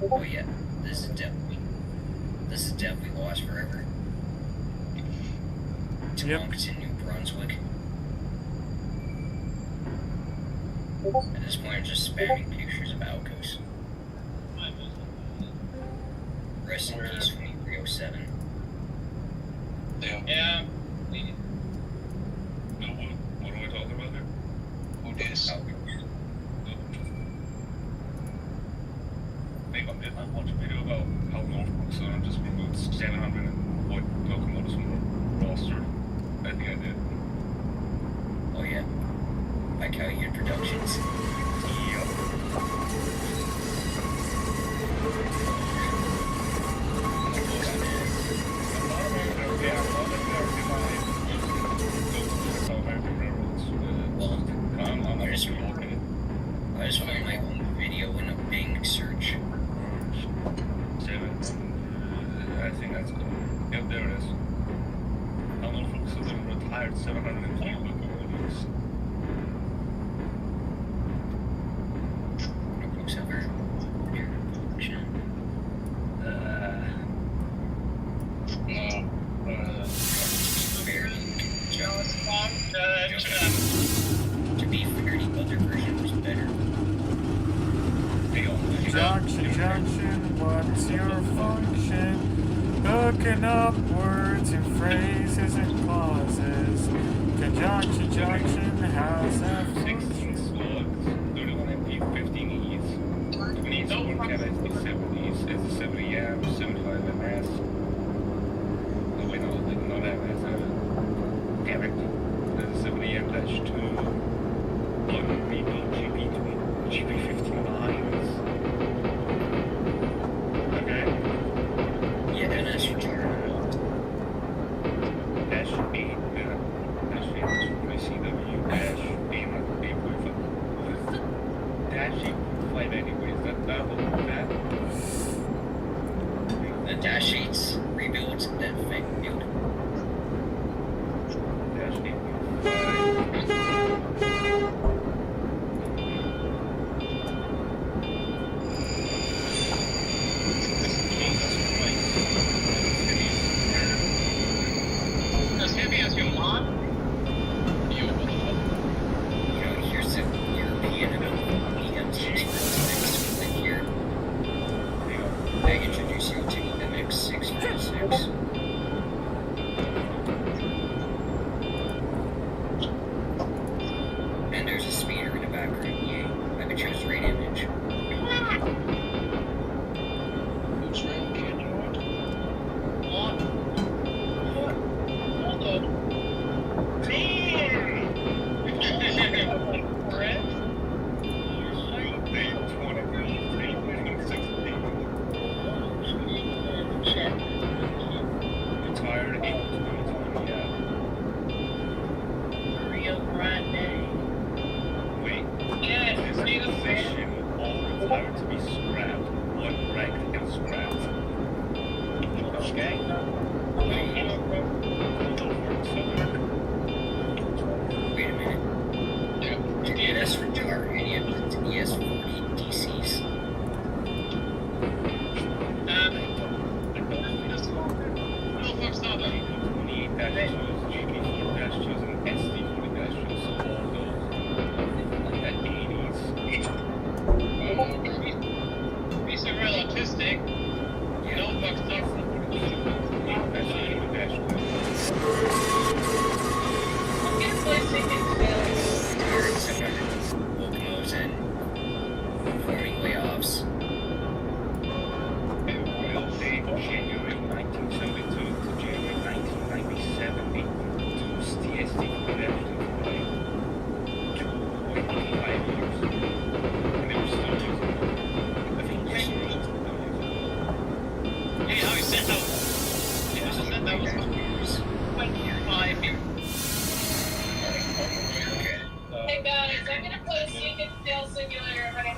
Oh yeah, this is definitely lost forever. To Yep. Moncton, New Brunswick. At this point, I'm just spamming pictures of Alcos. Rest in peace, 2307. Damn. Yeah. What are we talking about here? Who dis? Alcos. I watched a video about how Norfolk Southern just removed 700 locomotives from the roster. I think I did. Oh yeah. Like how you had productions. I just found my own video in a Bing search. I think that's good. Yep, there it is. How Norfolk Southern retired 703 locomotives. Notebooks have their production. Very to be fair, the other version was better. Junction, what's your function? Hooking up words and phrases and clauses. Conjunction, how's that 16 function? slugs, 31 MP, 15 E's, 24 Kennedy, 7 E's, it's a 70 amp, 75 MS. No, wait, no, not MS, damn it. There's a 70 amp dash 2.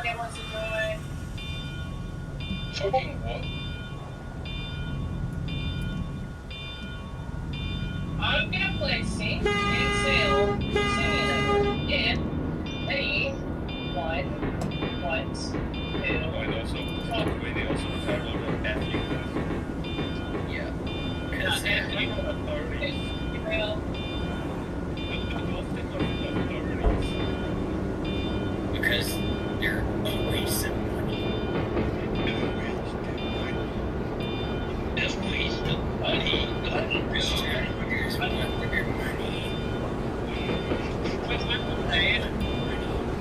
Kid wants to join. Fucking what? I'm gonna play Sing and Sail Simulator if anyone wants to. And also, probably they also have a lot of ethnic Yeah. Not ethnic ethnic. authorities. Well, Because they're always some money. That's waste of money. Shareholders want their money. What's my saying?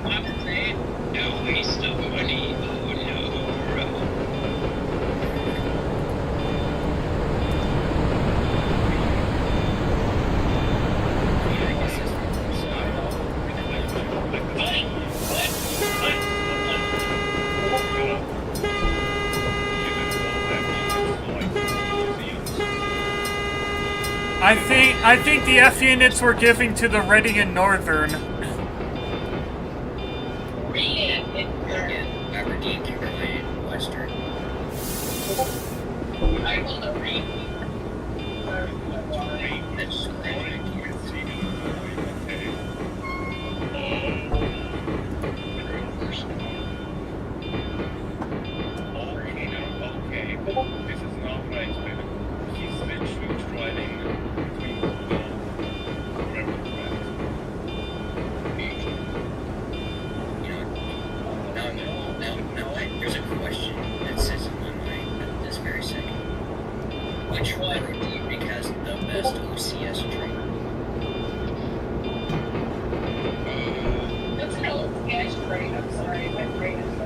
I'm saying no waste of money. Oh no. Yeah, I guess that's I think the F units were giving to the Reading and Northern. Aberdeen, Kimberley, Western. I will the read. That's great. Okay, this is not what I expected. He's literally driving between There's a question that sits in my mind at this very second. Which road do you think has the best OCS train? That's an old sketch train. I'm sorry, my brain is so.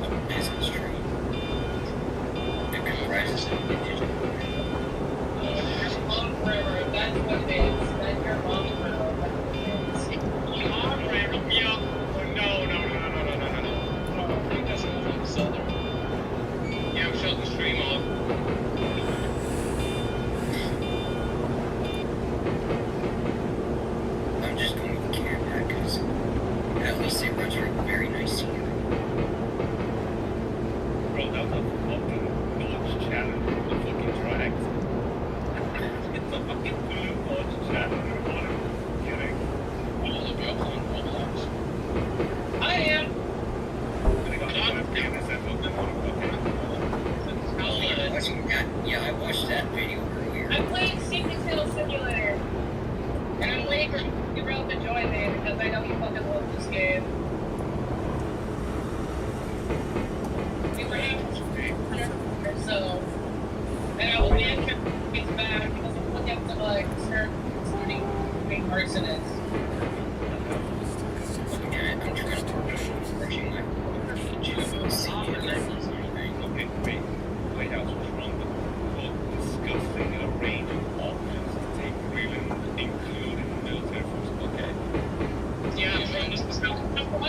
A business train. It comprises of digital. Your mom's railroad, that's what it is. That's your mom's railroad, that's what it is. Mom Railroad, yeah. No. I think that's more like southern. Yeah, I'm shutting the stream off. I'm just going with Canada because at least they run through very nice scenery. Bro, that was a fucking Dodge Challenger, the fucking tracks. It's a fucking blue Dodge Challenger, what are you kidding? I'll look up on Roblox. I am. They got the fucking Yeah, I watched that video earlier. I'm playing Secret Hill Simulator. And I'm waiting for you to join me because I know you fucking love this game. We were having or so. And I will be in back because I'm looking at some start starting being arsonists. I'm trying to refreshing my see if Okay, wait. White House was wrong, but quote, discussing a range of options to take really including military force. Okay. Yeah, Trump is the I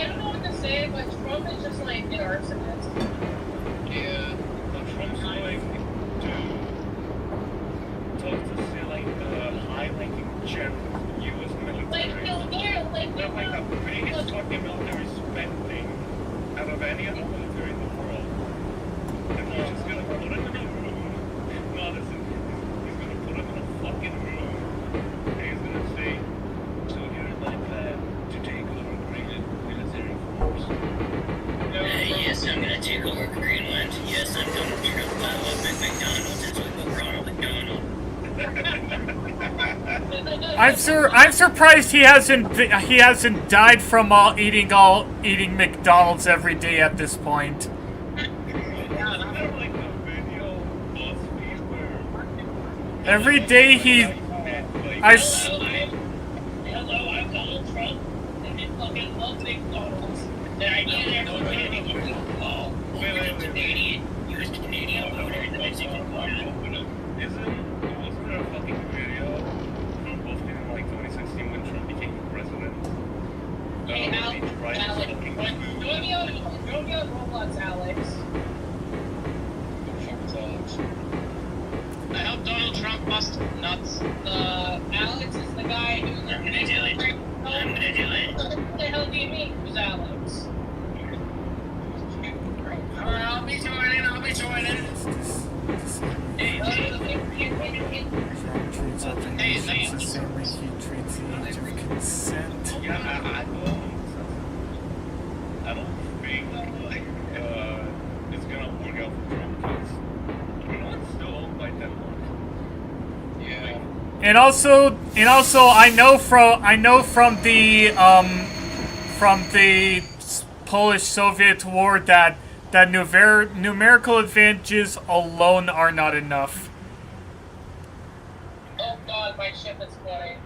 don't know what to say, but Trump is just like an arsonist. Yeah. But Trump's going to talk to say like high-ranking generals of the U.S. military. They're like the biggest fucking military spending out of any other military in the world. And he's just gonna put him in a room. No, listen, he's gonna put him in a fucking room. And he's gonna say, so here's my plan to take over Greenland military force. yes, I'm gonna take over Greenland. Yes, I'm gonna Trump. I love McDonald's. That's what Ronald McDonald. I'm surprised he hasn't died from eating McDonald's every day at this point. Every day Hello, I'm Donald Trump, and I fucking love McDonald's. And I get everything. Canadian. He was Canadian voter in the Mexican border. Wasn't there a fucking video from both in like 2016 when Trump became president? Hey, He Alex, tried to fucking join me on Roblox, Alex. I hope Donald Trump bust nuts. Alex is the guy who's I'm gonna do it. I'm gonna do it. What the hell do you mean? Who's Alex? And also, I know from the Polish-Soviet war that numerical advantages alone are not enough. Oh god, my ship is flooding.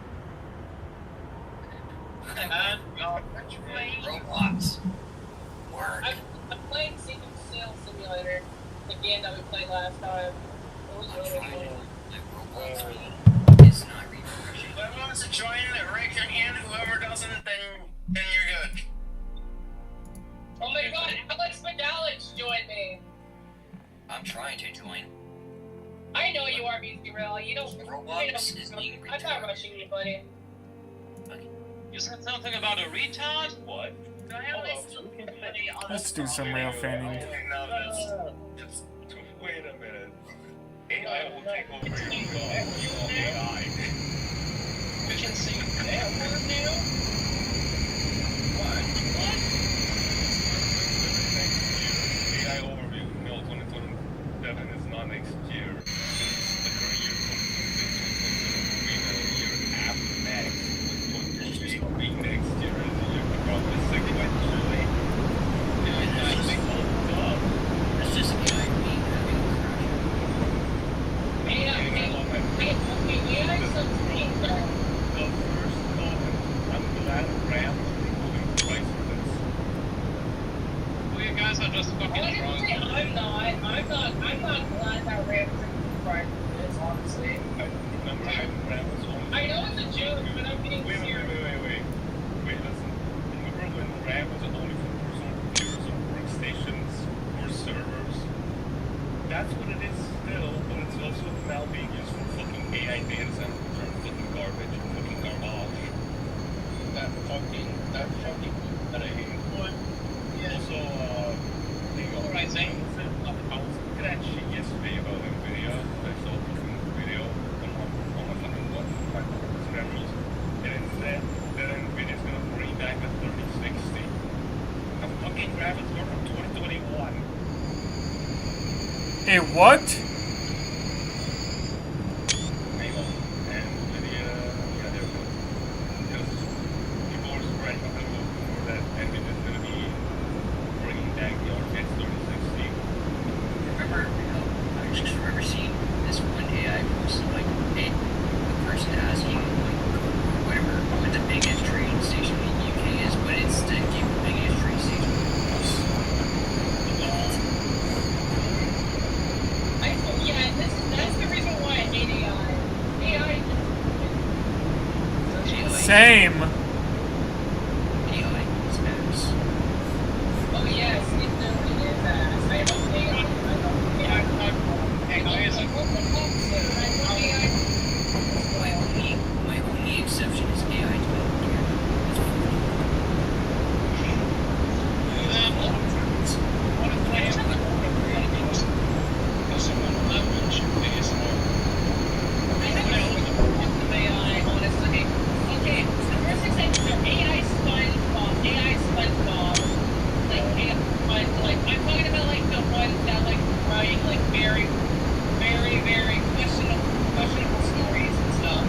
Roblox. Work. I'm playing Secret Sail Simulator, the game that we played last time. It was really cool. Roblox is not refreshing. Whoever wants to join it, raise your hand. Whoever doesn't, then you're good. Oh my god, Alex Medalich joined me! I'm trying to join. I know you are, BZRel. You don't. Roblox is being I'm not rushing you, buddy. You said something about a retard? What? Let's do some rail fanning. Okay, now just wait a minute. AI will take over your job. You are AI. We can see that word now? What? AI overview Mill 2027 is not next year. Since the current year 2026 will be the year after next. With 2028 being next year is the year probably sequentially. That's just AI being having a crash. AI something. The first I'm glad RAM is removing price for this. Well, you guys are just fucking drunk. I'm not glad that Rams are right for this, honestly. I remember RAM was only. I know it's a joke, but I'm being Wait, serious. listen. Remember when RAM was only for personal computers or workstations or servers? That's what it is still, but it's also now being used for fucking AI data centers, which are fucking garbage and fucking garbage. That fucking that I hate. Also, the Rising. I was looking at shit yesterday about NVIDIA. I saw a fucking video on my fucking watch, my Instagram reels, and it said that NVIDIA's gonna bring back the 3060. A fucking graphics card from 2021. A what? Hang on. And NVIDIA, yeah, they're good. Because people are spreading a little more that NVIDIA's gonna be bringing back the RTX 3060. I just remember seeing this one AI post like the person asking like whatever what the biggest train station in the UK is, but it's the biggest train station in the world. That's the reason why I hate AI. AI. Same. AI is ass. Oh yes, it definitely is ass. I don't AI. My only exception is AI development. Questionable stories and stuff.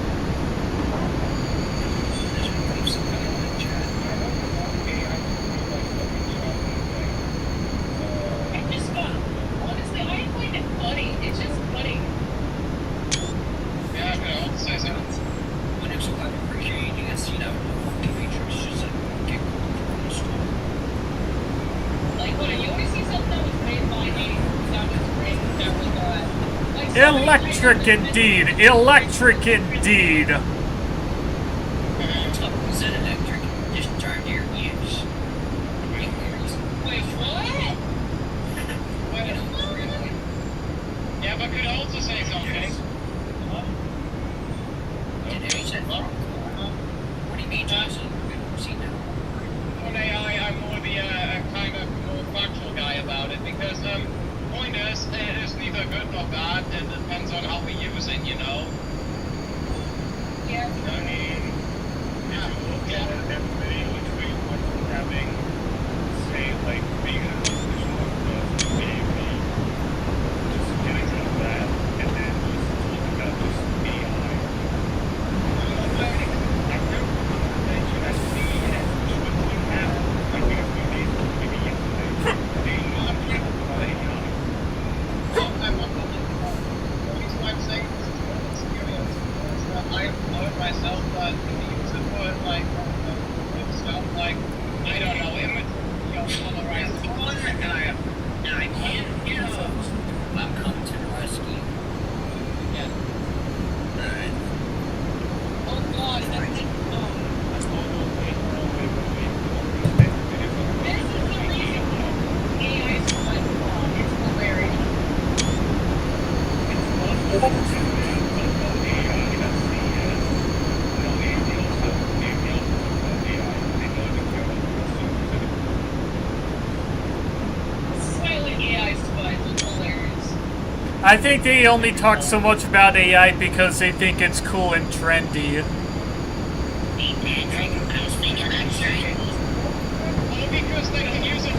There's one from some guy in the chat. It's just fun. Honestly, I find it funny. It's just funny. Yeah, I would say so. When it's so appreciating, you can see that Matrix just like get from the store. Like when you always see something that was made by that was great, that was like Electric indeed. Electric indeed. Is it electric? Just turn to your ears. Wait, what? Yeah, but could also say something. What do you mean, Johnson? See now. On AI, I'm more the kind of more factual guy about it because point is, it is neither good nor bad. It depends on how we use it, you know. Yeah. I mean, if you look at everybody which we went from having, say, like, being in a position of AV, just getting rid of that, and then just myself, but use it for like stuff like I don't know, image, polarized one, and I can't get off. I'm coming to the rescue. Yeah. Alright. Oh God, I think, this is the reason AI is like, it's hilarious. Smiling AI spies look hilarious. I think they only talk so much about AI because they think it's cool and trendy. Well, because they can use it.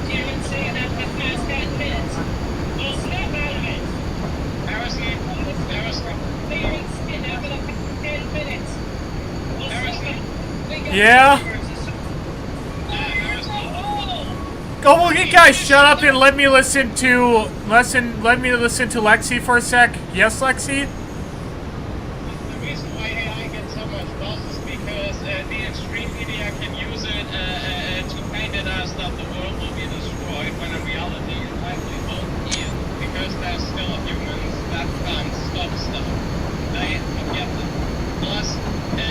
You didn't say that for the past 10 minutes. Well, snap out of it. Harrison. Clearing skin after the past 10 minutes. Well, snap out. Yeah? Oh, well, you guys shut up and let me listen to Lexi for a sec. Yes, Lexi? The reason why AI gets so much buzz is because the extreme media can use it to paint it as that the world will be destroyed, when in reality it likely won't be, because there's still humans that can't stop stuff. They get them. Plus,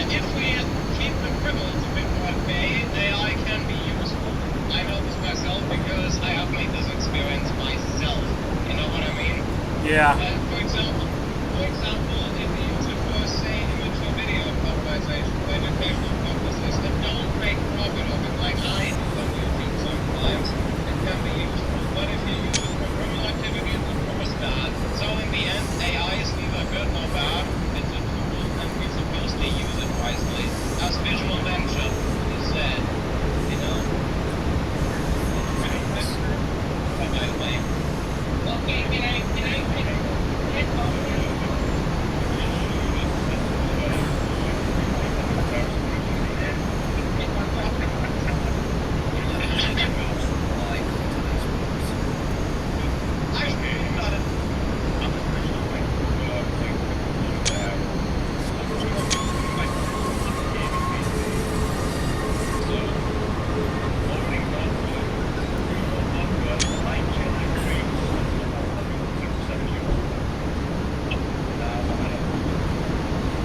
if we keep the criminals a bit more at bay, AI can be useful. I know this myself because I have made this experience myself. You know what I mean? Yeah. For example, if you use it for, say, image or video polarization for educational purposes that don't make profit of it like I do on YouTube sometimes, it can be useful. But if you use it for criminal activity, it will prove bad. So in the end, AI is neither good nor bad. It's a tool, and we're supposed to use it wisely. As Visual Venture is said, you know? By the way. Okay, can I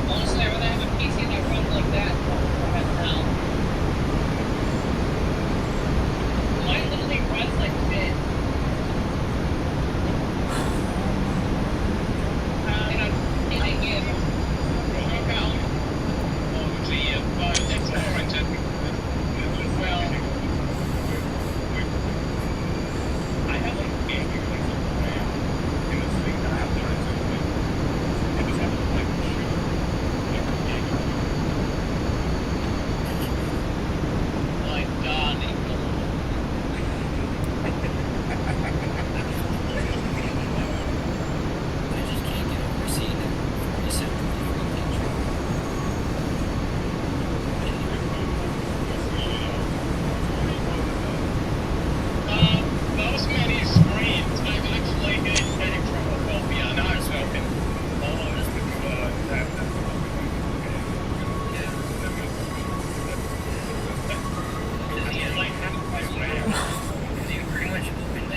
honestly, I'd rather have a PC that runs like that now. Mine literally runs like this. In a game. But it's warranted. Well, I have like a gaming like plan in this thing that I have to do. It just have to like shoot like a game. like Donnie. I just can't get over seeing it. It's a picture. Those many screens, I've actually been getting trypophobia. No, I'm joking. Like, you pretty much open the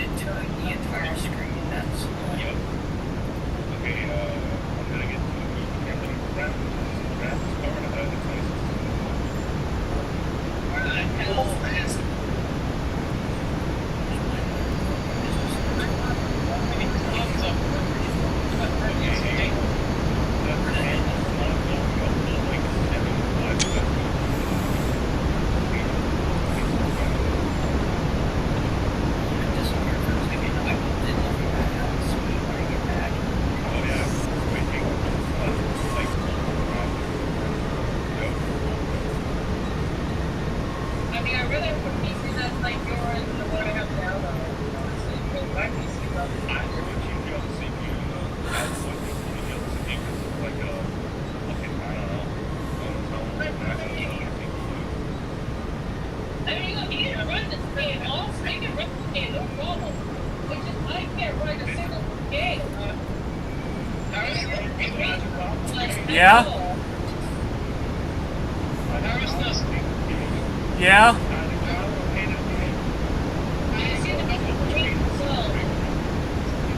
entire screen. That's Yep. Okay, I'm gonna get to the camping ground. Ground is covered at the place. Where the hell is Tons of I mean, I'd rather have a PC that's like yours than the one I have now, though. Honestly, because my PC doesn't. I would keep you on the CPU though. I would keep you on the CPU because it's like a fucking, I don't know, on its own. Not gonna tell you CPU. I mean, look, you can run this game off. I can run this game, no problem. It's just I can't run a single game. Yeah? Paris Dusty. Yeah? I see the train slow.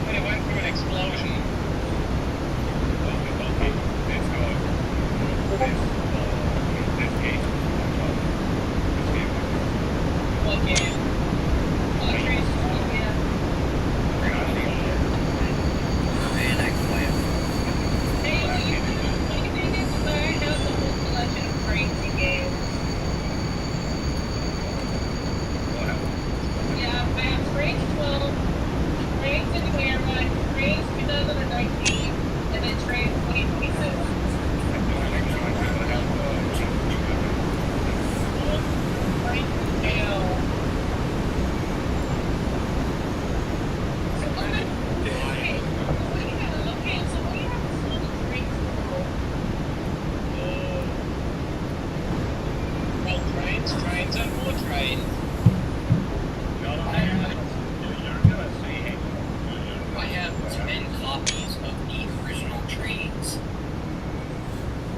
When it went through an explosion. What game? Oh, train slow, yeah. Hey, what do you think is I have the whole collection of crazy games? Yeah, I have Trains 12, Trains in the Era, Trains 2019, and then Trains 2026. Right now. So what do you have? Okay, so what do you have to sell the Trains for? Well, trains, and more trains. I have 10 copies of the original trains.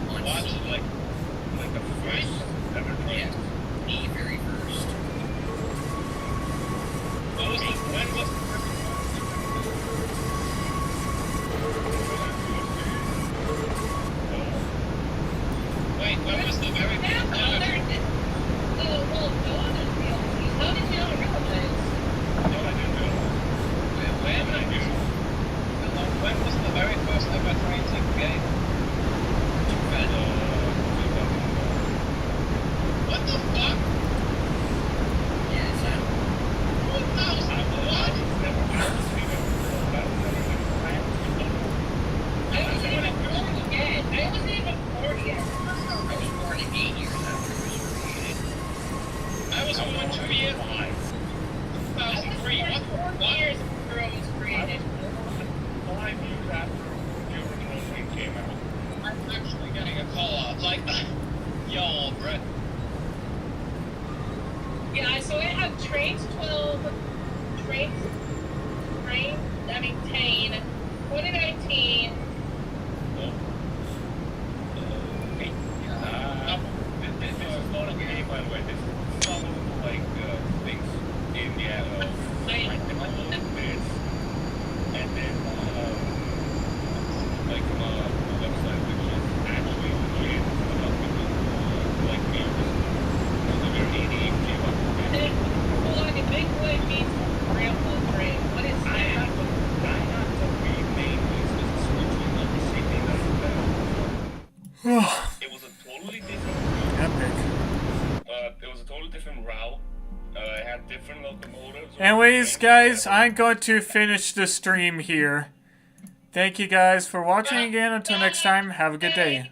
On Watch CD. like the first ever train. The very first. Those, when was Wait, when was the very Now, first well, there's this. Well, no other realities. How did you not realize? When was the very first ever train tech game? What the fuck? Yeah, is that 2001? I wasn't even born yet. I wasn't even born yet. I was born 8 years after it was created. I was born 2 years behind. I was 2003. born What? 4 years after it was created. 5 years after the original thing came out. I'm actually getting a call out like that. Yo, Brett. Yeah, so I have Trains 12, Train, 10, 2019. This is not a game, by the way. This is some like things in the like bits, and then like a website which is actually legit about people like me. The very name came up. And then, hold on, the big boy means Grandpa Train. What is I that? have to rename this because it's literally not the same thing as it was a totally different. Epic. It was a totally different route. It had different locomotives. Anyways, guys, I'm going to finish the stream here. Thank you guys for watching again. Until next time, have a good day.